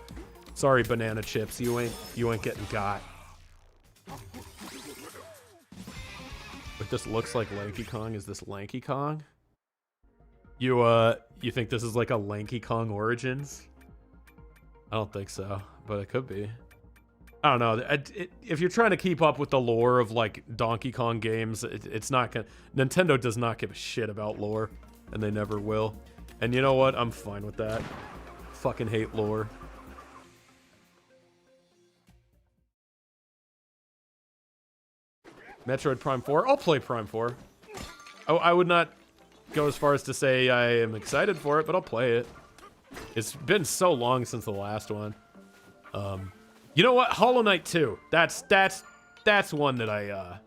sorry, banana chips. You ain't getting got. But this looks like Lanky Kong. Is this Lanky Kong? You think this is like a Lanky Kong Origins? I don't think so, but it could be. I don't know. If you're trying to keep up with the lore of like Donkey Kong games, it's not gonna. Nintendo does not give a shit about lore, and they never will. And you know what? I'm fine with that. Fucking hate lore. Metroid Prime 4. I'll play Prime 4. Oh, I would not go as far as to say I am excited for it, but I'll play it. It's been so long since the last one. You know what? Hollow Knight 2. That's one that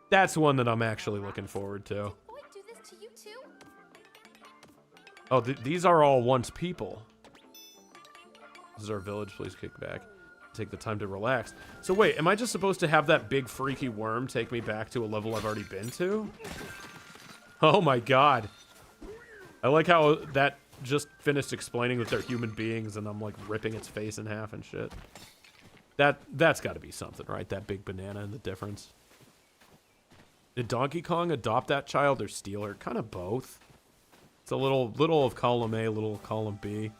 that's one that I'm actually looking forward to. Boy, do this to you too? Oh, these are all once people. This is our village. Please kick back. Take the time to relax. So wait, am I just supposed to have that big freaky worm take me back to a level I've already been to? Oh my god. I like how that just finished explaining that they're human beings and I'm like ripping its face in half and shit. That's got to be something, right? That big banana and the difference. Did Donkey Kong adopt that child or steal her? Kind of both. It's a little of column A, little of column B.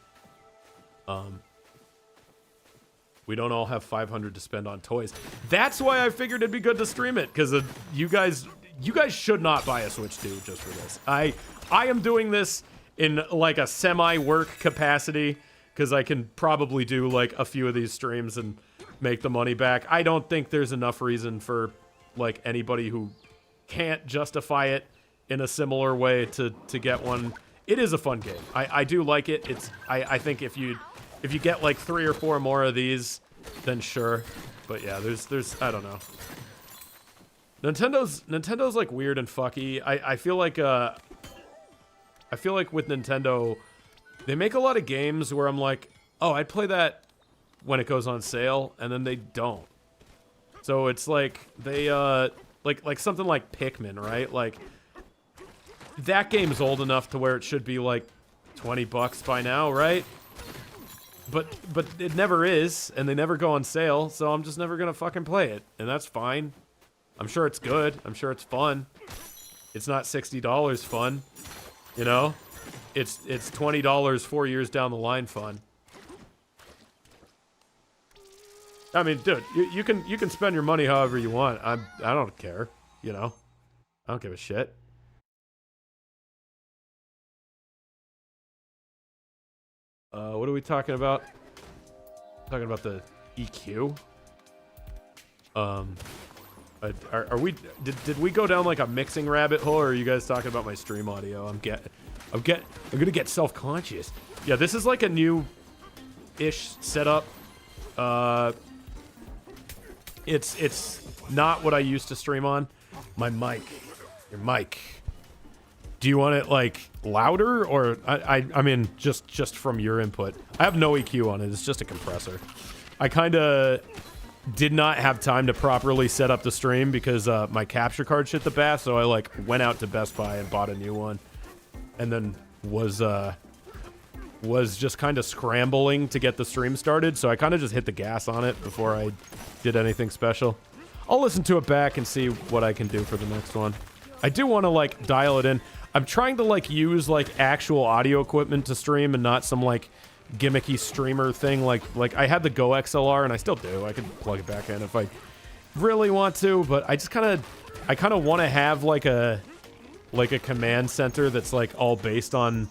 We don't all have 500 to spend on toys. That's why I figured it'd be good to stream it, because you guys should not buy a Switch 2 just for this. I am doing this in like a semi-work capacity, because I can probably do like a few of these streams and make the money back. I don't think there's enough reason for like anybody who can't justify it in a similar way to get one. It is a fun game. I do like it. I think if you get like 3 or 4 more of these, then sure. But yeah, there's I don't know. Nintendo's like weird and fucky. I feel like with Nintendo, they make a lot of games where I'm like, oh, I'd play that when it goes on sale, and then they don't. So it's like they like something like Pikmin, right? Like that game's old enough to where it should be like $20 by now, right? But it never is, and they never go on sale, so I'm just never gonna fucking play it, and that's fine. I'm sure it's good. I'm sure it's fun. It's not $60 fun, you know? It's $20 4 years down the line fun. I mean, dude, you can spend your money however you want. I don't care, you know? I don't give a shit. What are we talking about? Talking about the EQ? Are we? Did we go down like a mixing rabbit hole, or are you guys talking about my stream audio? I'm gonna get self-conscious. Yeah, this is like a new-ish setup. It's not what I used to stream on. My mic, your mic. Do you want it like louder, or I mean just from your input? I have no EQ on it. It's just a compressor. I kind of did not have time to properly set up the stream because my capture card shit the bath, so I like went out to Best Buy and bought a new one, and then was just kind of scrambling to get the stream started, so I kind of just hit the gas on it before I did anything special. I'll listen to it back and see what I can do for the next one. I do want to like dial it in. I'm trying to like use like actual audio equipment to stream and not some like gimmicky streamer thing. Like I had the Go XLR and I still do. I can plug it back in if I really want to, but I just kind of want to have like a command center that's like all based on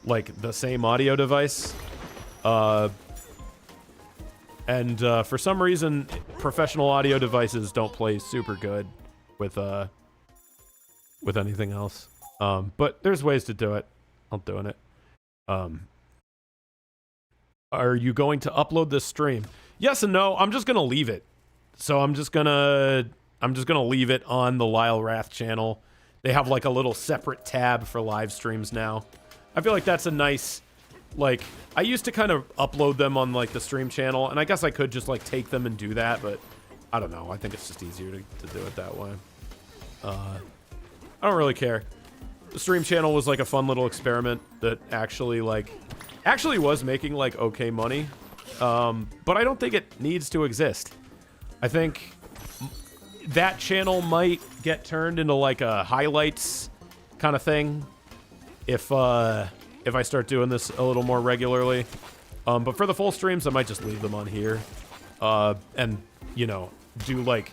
like the same audio device. And for some reason, professional audio devices don't play super good with anything else. But there's ways to do it. I'm doing it. Are you going to upload this stream? Yes and no. I'm just gonna leave it. So I'm just gonna leave it on the Lyle Rath channel. They have like a little separate tab for live streams now. I feel like that's a nice, like, I used to kind of upload them on like the stream channel, and I guess I could just like take them and do that, but I don't know. I think it's just easier to do it that way. I don't really care. The stream channel was like a fun little experiment that actually was making like okay money. But I don't think it needs to exist. I think that channel might get turned into like a highlights kind of thing if I start doing this a little more regularly. But for the full streams, I might just leave them on here. And, you know, do like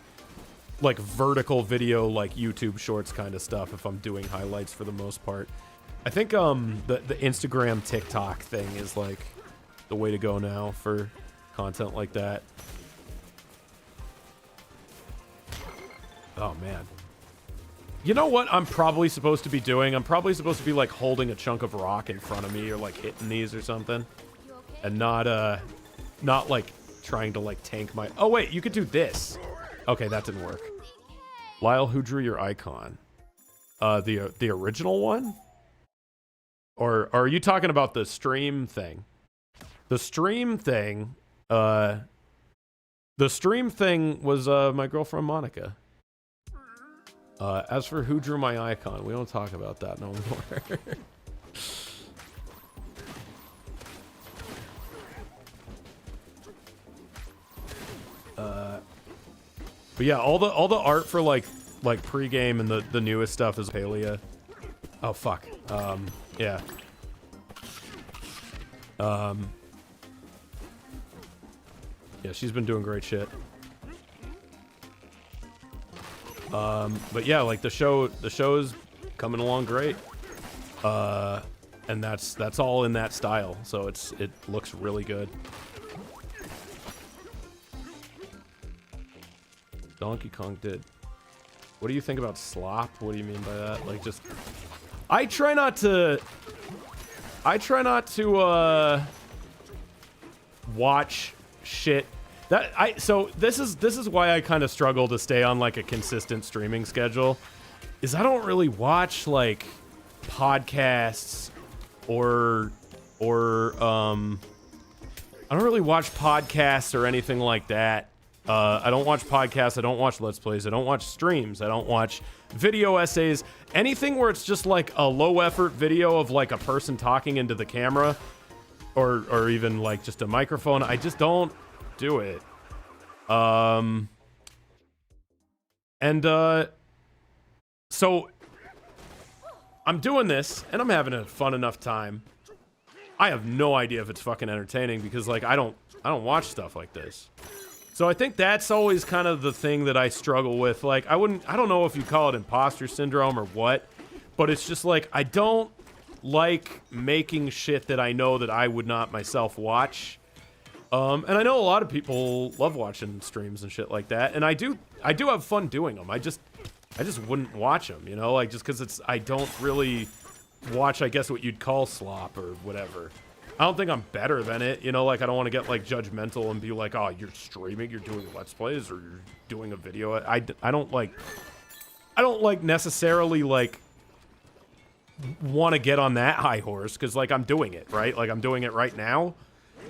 vertical video, like YouTube shorts kind of stuff if I'm doing highlights for the most part. I think the Instagram TikTok thing is like the way to go now for content like that. Oh man. You know what I'm probably supposed to be doing? I'm probably supposed to be like holding a chunk of rock in front of me or like hitting these or something. And not like trying to like tank my... Oh wait, you could do this. Okay, that didn't work. Lyle, who drew your icon? The original one? Or are you talking about the stream thing? The stream thing was my girlfriend Monica. As for who drew my icon, we don't talk about that no more. But yeah, all the art for like pregame and the newest stuff is Palia. Oh fuck. Yeah. Yeah, she's been doing great shit. But yeah, like the show is coming along great. And that's all in that style, so it looks really good. Donkey Kong did. What do you think about slop? What do you mean by that? Like just I try not to watch shit so this is why I kind of struggle to stay on like a consistent streaming schedule, is I don't really watch like podcasts or I don't really watch podcasts or anything like that. I don't watch podcasts, I don't watch Let's Plays, I don't watch streams, I don't watch video essays, anything where it's just like a low effort video of like a person talking into the camera or even like just a microphone. I just don't do it. So I'm doing this and I'm having a fun enough time. I have no idea if it's fucking entertaining because like I don't watch stuff like this. So I think that's always kind of the thing that I struggle with. Like I don't know if you call it imposter syndrome or what, but it's just like I don't like making shit that I know that I would not myself watch. And I know a lot of people love watching streams and shit like that, and I do have fun doing them. I just wouldn't watch them, you know, like just because I don't really watch, I guess, what you'd call slop or whatever. I don't think I'm better than it, you know, like I don't want to get like judgmental and be like, oh, you're streaming, you're doing Let's Plays, or you're doing a video. I don't like necessarily like want to get on that high horse because like I'm doing it, right? Like I'm doing it right now.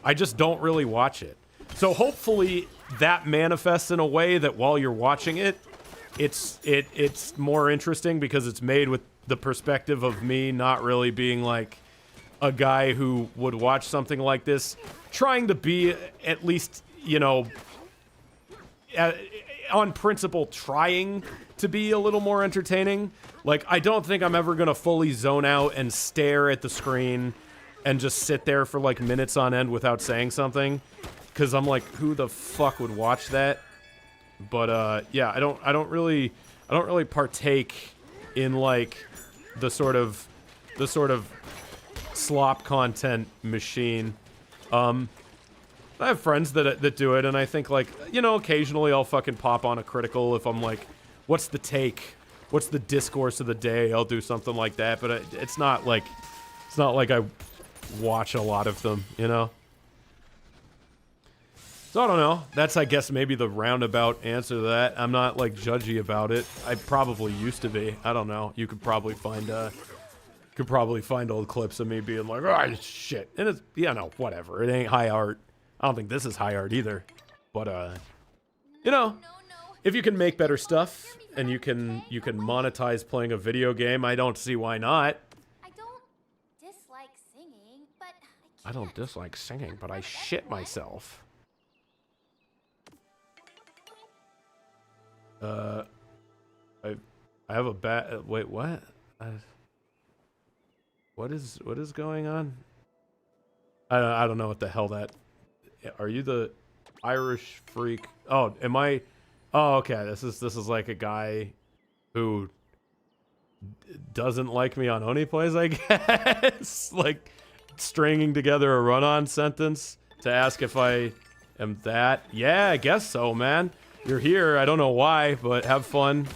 I just don't really watch it. So hopefully that manifests in a way that while you're watching it, it's more interesting because it's made with the perspective of me not really being like a guy who would watch something like this, trying to be at least, you know, on principle trying to be a little more entertaining. Like, I don't think I'm ever gonna fully zone out and stare at the screen and just sit there for like minutes on end without saying something, because I'm like, who the fuck would watch that? But yeah, I don't really partake in like the sort of slop content machine. I have friends that do it, and I think, like, you know, occasionally I'll fucking pop on a critical if I'm like, what's the take? What's the discourse of the day? I'll do something like that, but it's not like I watch a lot of them, you know? So I don't know. That's, I guess, maybe the roundabout answer to that. I'm not, like, judgy about it. I probably used to be. I don't know. You could probably find old clips of me being like, oh, shit. And it's, yeah, no, whatever. It ain't high art. I don't think this is high art either. But, you know, if you can make better stuff and you can monetize playing a video game, I don't see why not. I don't dislike singing, but I don't dislike singing, but I shit myself. I have a bad. Wait, what? What is going on? I don't know what the hell that. Are you the Irish freak? Oh, am I? Oh, okay. This is like a guy who doesn't like me on Oni Plays, I guess. Like stringing together a run-on sentence to ask if I am that. Yeah, I guess so, man. You're here. I don't know why, but have fun.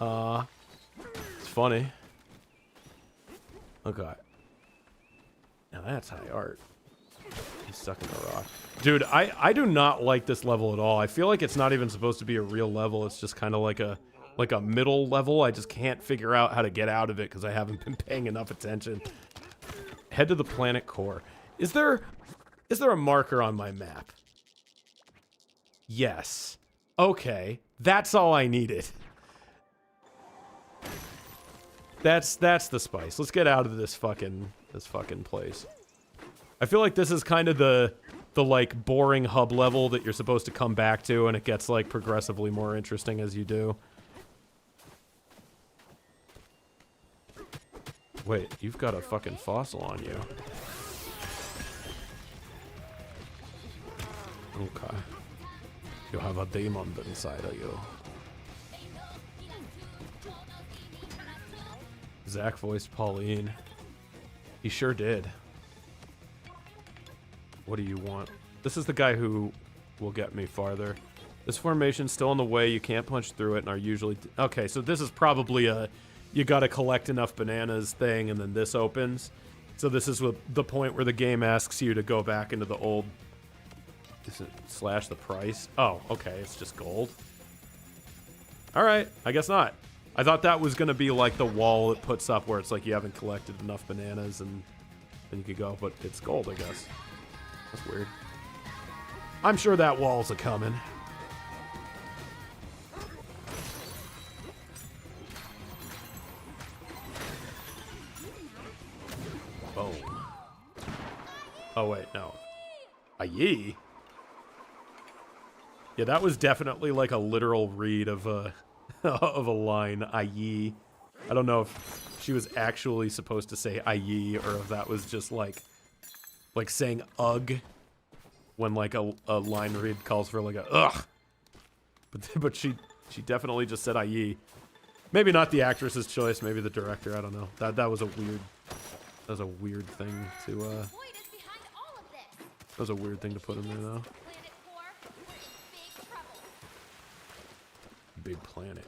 It's funny. Okay. Now that's high art. He's stuck in the rock. Dude, I do not like this level at all. I feel like it's not even supposed to be a real level. It's just kind of like a middle level. I just can't figure out how to get out of it because I haven't been paying enough attention. Head to the planet core. Is there a marker on my map? Yes. Okay. That's all I needed. That's the spice. Let's get out of this fucking place. I feel like this is kind of the like boring hub level that you're supposed to come back to, and it gets like progressively more interesting as you do. Wait, you've got a fucking fossil on you. Okay. You have a demon inside of you. Zach voiced Pauline. He sure did. What do you want? This is the guy who will get me farther. This formation's still in the way. You can't punch through it and are usually... Okay, so this is probably a... You gotta collect enough bananas thing and then this opens. So this is the point where the game asks you to go back into the old... Is it slash the price? Oh, okay, it's just gold. Alright, I guess not. I thought that was gonna be like the wall it puts up where it's like you haven't collected enough bananas and then you could go, but it's gold, I guess. That's weird. I'm sure that wall's a-coming. Boom. Oh, wait, no. Aye. Yeah, that was definitely like a literal read of a of a line. Aye. I don't know if she was actually supposed to say aye or if that was just like saying ugh when like a line read calls for like a ugh. But she definitely just said aye. Maybe not the actress's choice, maybe the director, I don't know. That was a weird thing to that was a weird thing to put in there though. Big planet.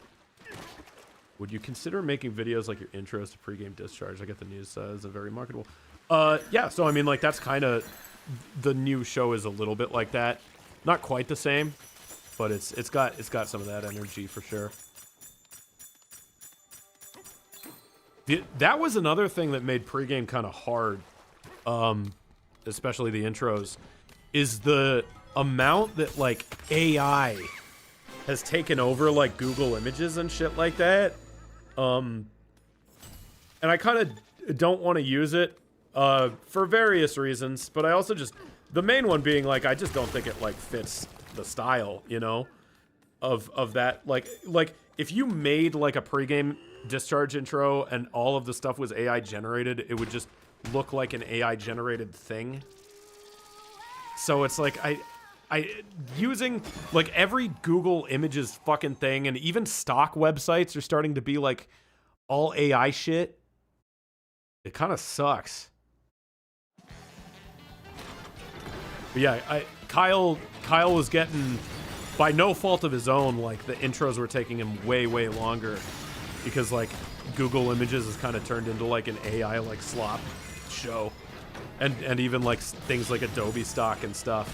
Would you consider making videos like your intros to pregame discharge? I get the news says a very marketable. Yeah, so I mean, like, that's kind of the new show is a little bit like that. Not quite the same, but it's got some of that energy for sure. That was another thing that made pregame kind of hard, especially the intros, is the amount that like AI has taken over like Google Images and shit like that. And I kind of don't want to use it for various reasons, but I also just, the main one being like, I just don't think it like fits the style, you know? of that. Like if you made like a pregame discharge intro and all of the stuff was AI generated, it would just look like an AI generated thing. So it's like I using like every Google Images fucking thing, and even stock websites are starting to be like all AI shit. It kind of sucks. But yeah, Kyle was getting, by no fault of his own, like the intros were taking him way longer because like Google Images has kind of turned into like an AI like slop show, and even like things like Adobe stock and stuff,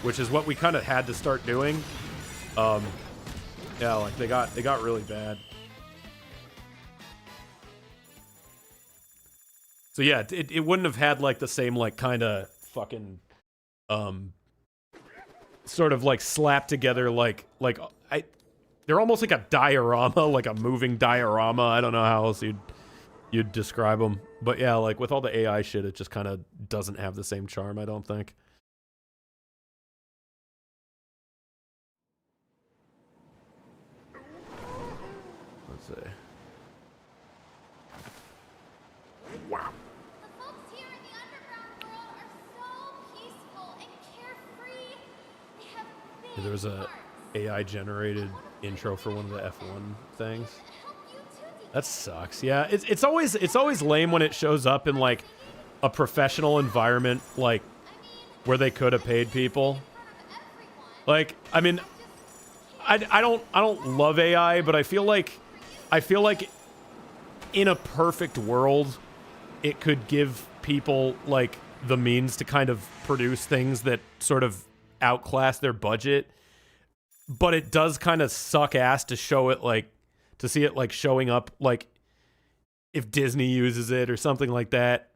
which is what we kind of had to start doing. Yeah, like they got really bad. So yeah, it wouldn't have had like the same like kind of fucking sort of like slapped together they're almost like a diorama, like a moving diorama. I don't know how else you'd describe them, but yeah, like with all the AI shit, it just kind of doesn't have the same charm, I don't think. Let's see. Wow. The folks here in the underground world are so peaceful and carefree. They have big There was a hearts. AI generated intro for one of the F1 things. Help you too, That sucks. Yeah, it's always lame when it shows up in like a professional environment, like where they could have paid people. Like, I mean, I don't love AI, but I feel like in a perfect world, it could give people like the means to kind of produce things that sort of outclass their budget. But it does kind of suck ass to show it, like, to see it like showing up, like if Disney uses it or something like that.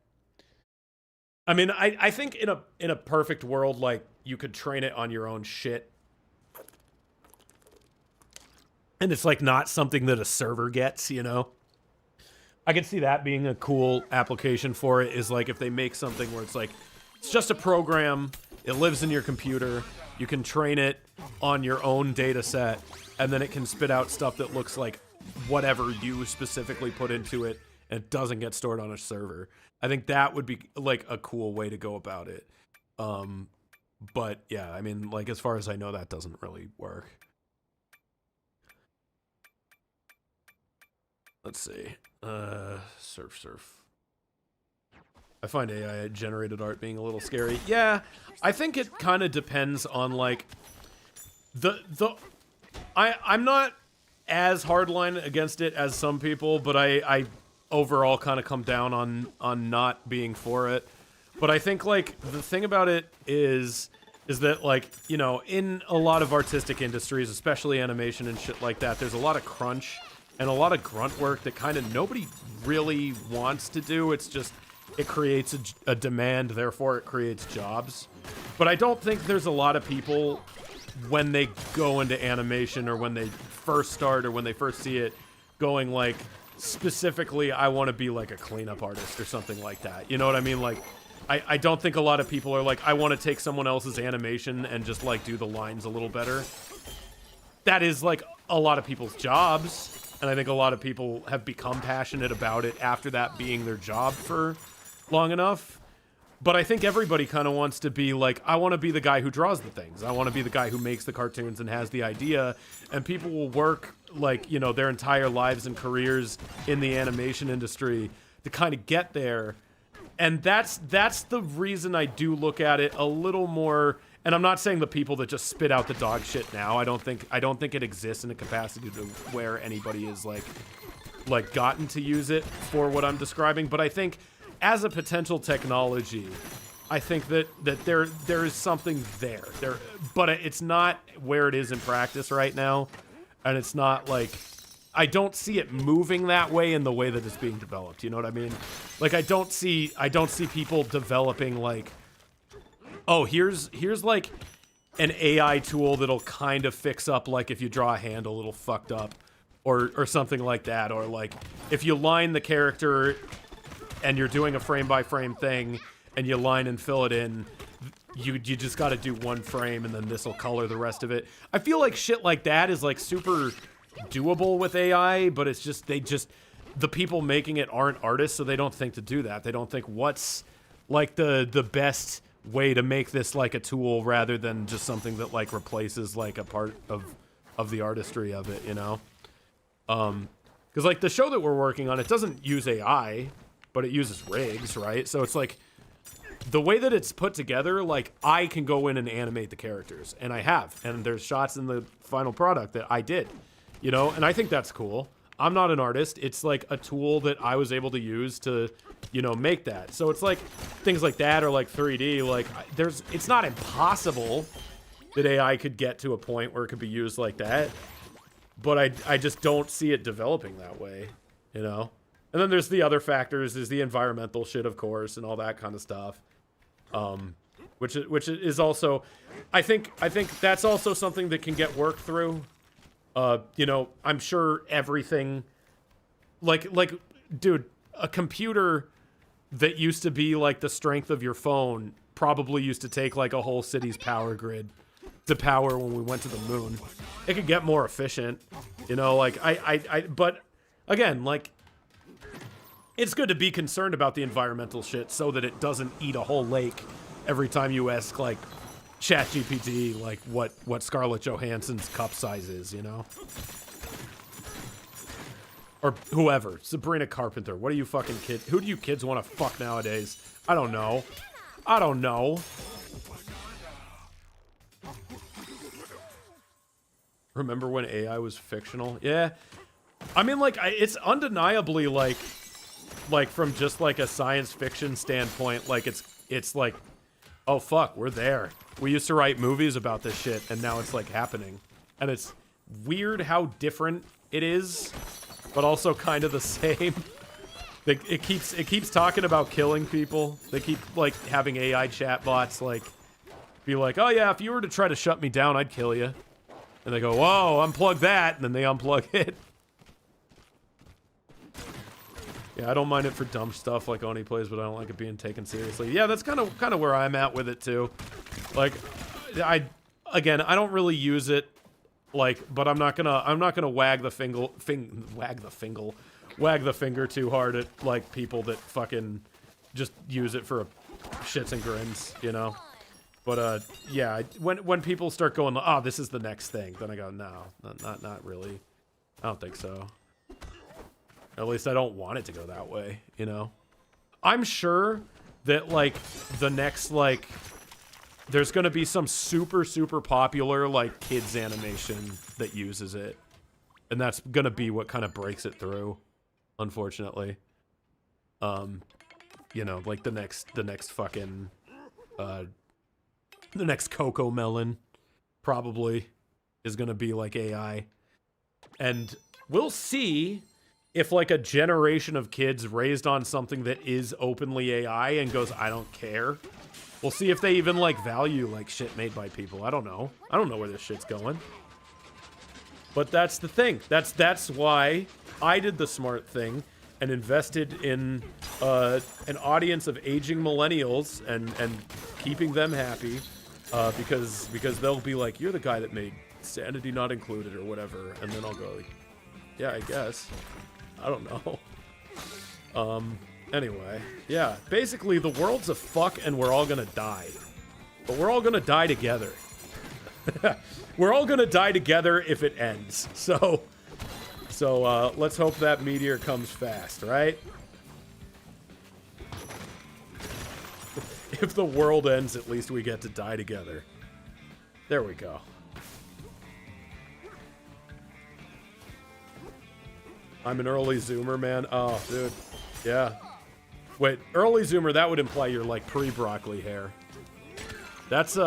I mean, I think in a perfect world, like you could train it on your own shit, and it's like not something that a server gets, you know. I could see that being a cool application for it, is like if they make something where it's like it's just a program, it lives in your computer. You can train it on your own data set, and then it can spit out stuff that looks like whatever you specifically put into it, and it doesn't get stored on a server. I think that would be like a cool way to go about it. But yeah, I mean, like as far as I know, that doesn't really work. Let's see. Surf. I find AI generated art being a little scary. Yeah, I think it kind of depends on like I'm not as hardline against it as some people, but I overall kind of come down on not being for it. But I think like the thing about it is that like, you know, in a lot of artistic industries, especially animation and shit like that, there's a lot of crunch and a lot of grunt work that kind of nobody really wants to do. It's just, it creates a demand, therefore it creates jobs. But I don't think there's a lot of people when they go into animation or when they first start or when they first see it going like, specifically, I want to be like a cleanup artist or something like that. You know what I mean? Like, I don't think a lot of people are like, I want to take someone else's animation and just like do the lines a little better. That is like a lot of people's jobs. And I think a lot of people have become passionate about it after that being their job for long enough. But I think everybody kind of wants to be like, I want to be the guy who draws the things. I want to be the guy who makes the cartoons and has the idea. And people will work like, you know, their entire lives and careers in the animation industry to kind of get there. And that's the reason I do look at it a little more. And I'm not saying the people that just spit out the dog shit now. I don't think it exists in a capacity to where anybody is like gotten to use it for what I'm describing. But I think as a potential technology, I think that there is something there. But it's not where it is in practice right now. And it's not like, I don't see it moving that way in the way that it's being developed. You know what I mean? Like I don't see people developing like, oh, here's like an AI tool that'll kind of fix up like if you draw a hand a little fucked up or something like that, or like if you line the character and you're doing a frame by frame thing and you line and fill it in, you just got to do one frame and then this will color the rest of it. I feel like shit like that is like super doable with AI, but it's just the people making it aren't artists, so they don't think to do that. They don't think what's like the best way to make this like a tool rather than just something that like replaces like a part of the artistry of it, you know? Because like the show that we're working on, it doesn't use AI, but it uses rigs, right? So it's like the way that it's put together, like I can go in and animate the characters, and I have, and there's shots in the final product that I did, you know, and I think that's cool. I'm not an artist. It's like a tool that I was able to use to, you know, make that. So it's like things like that, or like 3D, like it's not impossible that AI could get to a point where it could be used like that, but I just don't see it developing that way, you know? And then there's the other factors, there's the environmental shit, of course, and all that kind of stuff. Which is also, I think that's also something that can get worked through. You know, I'm sure everything, like, dude, a computer that used to be like the strength of your phone probably used to take like a whole city's power grid to power when we went to the moon. It could get more efficient, you know, like but again, like, it's good to be concerned about the environmental shit so that it doesn't eat a whole lake every time you ask, like, ChatGPT, like, what Scarlett Johansson's cup size is, you know? Or whoever. Sabrina Carpenter. What do you fucking kids... Who do you kids want to fuck nowadays? I don't know. I don't know. Remember when AI was fictional? Yeah. I mean, like, it's undeniably, like from just, like, a science fiction standpoint, like, it's like, oh, fuck, we're there. We used to write movies about this shit, and now it's, like, happening. And it's weird how different it is, but also kind of the same. It keeps talking about killing people. They keep, like, having AI chatbots, like, be like, oh, yeah, if you were to try to shut me down, I'd kill you. And they go, whoa, unplug that, and then they unplug it. Yeah, I don't mind it for dumb stuff like Oni plays, but I don't like it being taken seriously. Yeah, that's kind of where I'm at with it too. Like, I don't really use it, like, but I'm not gonna wag the finger too hard at like people that fucking just use it for shits and grins, you know. But yeah, when people start going, oh, this is the next thing, then I go, no, not really. I don't think so. At least I don't want it to go that way, you know? I'm sure that, like, the next, like, there's gonna be some super, super popular, like, kids animation that uses it. And that's gonna be what kind of breaks it through, unfortunately. You know, like, the next fucking, the next Coco Melon, probably, is gonna be, like, AI. And we'll see if, like, a generation of kids raised on something that is openly AI and goes, I don't care. We'll see if they even, like, value, like, shit made by people. I don't know. I don't know where this shit's going. But that's the thing. That's why I did the smart thing and invested in an audience of aging millennials and keeping them happy. Because they'll be like, you're the guy that made Sanity Not Included or whatever. And then I'll go, like, yeah, I guess. I don't know. Anyway, yeah. Basically, the world's a fuck and we're all gonna die. But we're all gonna die together. We're all gonna die together if it ends. So let's hope that meteor comes fast, right? If the world ends, at least we get to die together. There we go. I'm an early zoomer, man. Oh, dude. Yeah. Wait, early zoomer, that would imply you're like pre-broccoli hair. That's, you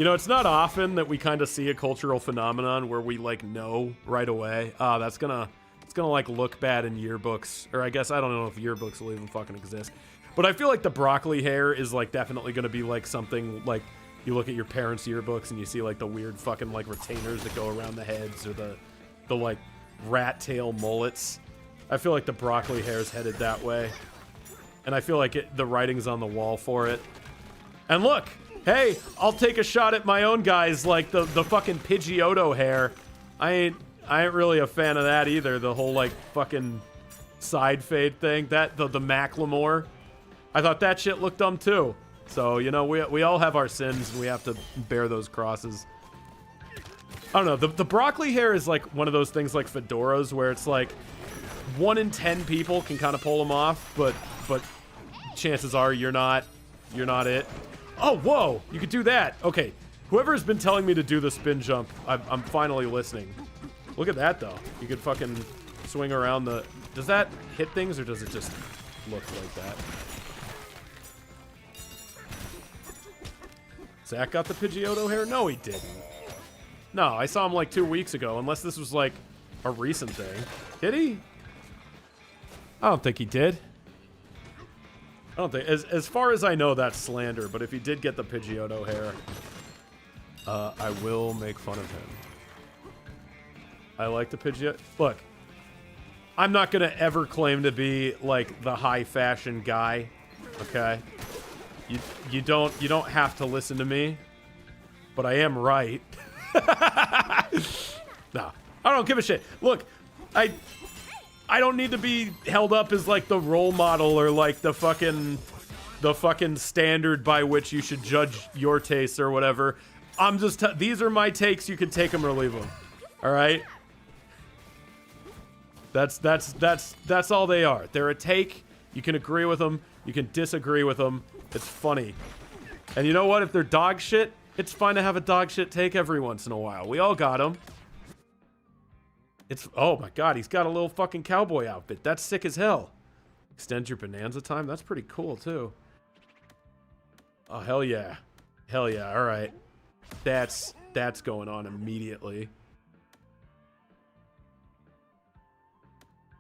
know, it's not often that we kind of see a cultural phenomenon where we, like, know right away. Ah, it's gonna, like, look bad in yearbooks. Or I guess, I don't know if yearbooks will even fucking exist. But I feel like the broccoli hair is, like, definitely gonna be, like, something, like, you look at your parents' yearbooks and you see, like, the weird fucking, like, retainers that go around the heads, or the like, rat tail mullets. I feel like the broccoli hair is headed that way. and I feel like the writing's on the wall for it. And look, hey, I'll take a shot at my own guys, like the fucking Pidgeotto hair. I ain't really a fan of that either. The whole like fucking side fade thing, that the Macklemore. I thought that shit looked dumb too. So, you know, we all have our sins and we have to bear those crosses. I don't know, the broccoli hair is like one of those things like fedoras where it's like 1 in 10 people can kind of pull them off, but chances are you're not it. Oh, whoa, you could do that. Okay, whoever's been telling me to do the spin jump, I'm finally listening. Look at that though. You could fucking swing around the, does that hit things or does it just look like that? Zach got the Pidgeotto hair? No, he didn't. No, I saw him like 2 weeks ago, unless this was like a recent thing. Did he? I don't think he did. I don't think, as far as I know, that's slander, but if he did get the Pidgeotto hair, I will make fun of him. I like the Pidgeotto. Look, I'm not gonna ever claim to be like the high fashion guy, okay? You don't have to listen to me, but I am right. No, I don't give a shit. Look, I don't need to be held up as like the role model or like the fucking standard by which you should judge your tastes or whatever. I'm just these are my takes. You can take them or leave them. All right. That's all they are. They're a take. You can agree with them. You can disagree with them. It's funny. And you know what? If they're dog shit, it's fine to have a dog shit take every once in a while. We all got them. It's, oh my god, he's got a little fucking cowboy outfit. That's sick as hell. Extend your bonanza time? That's pretty cool, too. Oh, hell yeah. Hell yeah, alright. That's going on immediately.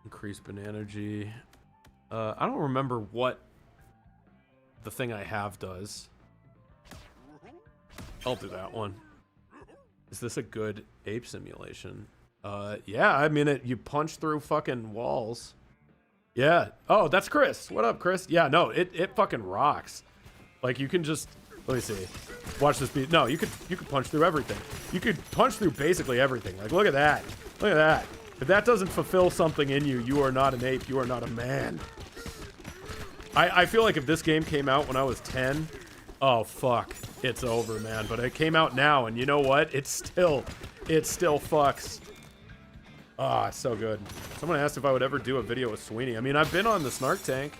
Increase energy. I don't remember what the thing I have does. I'll do that one. Is this a good ape simulation? Yeah, I mean, you punch through fucking walls. Yeah. Oh, that's Chris. What up, Chris? Yeah, no, it fucking rocks. Like, you can just, let me see. Watch this beat. No, you could punch through everything. You could punch through basically everything. Like, look at that. Look at that. If that doesn't fulfill something in you, you are not an ape. You are not a man. I feel like if this game came out when I was 10, oh, fuck. It's over, man. But it came out now, and you know what? It still fucks. Ah, it's so good. Someone asked if I would ever do a video with Sweeney. I mean, I've been on the Snark Tank.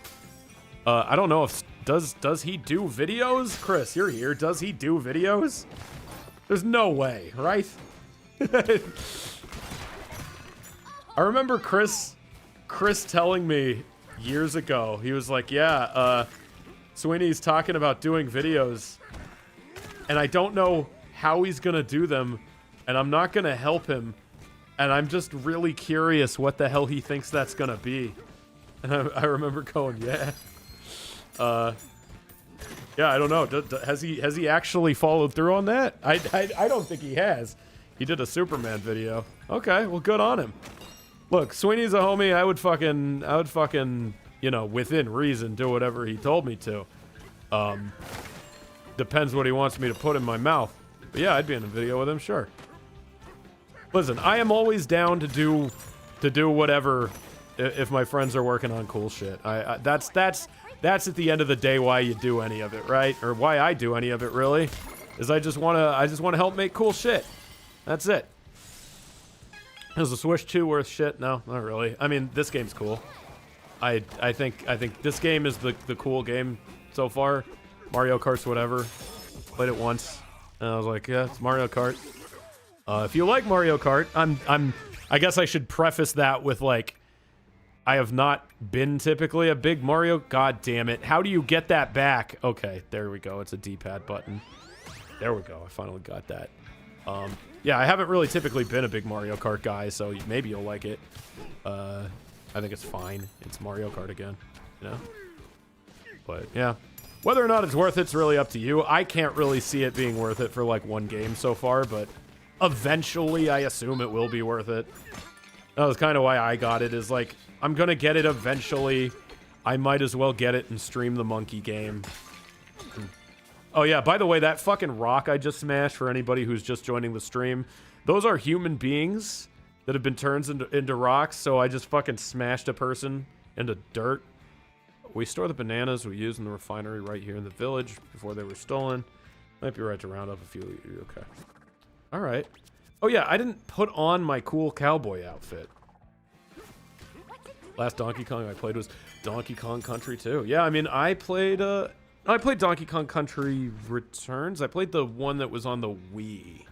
I don't know if, does he do videos? Chris, you're here. Does he do videos? There's no way, right? I remember Chris telling me years ago, he was like, yeah, Sweeney's talking about doing videos, and I don't know how he's gonna do them, and I'm not gonna help him, and I'm just really curious what the hell he thinks that's gonna be. And I remember going, yeah. Yeah, I don't know. Has he actually followed through on that? I don't think he has. He did a Superman video. Okay, well, good on him. Look, Sweeney's a homie. I would fucking, you know, within reason, do whatever he told me to. Depends what he wants me to put in my mouth. But yeah, I'd be in a video with him, sure. Listen, I am always down to do whatever if my friends are working on cool shit. That's at the end of the day why you do any of it, right? Or why I do any of it, really, is I just wanna help make cool shit. That's it. Is the Swish 2 worth shit? No, not really. I mean, this game's cool. I think this game is the cool game so far. Mario Kart's whatever. Played it once, and I was like, yeah, it's Mario Kart. If you like Mario Kart, I guess I should preface that with like, I have not been typically a big Mario. God damn it! How do you get that back? Okay, there we go. It's a D-pad button. There we go. I finally got that. Yeah, I haven't really typically been a big Mario Kart guy, so maybe you'll like it. I think it's fine. It's Mario Kart again, you know? But, yeah. Whether or not it's worth it's really up to you. I can't really see it being worth it for, like, one game so far, but eventually I assume it will be worth it. That was kind of why I got it, is, like, I'm gonna get it eventually. I might as well get it and stream the Monke Game. Oh yeah, by the way, that fucking rock I just smashed, for anybody who's just joining the stream, those are human beings that have been turned into rocks, so I just fucking smashed a person into dirt. We store the bananas we use in the refinery right here in the village before they were stolen. Might be right to round up a few. Okay. Alright. Oh yeah, I didn't put on my cool cowboy outfit. Last Donkey Kong I played was Donkey Kong Country 2. Yeah, I mean, I played Donkey Kong Country Returns. I played the one that was on the Wii.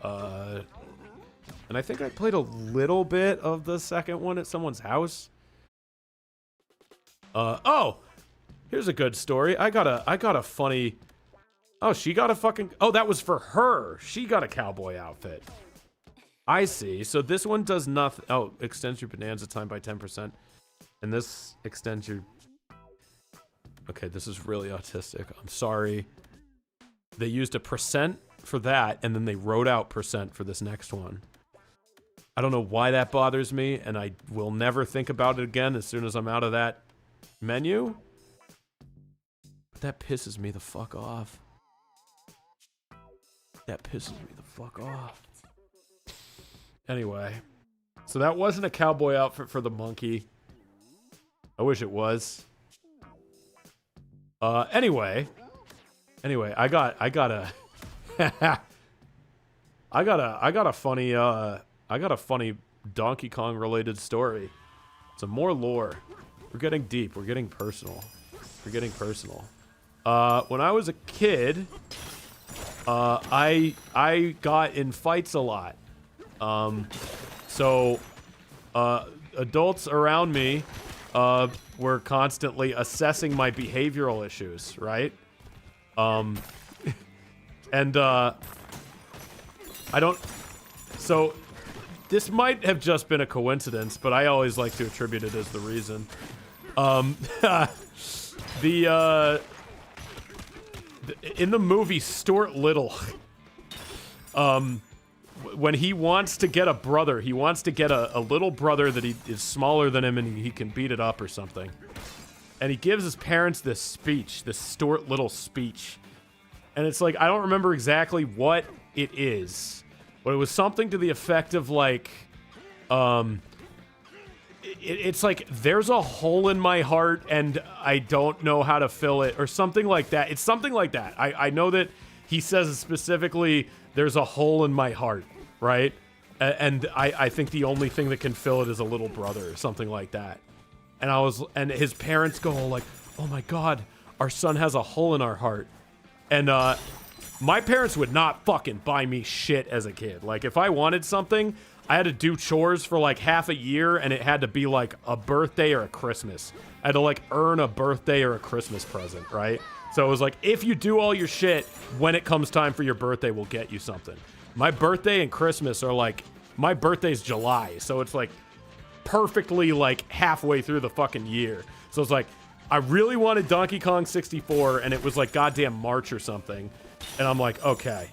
And I think I played a little bit of the second one at someone's house. Oh! Here's a good story. I got a funny... Oh, she got a fucking... Oh, that was for her. She got a cowboy outfit. I see. So this one does nothing. Oh, extends your bonanza time by 10%. And this extends your... Okay, this is really autistic. I'm sorry. They used a percent for that, and then they wrote out percent for this next one. I don't know why that bothers me, and I will never think about it again as soon as I'm out of that menu. But that pisses me the fuck off. That pisses me the fuck off. Anyway, so that wasn't a cowboy outfit for the monkey. I wish it was. Anyway, I got a funny Donkey Kong related story. Some more lore. We're getting deep. We're getting personal. When I was a kid, I got in fights a lot. So adults around me were constantly assessing my behavioral issues, right? And I don't... So this might have just been a coincidence, but I always like to attribute it as the reason. In the movie Stuart Little, when he wants to get a brother, he wants to get a little brother that he is smaller than him and he can beat it up or something. And he gives his parents this speech, this Stuart Little speech. And it's like, I don't remember exactly what it is, but it was something to the effect of like, it's like, there's a hole in my heart and I don't know how to fill it, or something like that. It's something like that. I know that he says specifically, there's a hole in my heart, right? And I think the only thing that can fill it is a little brother or something like that. And his parents go like, oh my God, our son has a hole in our heart. And my parents would not fucking buy me shit as a kid. Like, if I wanted something, I had to do chores for like half a year, and it had to be like a birthday or a Christmas. I had to like earn a birthday or a Christmas present, right? So it was like, if you do all your shit, when it comes time for your birthday, we'll get you something. My birthday and Christmas are like, my birthday's July, so it's like perfectly like halfway through the fucking year. So it's like, I really wanted Donkey Kong 64, and it was like goddamn March or something. And I'm like, okay,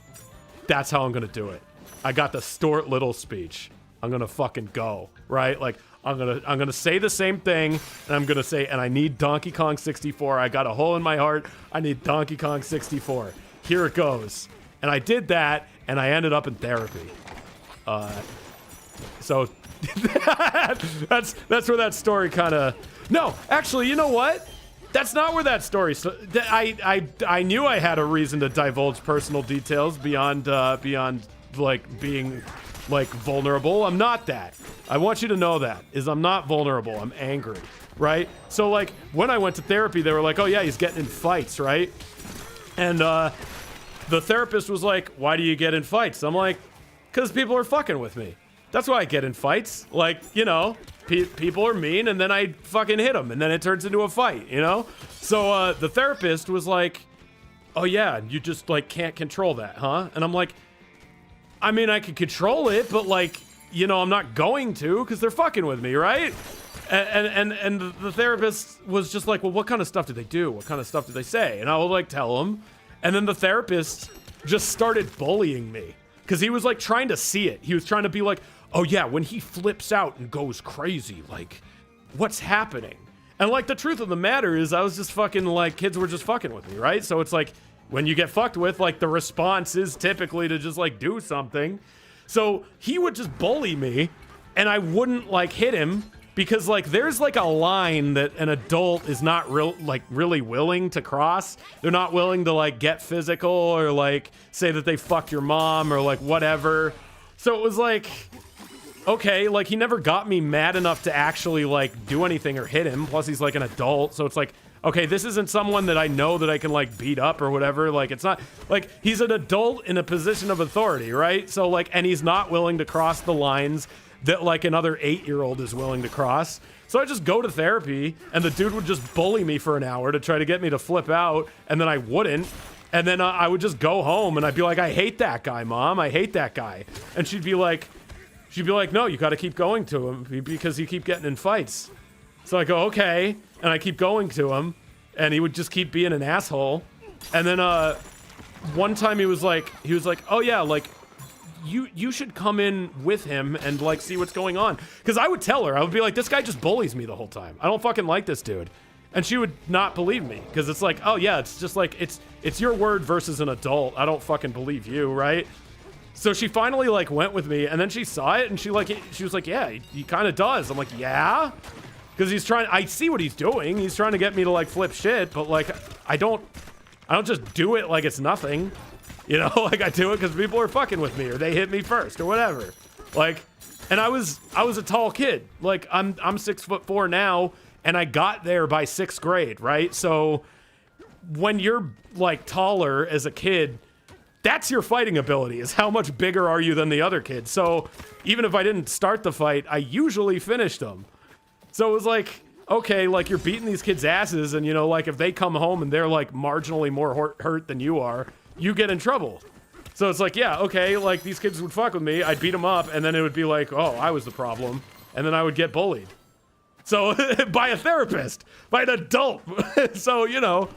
that's how I'm gonna do it. I got the Stuart Little speech. I'm gonna fucking go, right? Like, I'm gonna say the same thing, and I'm gonna say, and I need Donkey Kong 64. I got a hole in my heart. I need Donkey Kong 64. Here it goes. And I did that, and I ended up in therapy. So that's where that story kind of... No, actually, you know what? That's not where that story... I knew I had a reason to divulge personal details beyond like being like vulnerable. I'm not that. I want you to know that I'm not vulnerable. I'm angry, right? So like when I went to therapy, they were like, oh yeah, he's getting in fights, right? And the therapist was like, why do you get in fights? I'm like, because people are fucking with me. That's why I get in fights. Like, you know, people are mean, and then I fucking hit them, and then it turns into a fight, you know? So the therapist was like, oh yeah, you just like can't control that, huh? And I'm like, I mean, I can control it, but like, you know, I'm not going to, because they're fucking with me, right? And the therapist was just like, well, what kind of stuff did they do? What kind of stuff did they say? And I would like tell him. And then the therapist just started bullying me, because he was like trying to see it. He was trying to be like, oh yeah, when he flips out and goes crazy, like, what's happening? And like the truth of the matter is I was just fucking like, kids were just fucking with me, right? So it's like when you get fucked with, like the response is typically to just like do something. So he would just bully me and I wouldn't like hit him because like there's like a line that an adult is not really willing to cross. They're not willing to like get physical or like say that they fucked your mom or like whatever. So it was like, okay, like he never got me mad enough to actually like do anything or hit him. Plus he's like an adult. So it's like, okay, this isn't someone that I know that I can like beat up or whatever. Like it's not like he's an adult in a position of authority, right? So like, and he's not willing to cross the lines that like another 8-year-old is willing to cross. So I just go to therapy and the dude would just bully me for an hour to try to get me to flip out. And then I wouldn't. And then I would just go home and I'd be like, I hate that guy, Mom. I hate that guy. And she'd be like, no, you got to keep going to him because you keep getting in fights. So I go, okay. And I keep going to him and he would just keep being an asshole. And then one time he was like, oh yeah, like, you should come in with him and like see what's going on. Because I would tell her, I would be like, this guy just bullies me the whole time. I don't fucking like this dude. And she would not believe me because it's like, oh yeah, it's just like, it's your word versus an adult. I don't fucking believe you, right? So she finally like went with me and then she saw it and she was like, yeah, he kind of does. I'm like, yeah? Because I see what he's doing. He's trying to get me to like flip shit, but like, I don't just do it like it's nothing. You know, like I do it because people are fucking with me or they hit me first or whatever. Like, and I was a tall kid. Like I'm 6'4" now and I got there by 6th grade, right? So when you're like taller as a kid, that's your fighting ability, is how much bigger are you than the other kid. So even if I didn't start the fight, I usually finished them. So it was like, okay, like you're beating these kids' asses and you know, like if they come home and they're like marginally more hurt than you are, you get in trouble. So it's like, yeah, okay, like these kids would fuck with me, I'd beat them up, and then it would be like, oh, I was the problem. And then I would get bullied. So, by a therapist, by an adult. So, you know,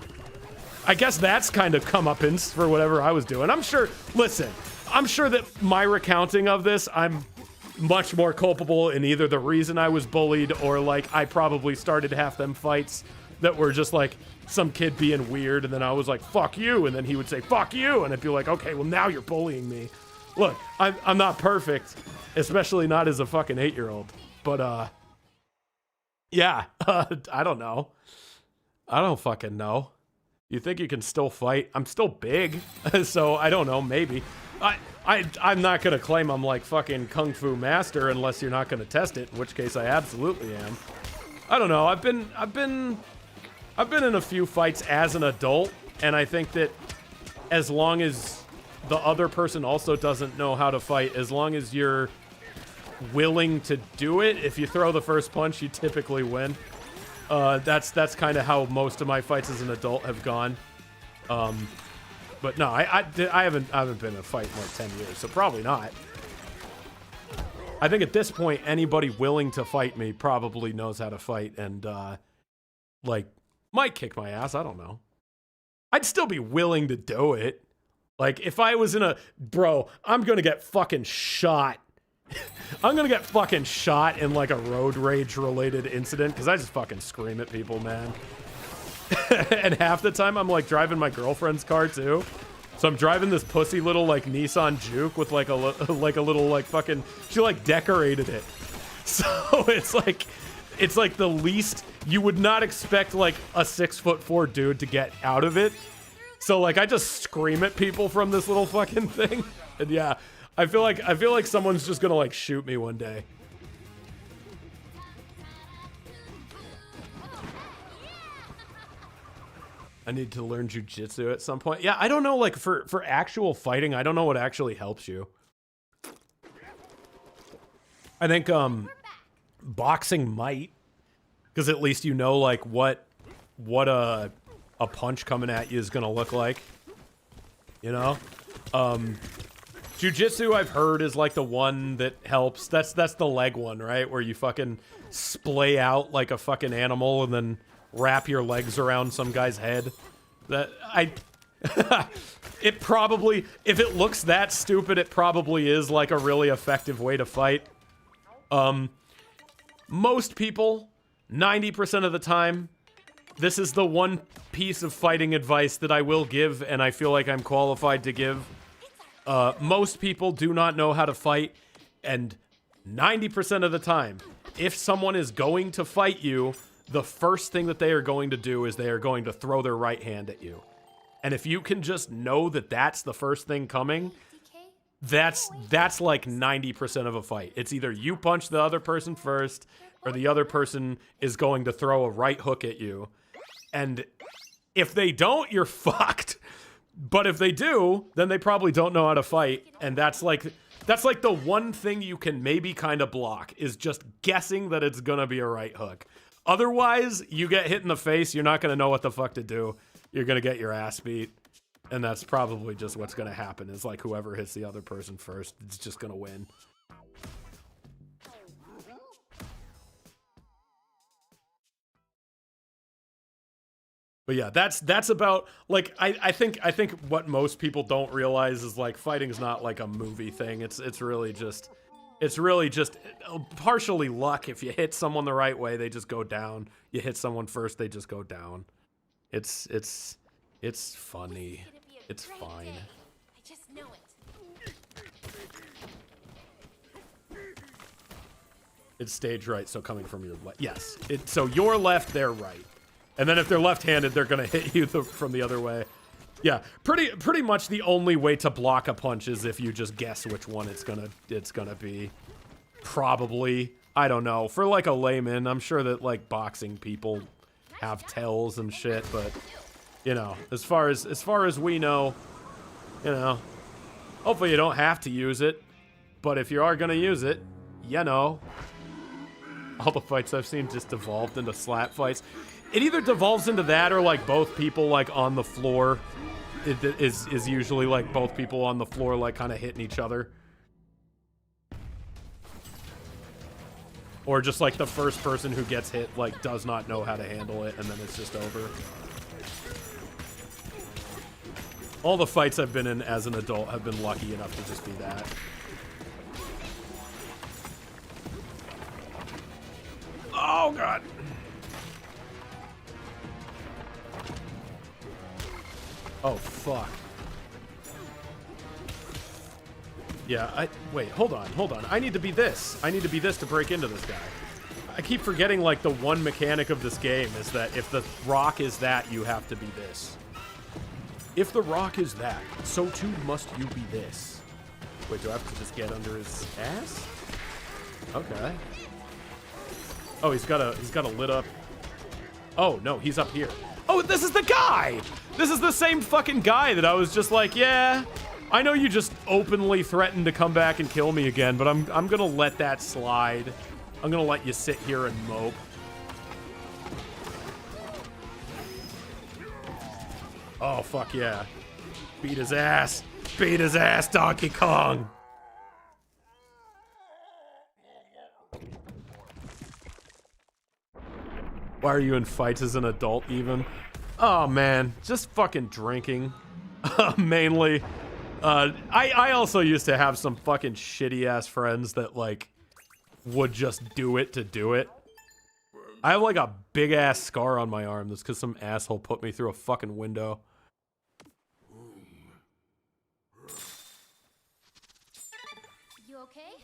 I guess that's kind of comeuppance for whatever I was doing. I'm sure that my recounting of this, I'm much more culpable in either the reason I was bullied or like I probably started half them fights that were just like some kid being weird and then I was like, fuck you, and then he would say, fuck you, and I'd be like, okay, well now you're bullying me. Look, I'm not perfect, especially not as a fucking 8-year-old, but yeah, I don't know. I don't fucking know. You think you can still fight? I'm still big, so I don't know, maybe. I'm not gonna claim I'm like fucking Kung Fu master unless you're not gonna test it, in which case I absolutely am. I don't know, I've been in a few fights as an adult, and I think that as long as the other person also doesn't know how to fight, as long as you're willing to do it, if you throw the first punch, you typically win. That's kind of how most of my fights as an adult have gone. But no, I haven't been in a fight in like 10 years, so probably not. I think at this point, anybody willing to fight me probably knows how to fight and, like, might kick my ass. I don't know. I'd still be willing to do it. Like, if I was in a... Bro, I'm gonna get fucking shot. I'm gonna get fucking shot in, like, a road rage-related incident, because I just fucking scream at people, man. And half the time, I'm, like, driving my girlfriend's car, too. So I'm driving this pussy little, like, Nissan Juke with, like, a little, like, fucking... She, like, decorated it. So it's like the least... You would not expect, like, a 6'4" dude to get out of it. So, like, I just scream at people from this little fucking thing. And yeah, I feel like someone's just gonna, like, shoot me one day. I need to learn jujitsu at some point. Yeah, I don't know, like, for actual fighting, I don't know what actually helps you. I think, boxing might. Because at least you know, like, what a punch coming at you is gonna look like. You know? Jiu-jitsu, I've heard, is, like, the one that helps. That's the leg one, right? Where you fucking splay out like a fucking animal and then wrap your legs around some guy's head. It probably, if it looks that stupid, it probably is, like, a really effective way to fight. Most people 90% of the time, this is the one piece of fighting advice that I will give, and I feel like I'm qualified to give. Most people do not know how to fight, and 90% of the time, if someone is going to fight you, the first thing that they are going to do is they are going to throw their right hand at you. And if you can just know that that's the first thing coming, that's like 90% of a fight. It's either you punch the other person first, or the other person is going to throw a right hook at you. And if they don't, you're fucked. But if they do, then they probably don't know how to fight. And that's like the one thing you can maybe kind of block, is just guessing that it's gonna be a right hook. Otherwise, you get hit in the face, you're not gonna know what the fuck to do. You're gonna get your ass beat. And that's probably just what's gonna happen, is like whoever hits the other person first, it's just gonna win. But yeah, that's about, like, I think what most people don't realize is, like, fighting's not like a movie thing. It's really just partially luck. If you hit someone the right way, they just go down. You hit someone first, they just go down. It's funny. It's fine. I just know it. It's stage right, so coming from your left. Yes. So you're left, they're right. And then if they're left-handed, they're gonna hit you from the other way. Yeah, pretty much the only way to block a punch is if you just guess which one it's gonna be. Probably. I don't know. For like a layman, I'm sure that like boxing people have tells and shit, but you know, as far as we know, you know, hopefully you don't have to use it. But if you are gonna use it, you know. All the fights I've seen just devolved into slap fights. It either devolves into that or like both people like on the floor. It is usually like both people on the floor like kind of hitting each other. Or just like the first person who gets hit like does not know how to handle it, and then it's just over. All the fights I've been in as an adult have been lucky enough to just be that. Oh god. Oh, fuck. Yeah, wait, hold on. I need to be this. I need to be this to break into this guy. I keep forgetting, like, the one mechanic of this game is that if the rock is that, you have to be this. If the rock is that, so too must you be this. Wait, do I have to just get under his ass? Okay. Oh, he's got a lit up. Oh, no, he's up here. Oh, this is the guy! This is the same fucking guy that I was just like, yeah, I know you just openly threatened to come back and kill me again, but I'm gonna let that slide. I'm gonna let you sit here and mope. Oh, fuck yeah. Beat his ass. Beat his ass, Donkey Kong! Why are you in fights as an adult, even? Oh, man. Just fucking drinking. Mainly. I also used to have some fucking shitty-ass friends that, like, would just do it to do it. I have, like, a big-ass scar on my arm that's because some asshole put me through a fucking window. You okay?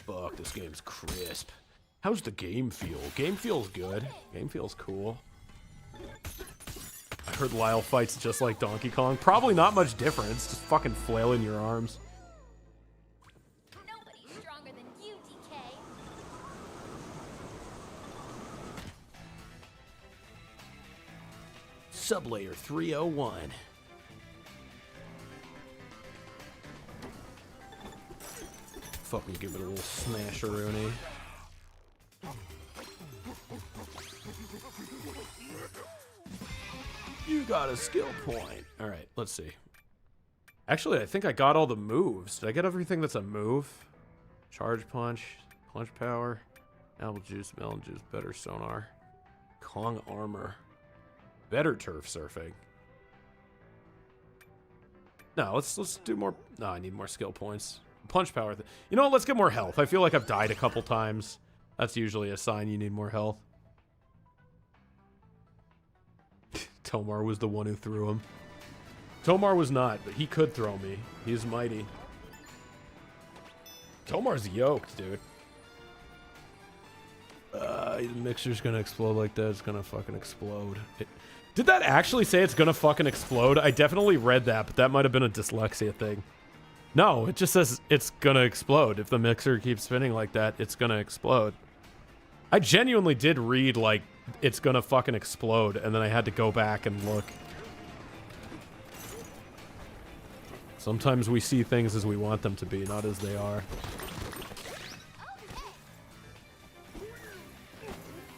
Fuck, this game's crisp. How's the game feel? Game feels good. Game feels cool. I heard Lyle fights just like Donkey Kong. Probably not much difference. Just fucking flailing your arms. Nobody's stronger than you, DK. Sublayer 301. Fucking give it a little smasheroonie. You got a skill point. All right, let's see. Actually, I think I got all the moves. Did I get everything that's a move? Charge punch, punch power, apple juice, melon juice, better sonar, Kong armor, better turf surfing. No, let's do more. No, I need more skill points. punch power. You know what? Let's get more health. I feel like I've died a couple times. That's usually a sign you need more health. Tomar was the one who threw him. Tomar was not, but he could throw me. He's mighty. Tomar's yoked, dude. The mixer's gonna explode like that. It's gonna fucking explode. Did that actually say it's gonna fucking explode? I definitely read that, but that might have been a dyslexia thing. No, it just says it's gonna explode. If the mixer keeps spinning like that, it's gonna explode. I genuinely did read, like, it's gonna fucking explode, and then I had to go back and look. Sometimes we see things as we want them to be, not as they are.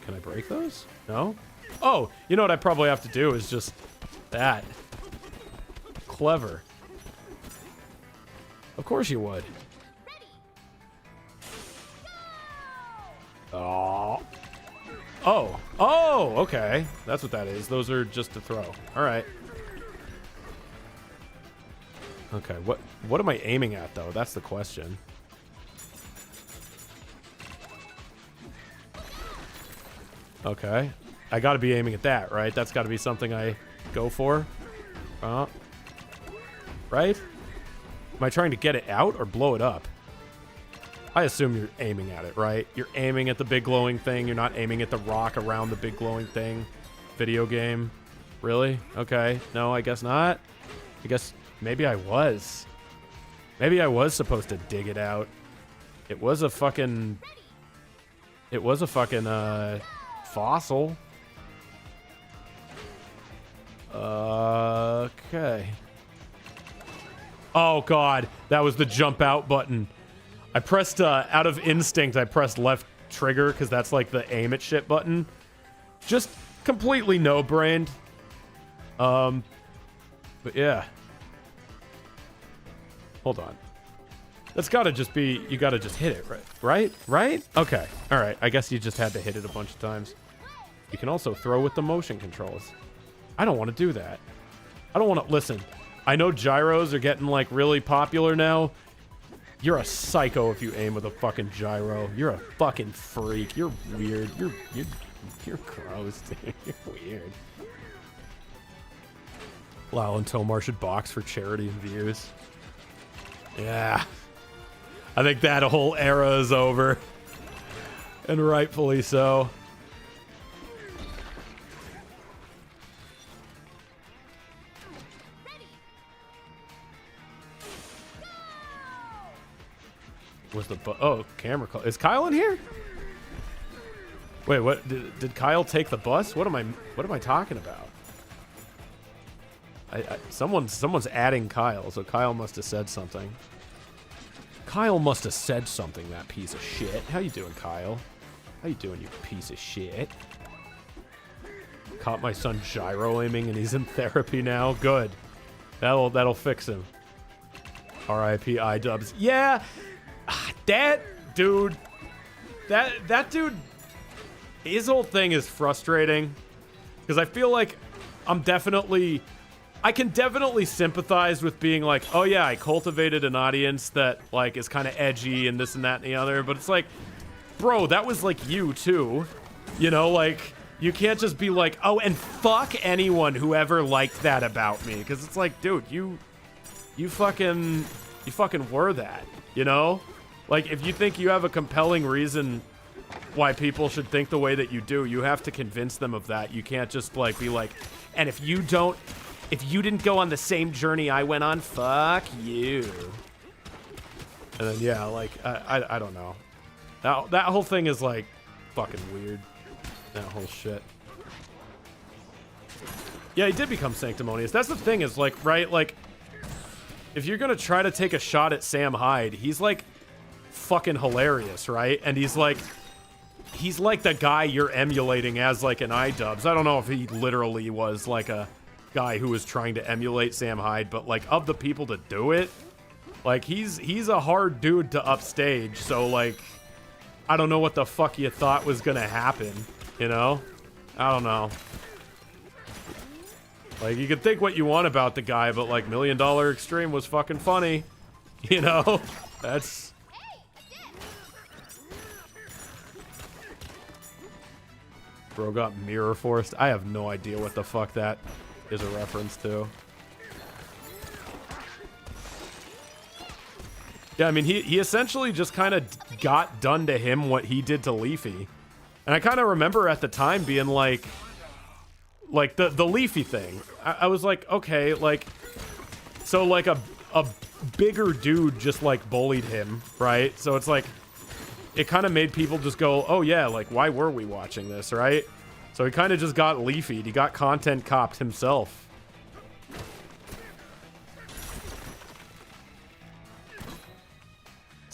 Can I break those? No? Oh, you know what I probably have to do is just that. Clever. Of course you would. Oh. Oh. Oh, okay. That's what that is. Those are just to throw. All right. Okay, what am I aiming at, though? That's the question. Okay. I gotta be aiming at that, right? That's gotta be something I go for. Right? Am I trying to get it out or blow it up? I assume you're aiming at it, right? You're aiming at the big glowing thing. You're not aiming at the rock around the big glowing thing. Video game. Really? Okay. No, I guess not. I guess maybe I was. Maybe I was supposed to dig it out. It was a fucking... It was a fucking, fossil. Okay. Oh, God. That was the jump out button. I pressed, out of instinct, I pressed left trigger because that's like the aim at shit button. Just completely no-brained. But yeah. Hold on. That's gotta just be, you gotta just hit it, right? Right? Right? Okay. Alright. I guess you just had to hit it a bunch of times. You can also throw with the motion controls. I don't want to do that. I don't want to, listen. I know gyros are getting like really popular now. You're a psycho if you aim with a fucking gyro. You're a fucking freak. You're weird. You're gross, dude. You're weird. Lyle and Tomar should box for charity and views. Yeah. I think that whole era is over. And rightfully so. Was the oh, camera call. Is Kyle in here? Wait, what did Kyle take the bus? What am I talking about? Someone's adding Kyle, so Kyle must have said something. Kyle must have said something, that piece of shit. How you doing, Kyle? How you doing, you piece of shit? Caught my son gyro aiming and he's in therapy now. Good. That'll fix him. R.I.P. iDubbbz. Yeah. That dude, that dude, his whole thing is frustrating because I feel like I can definitely sympathize with being like, oh yeah, I cultivated an audience that like is kind of edgy and this and that and the other, but it's like, bro, that was like you too, you know, like you can't just be like, oh, and fuck anyone who ever liked that about me, because it's like, dude, you fucking were that, you know? Like, if you think you have a compelling reason why people should think the way that you do, you have to convince them of that. You can't just, like, be like, and if you didn't go on the same journey I went on, fuck you. And then, yeah, like, I don't know. That whole thing is, like, fucking weird. That whole shit. Yeah, he did become sanctimonious. That's the thing is, like, right, like, if you're gonna try to take a shot at Sam Hyde, he's, like, fucking hilarious, right? And he's like the guy you're emulating as like an iDubbbz. I don't know if he literally was like a guy who was trying to emulate Sam Hyde, but like of the people to do it, like he's a hard dude to upstage. So like, I don't know what the fuck you thought was gonna happen, you know? I don't know. Like, you can think what you want about the guy, but like $1 Million Extreme was fucking funny, you know? That's... Bro got mirror forced. I have no idea what the fuck that is a reference to. Yeah, I mean, he essentially just kind of got done to him what he did to Leafy. And I kind of remember at the time being like the Leafy thing. I was like, okay, like, so like a bigger dude just like bullied him, right? So it's like, it kind of made people just go, oh yeah, like, why were we watching this, right? So he kind of just got Leafy'd. He got content copped himself.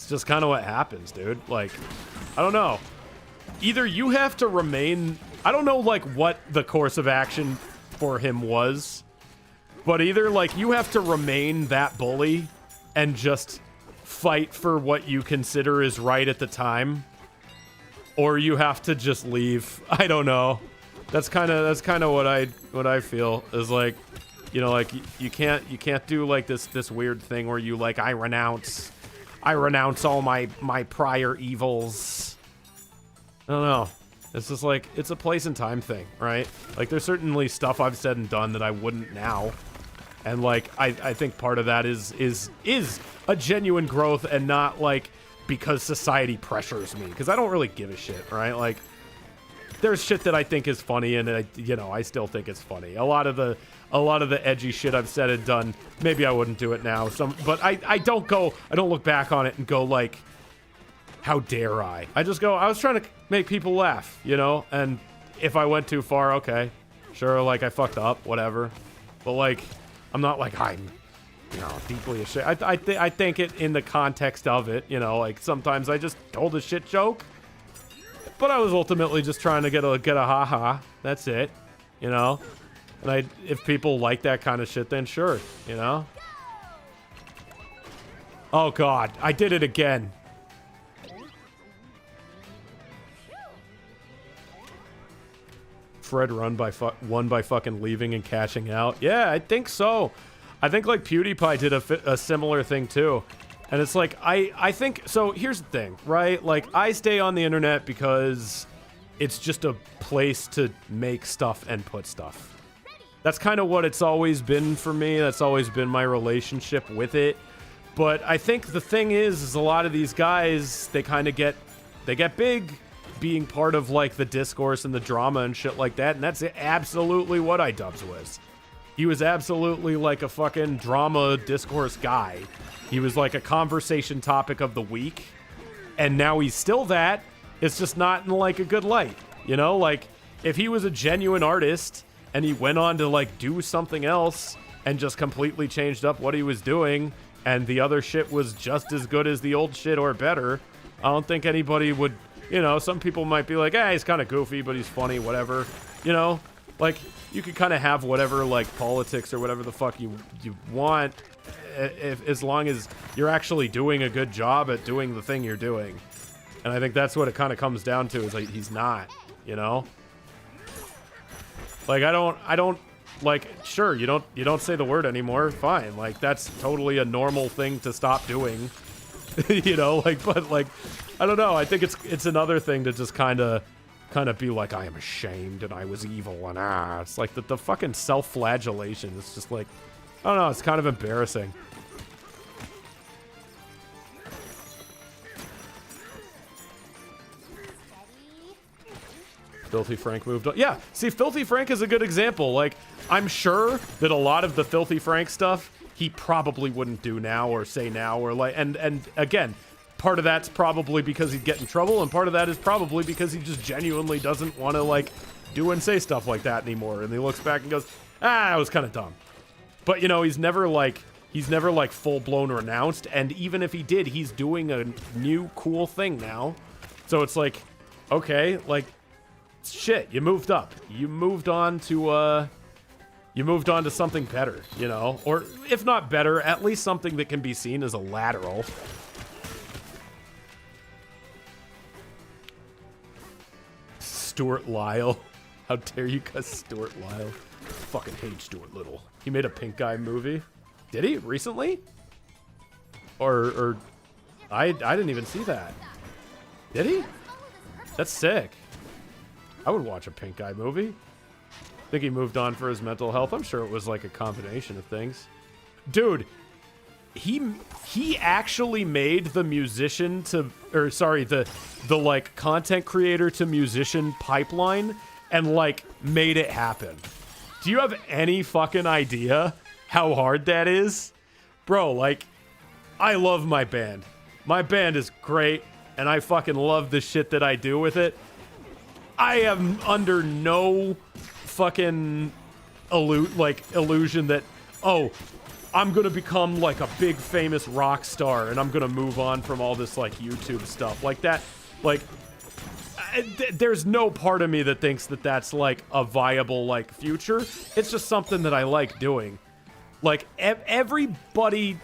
Just kind of what happens, dude. Like, I don't know. Either you have to remain... I don't know, like, what the course of action for him was. But either, like, you have to remain that bully and just fight for what you consider is right at the time. Or you have to just leave. I don't know. That's kind of what I feel is like, you know, like, you can't do, like, this weird thing where you, like, I renounce all my prior evils. I don't know. It's just like, it's a place and time thing, right? Like, there's certainly stuff I've said and done that I wouldn't now. And like, I think part of that is a genuine growth and not like because society pressures me. Because I don't really give a shit, right? Like, there's shit that I think is funny and I still think it's funny. A lot of the edgy shit I've said and done, maybe I wouldn't do it now. But I don't look back on it and go like, how dare I? I just go, I was trying to make people laugh, you know? And if I went too far, okay, sure, like I fucked up, whatever. But like, I'm not like, I'm, you know, deeply ashamed. I think it in the context of it, you know, like sometimes I just told a shit joke. But I was ultimately just trying to get a ha-ha. That's it, you know? And if people like that kind of shit, then sure, you know? Oh, God. I did it again. Fred won by fucking leaving and cashing out. Yeah, I think so. I think, like, PewDiePie did a similar thing, too. And it's like, I think... So, here's the thing, right? Like, I stay on the internet because it's just a place to make stuff and put stuff. That's kind of what it's always been for me. That's always been my relationship with it. But I think the thing is a lot of these guys, they kind of get big being part of, like, the discourse and the drama and shit like that. And that's absolutely what iDubbbz was. He was absolutely, like, a fucking drama discourse guy. He was, like, a conversation topic of the week. And now he's still that. It's just not in, like, a good light. You know? Like, if he was a genuine artist and he went on to, like, do something else and just completely changed up what he was doing and the other shit was just as good as the old shit or better, I don't think anybody would... You know, some people might be like, he's kind of goofy, but he's funny, whatever. You know? Like, you could kind of have whatever, like, politics or whatever the fuck you want, as long as you're actually doing a good job at doing the thing you're doing. And I think that's what it kind of comes down to, is like, he's not, you know? Like, I don't, like, sure, you don't say the word anymore, fine. Like, that's totally a normal thing to stop doing. You know, like, but, like, I don't know, I think it's another thing to just kind of be like, I am ashamed and I was evil and it's like the fucking self-flagellation. It's just like, I don't know, it's kind of embarrassing. Filthy Frank moved on. Yeah, see, Filthy Frank is a good example. Like, I'm sure that a lot of the Filthy Frank stuff he probably wouldn't do now or say now or like, and again, part of that's probably because he'd get in trouble, and part of that is probably because he just genuinely doesn't want to, like, do and say stuff like that anymore. And he looks back and goes, it was kind of dumb. But, you know, he's never full-blown renounced, and even if he did, he's doing a new cool thing now. So it's like, okay, like, shit, you moved up. You moved on to something better, you know? Or, if not better, at least something that can be seen as a lateral. Stuart Lyle. How dare you cuss Stuart Lyle? Fucking hate Stuart Little. He made a pink guy movie. Did he? Recently? Or I didn't even see that. Did he? That's sick. I would watch a pink guy movie. Think he moved on for his mental health. I'm sure it was like a combination of things. Dude, he actually made the musician to, or sorry, the like content creator to musician pipeline and like made it happen. Do you have any fucking idea how hard that is? Bro, like, I love my band. My band is great, and I fucking love the shit that I do with it. I am under no fucking illusion that, oh, I'm gonna become like a big famous rock star and I'm gonna move on from all this like YouTube stuff like that. Like, there's no part of me that thinks that that's like a viable like future. It's just something that I like doing. Like, everybody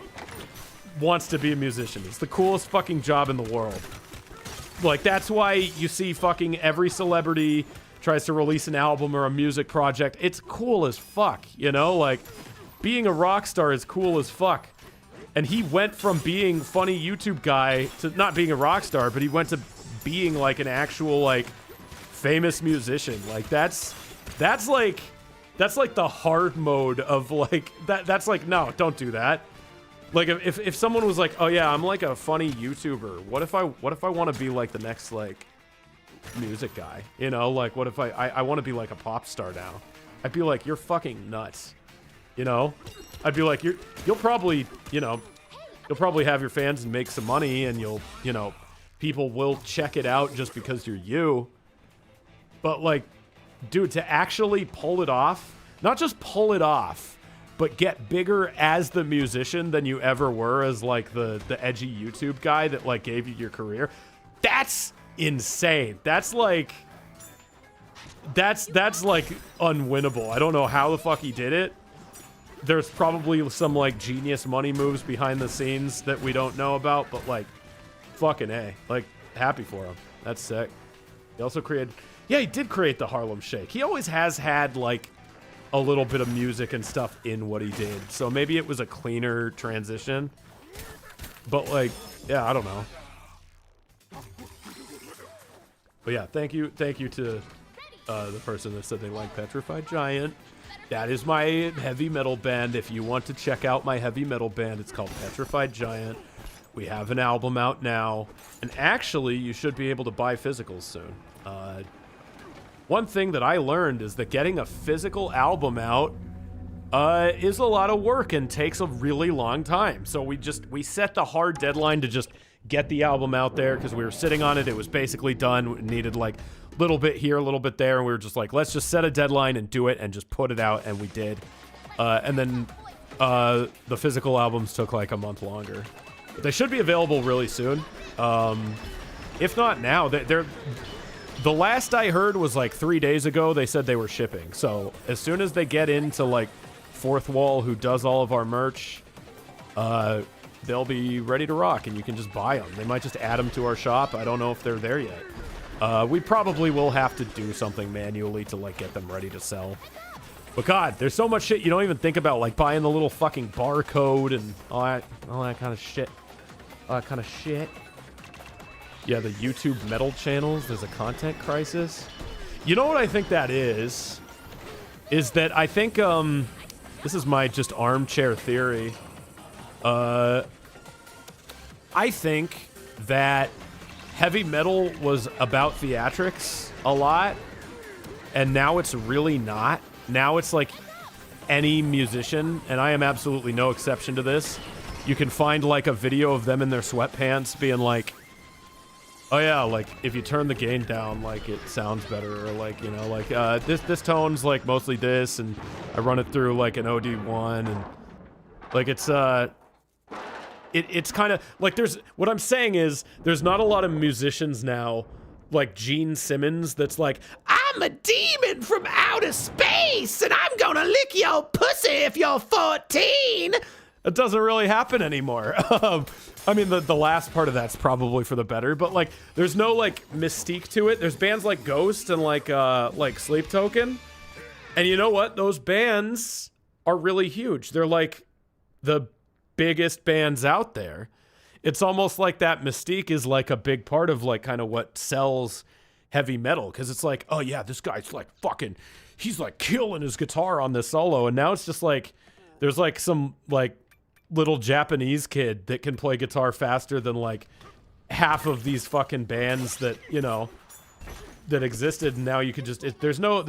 wants to be a musician. It's the coolest fucking job in the world. Like, that's why you see fucking every celebrity tries to release an album or a music project. It's cool as fuck, you know? Like, being a rock star is cool as fuck. And he went from being funny YouTube guy to not being a rock star, but he went to being like an actual like famous musician. Like, that's like the hard mode of like that's like, no, don't do that. Like, if someone was like, oh yeah, I'm like a funny YouTuber, what if I want to be like the next like music guy, you know? Like, what if I want to be like a pop star now? I'd be like, you're fucking nuts, you know? I'd be like, you'll probably, you know, you'll probably have your fans and make some money, and you'll, you know, people will check it out just because you're you. But like, dude, to actually pull it off, not just pull it off, but get bigger as the musician than you ever were as like the edgy YouTube guy that like gave you your career. That's insane. That's like unwinnable. I don't know how the fuck he did it. There's probably some like genius money moves behind the scenes that we don't know about, but like, fucking A. Like, happy for him. That's sick. He also created, yeah, he did create the Harlem Shake. He always has had like a little bit of music and stuff in what he did. So maybe it was a cleaner transition. But like, yeah, I don't know. But yeah, thank you to the person that said they like Petrified Giant. That is my heavy metal band. If you want to check out my heavy metal band, it's called Petrified Giant. We have an album out now. And actually, you should be able to buy physicals soon. One thing that I learned is that getting a physical album out is a lot of work and takes a really long time. So we set the hard deadline to just get the album out there because we were sitting on it. It was basically done. We needed like a little bit here, a little bit there. And we were just like, let's just set a deadline and do it and just put it out. And we did. And then the physical albums took like a month longer. They should be available really soon. If not now, they're the last I heard was like 3 days ago. They said they were shipping. So as soon as they get into like Fourth Wall, who does all of our merch, they'll be ready to rock, and you can just buy them. They might just add them to our shop. I don't know if they're there yet. We probably will have to do something manually to like get them ready to sell. But God, there's so much shit you don't even think about, like buying the little fucking barcode and all that kind of shit. Yeah, the YouTube metal channels, there's a content crisis. You know what I think that is? Is that I think, this is my just armchair theory. I think that heavy metal was about theatrics a lot, and now it's really not. Now it's like any musician, and I am absolutely no exception to this. You can find like a video of them in their sweatpants being like, oh yeah, like if you turn the gain down, like it sounds better, or like, you know, like this tone's like mostly this, and I run it through like an OD1, and like it's kind of like there's what I'm saying is there's not a lot of musicians now like Gene Simmons that's like, I'm a demon from outer space and I'm gonna lick your pussy if you're 14. It doesn't really happen anymore. I mean, the last part of that's probably for the better, but like, there's no like mystique to it. There's bands like Ghost and like Sleep Token, and you know what? Those bands are really huge. They're like the biggest bands out there. it's almost like that mystique is like a big part of like kind of what sells heavy metal, because it's like, oh yeah, this guy's like fucking, he's like killing his guitar on this solo, and now it's just like there's like some like little Japanese kid that can play guitar faster than like half of these fucking bands that, you know, that existed, and now you could just there's no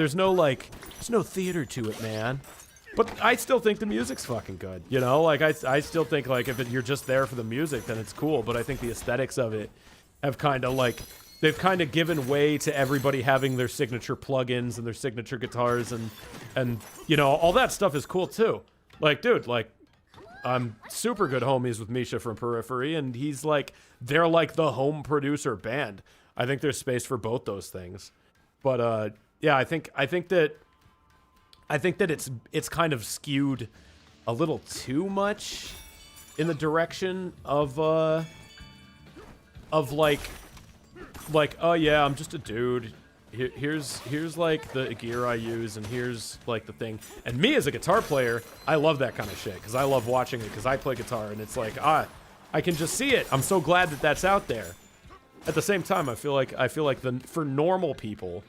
theater to it, man. But I still think the music's fucking good, you know? Like, I still think, like, if you're just there for the music, then it's cool. But I think the aesthetics of it have kind of, like, they've kind of given way to everybody having their signature plugins and their signature guitars. And you know, all that stuff is cool, too. Like, dude, like, I'm super good homies with Misha from Periphery, and he's, like, they're, like, the home producer band. I think there's space for both those things. But, yeah, I think that it's kind of skewed a little too much in the direction of like, oh yeah, I'm just a dude. Here's like the gear I use, and here's like the thing. And me as a guitar player, I love that kind of shit because I love watching it because I play guitar, and it's like, I can just see it. I'm so glad that that's out there. At the same time, I feel like for normal people,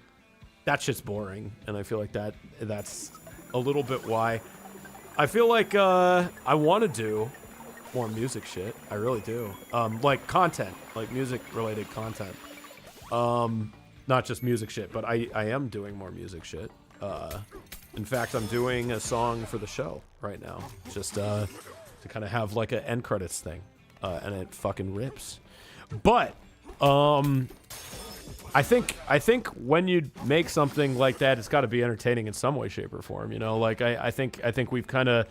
that shit's boring, and I feel like that's a little bit why I feel like I want to do more music shit. I really do. Like content, like music-related content. Not just music shit, but I am doing more music shit. In fact, I'm doing a song for the show right now, just to kind of have like an end credits thing, and it fucking rips. But I think when you make something like that, it's got to be entertaining in some way, shape, or form. You know, like I think we've kind of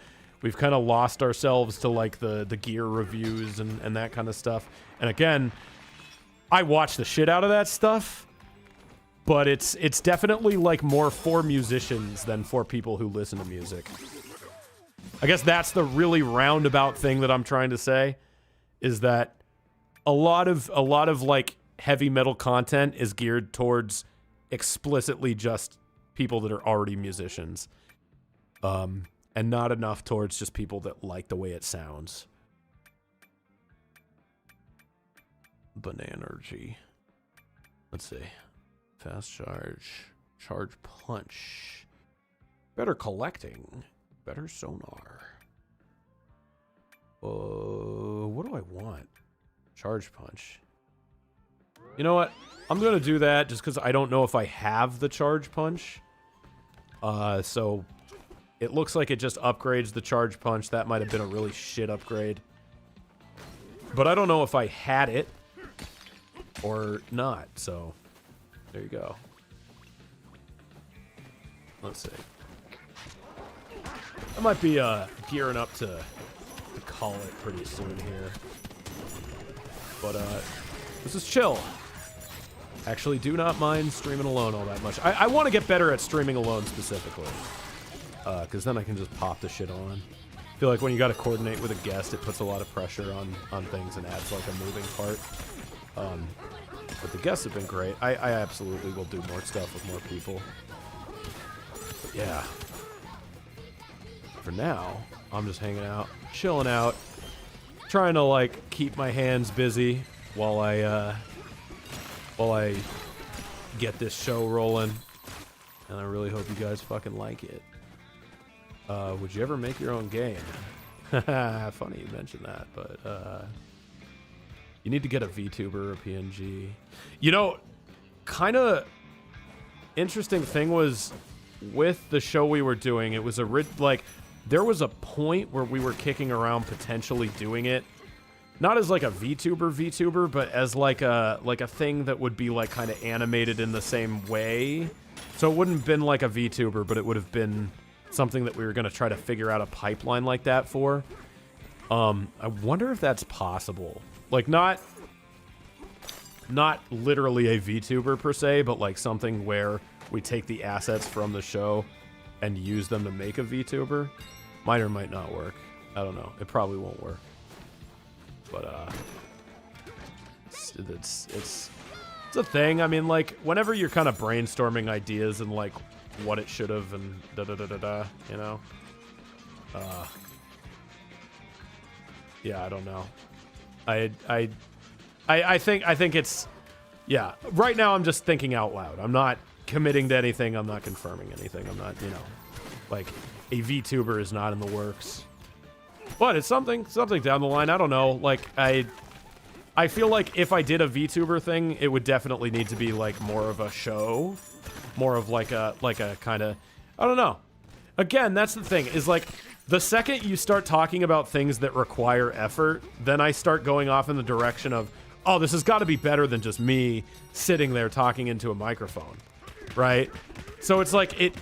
lost ourselves to like the gear reviews and that kind of stuff. And again, I watch the shit out of that stuff, but it's definitely like more for musicians than for people who listen to music. I guess that's the really roundabout thing that I'm trying to say, is that a lot of like heavy metal content is geared towards explicitly just people that are already musicians, and not enough towards just people that like the way it sounds. Bananergy. Let's see. Fast charge. Charge punch. Better collecting. Better sonar. What do I want? Charge punch. You know what? I'm going to do that just because I don't know if I have the charge punch. So it looks like it just upgrades the charge punch. That might have been a really shit upgrade. But I don't know if I had it or not. So there you go. Let's see. I might be gearing up to call it pretty soon here. But this is chill. Actually, do not mind streaming alone all that much. I want to get better at streaming alone specifically, because then I can just pop the shit on. I feel like when you got to coordinate with a guest, it puts a lot of pressure on things and adds like a moving part. But the guests have been great. I absolutely will do more stuff with more people. But yeah. For now, I'm just hanging out, chilling out, trying to like keep my hands busy while I get this show rolling, and I really hope you guys fucking like it. Would you ever make your own game? Funny you mentioned that, but you need to get a VTuber or a PNG. You know, kind of interesting thing was with the show we were doing, it was like there was a point where we were kicking around potentially doing it. Not as like a VTuber, but as like a thing that would be like kind of animated in the same way. So it wouldn't have been like a VTuber, but it would have been something that we were going to try to figure out a pipeline like that for. I wonder if that's possible. Like not literally a VTuber per se, but like something where we take the assets from the show and use them to make a VTuber. Might or might not work. I don't know. It probably won't work. But it's a thing. I mean, like whenever you're kind of brainstorming ideas and like what it should have and you know. Yeah, I don't know. I think it's, yeah. Right now, I'm just thinking out loud. I'm not committing to anything. I'm not confirming anything. I'm not, you know, like a VTuber is not in the works. But it's something down the line. I don't know. Like I feel like if I did a VTuber thing, it would definitely need to be like more of a show, more of like a kind of, I don't know. Again, that's the thing, is like the second you start talking about things that require effort, then I start going off in the direction of, oh, this has got to be better than just me sitting there talking into a microphone, right? So it's like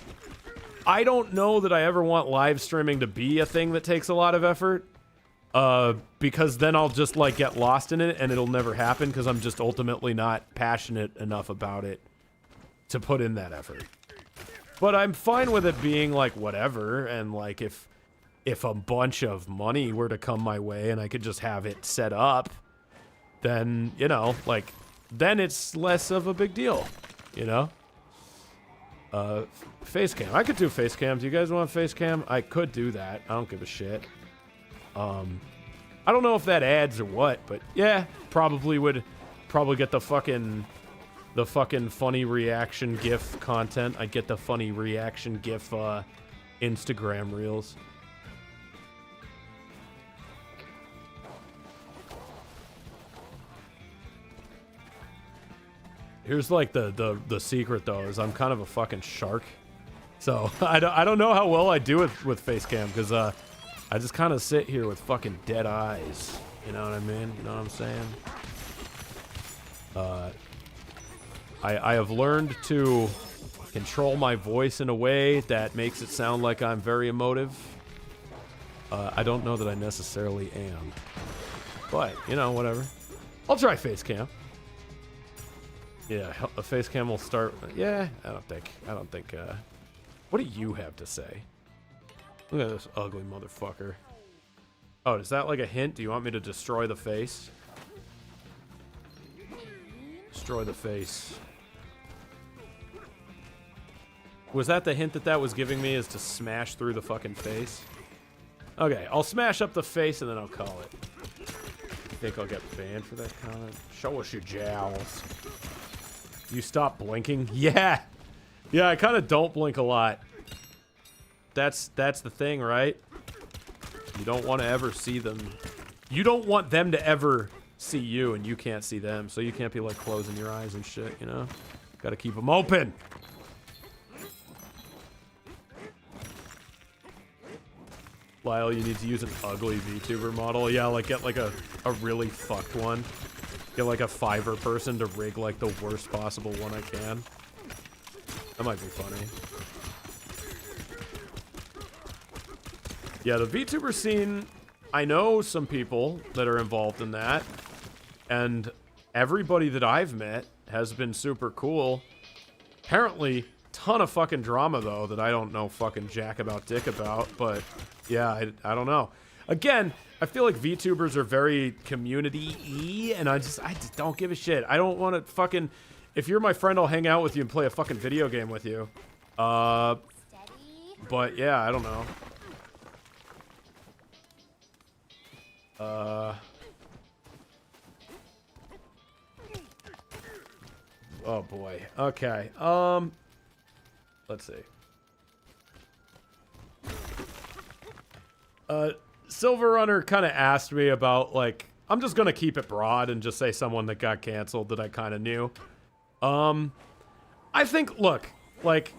I don't know that I ever want live streaming to be a thing that takes a lot of effort, because then I'll just like get lost in it and it'll never happen because I'm just ultimately not passionate enough about it to put in that effort. But I'm fine with it being like whatever, and like if a bunch of money were to come my way and I could just have it set up, then, you know, like, then it's less of a big deal, you know? Face cam. I could do face cams. You guys want face cam? I could do that. I don't give a shit. I don't know if that adds or what, but yeah, probably get the fucking funny reaction GIF content. I get the funny reaction GIF Instagram reels. Here's like the secret though, is I'm kind of a fucking shark. So I don't know how well I do it with face cam, because I just kind of sit here with fucking dead eyes. You know what I mean? You know what I'm saying? I have learned to control my voice in a way that makes it sound like I'm very emotive. I don't know that I necessarily am. But, you know, whatever. I'll try face cam. Yeah, a face cam will start. Yeah, I don't think. What do you have to say? Look at this ugly motherfucker. Oh, is that like a hint? Do you want me to destroy the face? Destroy the face. Was that the hint that was giving me, is to smash through the fucking face? Okay, I'll smash up the face and then I'll call it. You think I'll get banned for that comment? Show us your jowls. You stop blinking? Yeah! Yeah, I kind of don't blink a lot. That's the thing, right? You don't want to ever see them. You don't want them to ever see you, and you can't see them, so you can't be like closing your eyes and shit, you know? Gotta keep them open! Lyle, you need to use an ugly VTuber model. Yeah, like get like a really fucked one. Get like a Fiverr person to rig like the worst possible one I can. That might be funny. Yeah, the VTuber scene, I know some people that are involved in that, and everybody that I've met has been super cool. Apparently, ton of fucking drama though that I don't know fucking jack about dick about, but yeah, I don't know. Again, I feel like VTubers are very community-y, and I just don't give a shit. I don't want to fucking... If you're my friend, I'll hang out with you and play a fucking video game with you. But yeah, I don't know. Oh boy. Okay. Let's see. Silver Runner kind of asked me about, like, I'm just gonna keep it broad and just say someone that got canceled that I kind of knew. I think, look, like,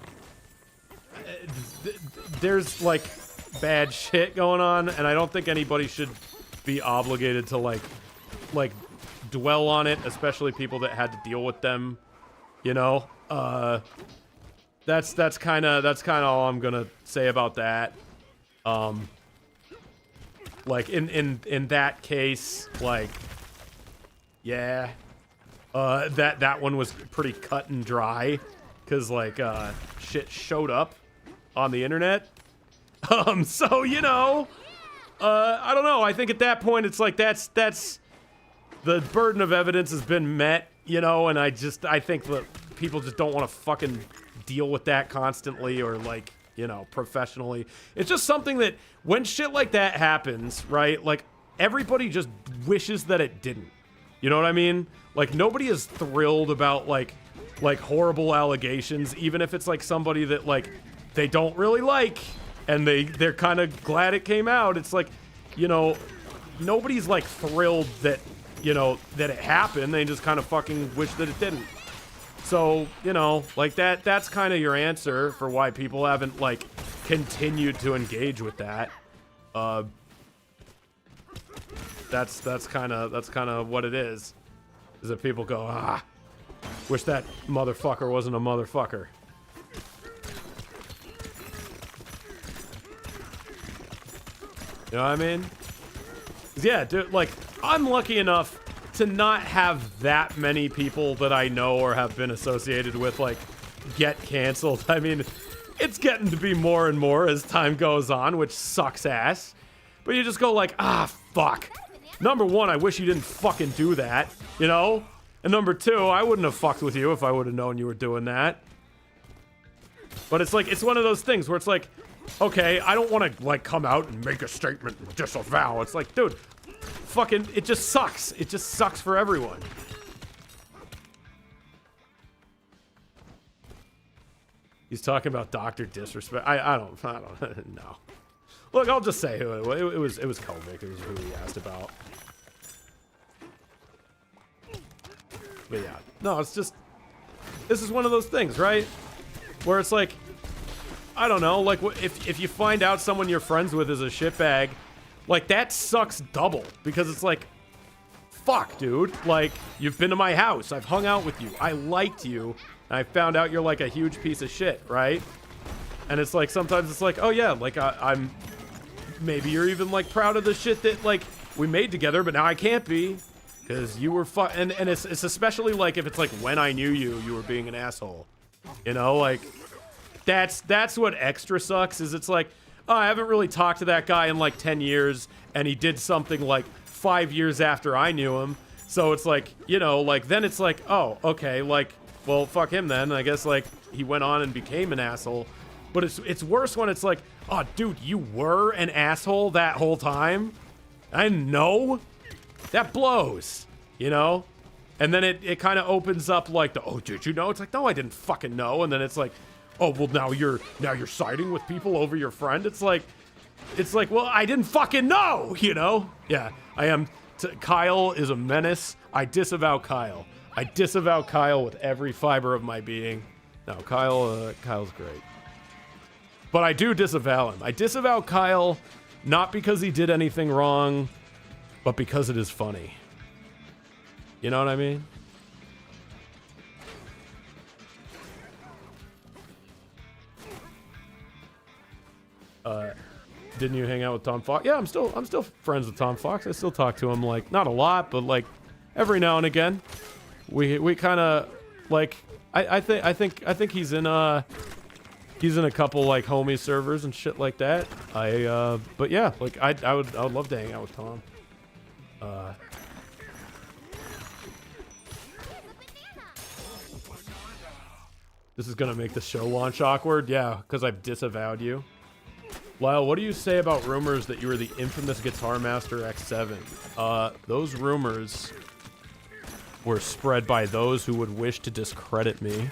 there's, like, bad shit going on, and I don't think anybody should be obligated to, like, dwell on it, especially people that had to deal with them, you know? That's kind of all I'm gonna say about that. Like, in that case, like, yeah, that one was pretty cut and dry, because, like, shit showed up on the internet. So, you know, I don't know, I think at that point, it's like, that's, the burden of evidence has been met, you know, and I think that people just don't want to fucking deal with that constantly, or, like, you know, professionally. It's just something that, when shit like that happens, right, like, everybody just wishes that it didn't. You know what I mean? Like, nobody is thrilled about, like horrible allegations, even if it's, like, somebody that, like, they don't really like, and they're kind of glad it came out. It's like, you know, nobody's, like, thrilled that, you know, that it happened. They just kind of fucking wish that it didn't. So, you know, like, that's kind of your answer for why people haven't, like, continued to engage with that. That's kind of what it is that people go, wish that motherfucker wasn't a motherfucker. You know what I mean? Yeah, dude, like, I'm lucky enough to not have that many people that I know or have been associated with, like, get canceled. I mean, it's getting to be more and more as time goes on, which sucks ass. But you just go like, fuck. Number one, I wish you didn't fucking do that, you know? And number two, I wouldn't have fucked with you if I would have known you were doing that. But it's like, it's one of those things where it's like, okay, I don't want to, like, come out and make a statement and disavow. It's like, dude, fucking, it just sucks. It just sucks for everyone. He's talking about Dr. Disrespect. I don't know. Look, I'll just say who it was. It was Kovic. It was who he asked about. But yeah, no, it's just, this is one of those things, right? Where it's like, I don't know, like, if you find out someone you're friends with is a shitbag, like, that sucks double, because it's like, fuck, dude, like, you've been to my house, I've hung out with you, I liked you, and I found out you're, like, a huge piece of shit, right? And it's like, sometimes it's like, oh yeah, like, I'm, maybe you're even, like, proud of the shit that, like, we made together, but now I can't be, because you were and it's especially, like, if it's, like, when I knew you, you were being an asshole, you know, like, that's what extra sucks, is it's like, oh, I haven't really talked to that guy in like 10 years, and he did something like 5 years after I knew him. So it's like, you know, like, then it's like, oh, okay, like, well, fuck him then. I guess, like, he went on and became an asshole. But it's worse when it's like, oh, dude, you were an asshole that whole time? I know? That blows, you know? And then it kind of opens up like the, oh, did you know? It's like, no, I didn't fucking know. And then it's like, oh, well, now you're siding with people over your friend. It's like, well, I didn't fucking know, you know? Yeah, I am. Kyle is a menace. I disavow Kyle. I disavow Kyle with every fiber of my being. No, Kyle's great. But I do disavow him. I disavow Kyle not because he did anything wrong, but because it is funny. You know what I mean? Didn't you hang out with Tom Fox? Yeah, I'm still friends with Tom Fox. I still talk to him, like, not a lot, but like every now and again. We kind of like, I think he's in a couple like homie servers and shit like that. But yeah, like I would love to hang out with Tom. This is gonna make the show launch awkward. Yeah, because I've disavowed you. Lyle, what do you say about rumors that you were the infamous Guitar Master X7? Those rumors were spread by those who would wish to discredit me.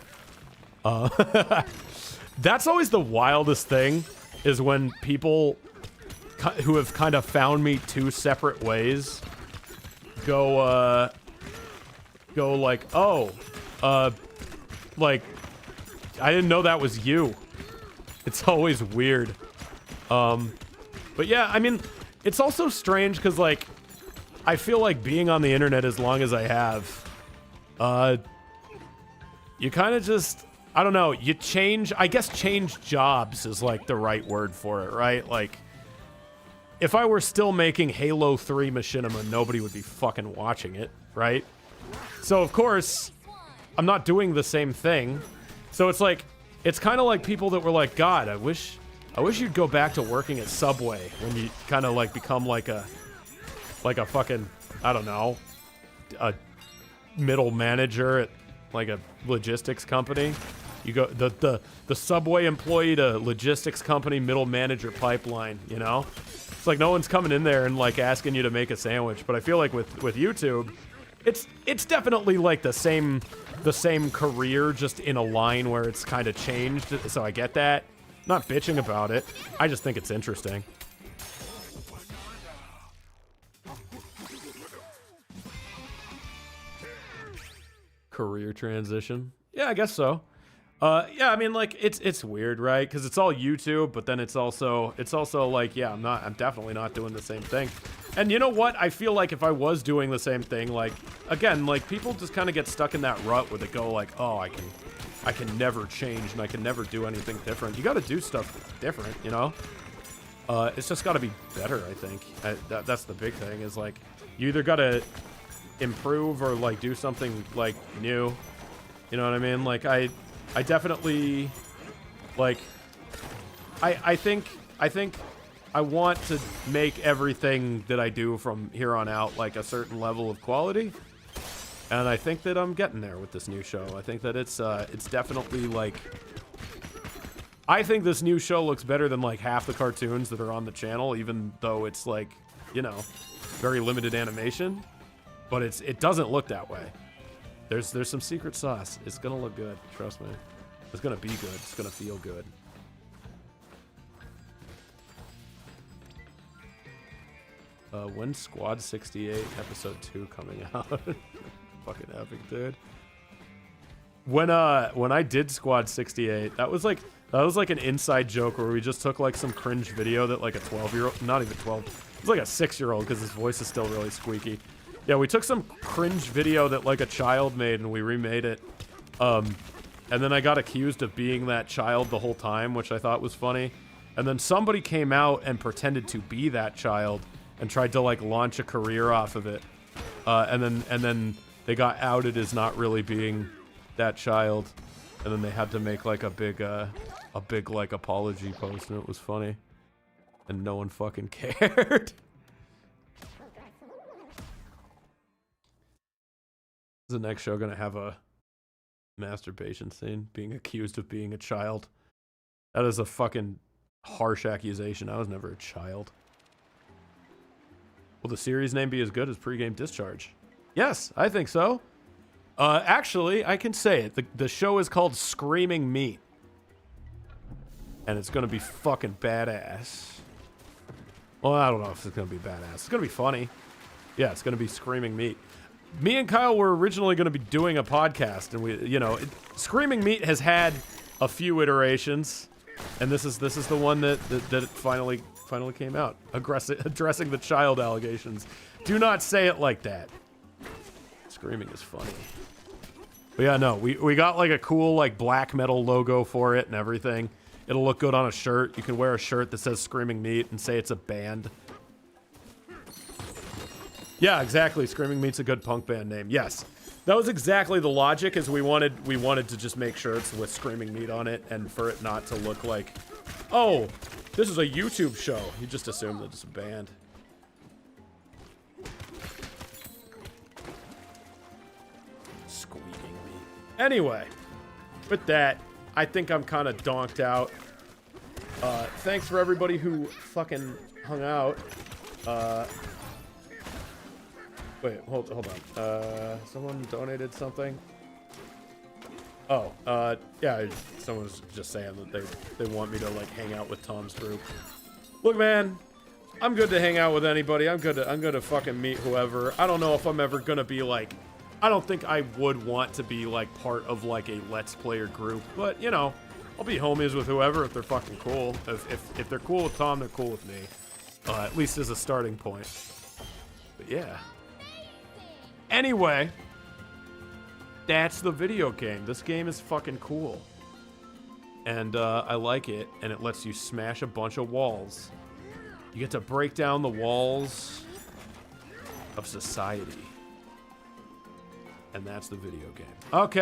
That's always the wildest thing, is when people who have kind of found me two separate ways go like, oh, like, I didn't know that was you. It's always weird. But yeah, I mean, it's also strange because, like, I feel like being on the internet as long as I have, you kind of just, I don't know, you change, I guess change jobs is, like, the right word for it, right? Like, if I were still making Halo 3 Machinima, nobody would be fucking watching it, right? So, of course, I'm not doing the same thing. So it's like, it's kind of like people that were like, God, I wish you'd go back to working at Subway when you kind of like become like a fucking, I don't know, a middle manager at like a logistics company. You go the Subway employee to logistics company middle manager pipeline, you know? It's like no one's coming in there and like asking you to make a sandwich. But I feel like with YouTube, it's definitely like the same career, just in a line where it's kind of changed. So I get that. Not bitching about it. I just think it's interesting. Career transition. Yeah, I guess so. Yeah, I mean, like it's weird, right? Because it's all YouTube, but then it's also like, yeah, I'm definitely not doing the same thing. And you know what? I feel like if I was doing the same thing, like, again, like people just kind of get stuck in that rut where they go like, oh, I can never change and I can never do anything different. You got to do stuff different, you know? It's just got to be better, I think. That's the big thing, is like, you either got to improve or like do something like new. You know what I mean? Like I definitely, like, I think I want to make everything that I do from here on out like a certain level of quality, and I think that I'm getting there with this new show. I think that it's definitely like, I think this new show looks better than like half the cartoons that are on the channel, even though it's like, you know, very limited animation, but it doesn't look that way. There's some secret sauce. It's gonna look good, trust me. It's gonna be good. It's gonna feel good. When's Squad 68 episode 2 coming out? Fucking epic, dude. When I did Squad 68, that was like an inside joke where we just took like some cringe video that like a 12-year-old, not even 12, it's like a 6-year-old because his voice is still really squeaky. Yeah, we took some cringe video that like a child made and we remade it. And then I got accused of being that child the whole time, which I thought was funny. And then somebody came out and pretended to be that child and tried to like launch a career off of it. And then they got outed as not really being that child. And then they had to make like a big like apology post, and it was funny. And no one fucking cared. Is the next show gonna have a masturbation scene? Being accused of being a child? That is a fucking harsh accusation. I was never a child. Will the series name be as good as Pregame Discharge? Yes, I think so. Actually, I can say it. The show is called Screaming Meat. And it's gonna be fucking badass. Well, I don't know if it's gonna be badass. It's gonna be funny. Yeah, it's gonna be Screaming Meat. Me and Kyle were originally going to be doing a podcast, and we, you know, Screaming Meat has had a few iterations, and this is the one that finally came out, addressing the child allegations. Do not say it like that. Screaming is funny. But yeah, no, we got like a cool like black metal logo for it and everything. It'll look good on a shirt. You can wear a shirt that says Screaming Meat and say it's a band. Yeah, exactly. Screaming Meat's a good punk band name. Yes. That was exactly the logic, is we wanted to just make shirts with Screaming Meat on it, and for it not to look like, oh, this is a YouTube show. You just assume that it's a band. Squeaking meat. Anyway, with that, I think I'm kind of donked out. Thanks for everybody who fucking hung out. Wait, hold on. Someone donated something? Oh, yeah, someone was just saying that they want me to, like, hang out with Tom's group. Look, man, I'm good to hang out with anybody. I'm good to fucking meet whoever. I don't know if I'm ever gonna be, like, I don't think I would want to be, like, part of, like, a Let's Player group. But, you know, I'll be homies with whoever if they're fucking cool. If they're cool with Tom, they're cool with me. At least as a starting point. But, yeah. Anyway, that's the video game. This game is fucking cool. And I like it, and it lets you smash a bunch of walls. You get to break down the walls of society. And that's the video game. Okay.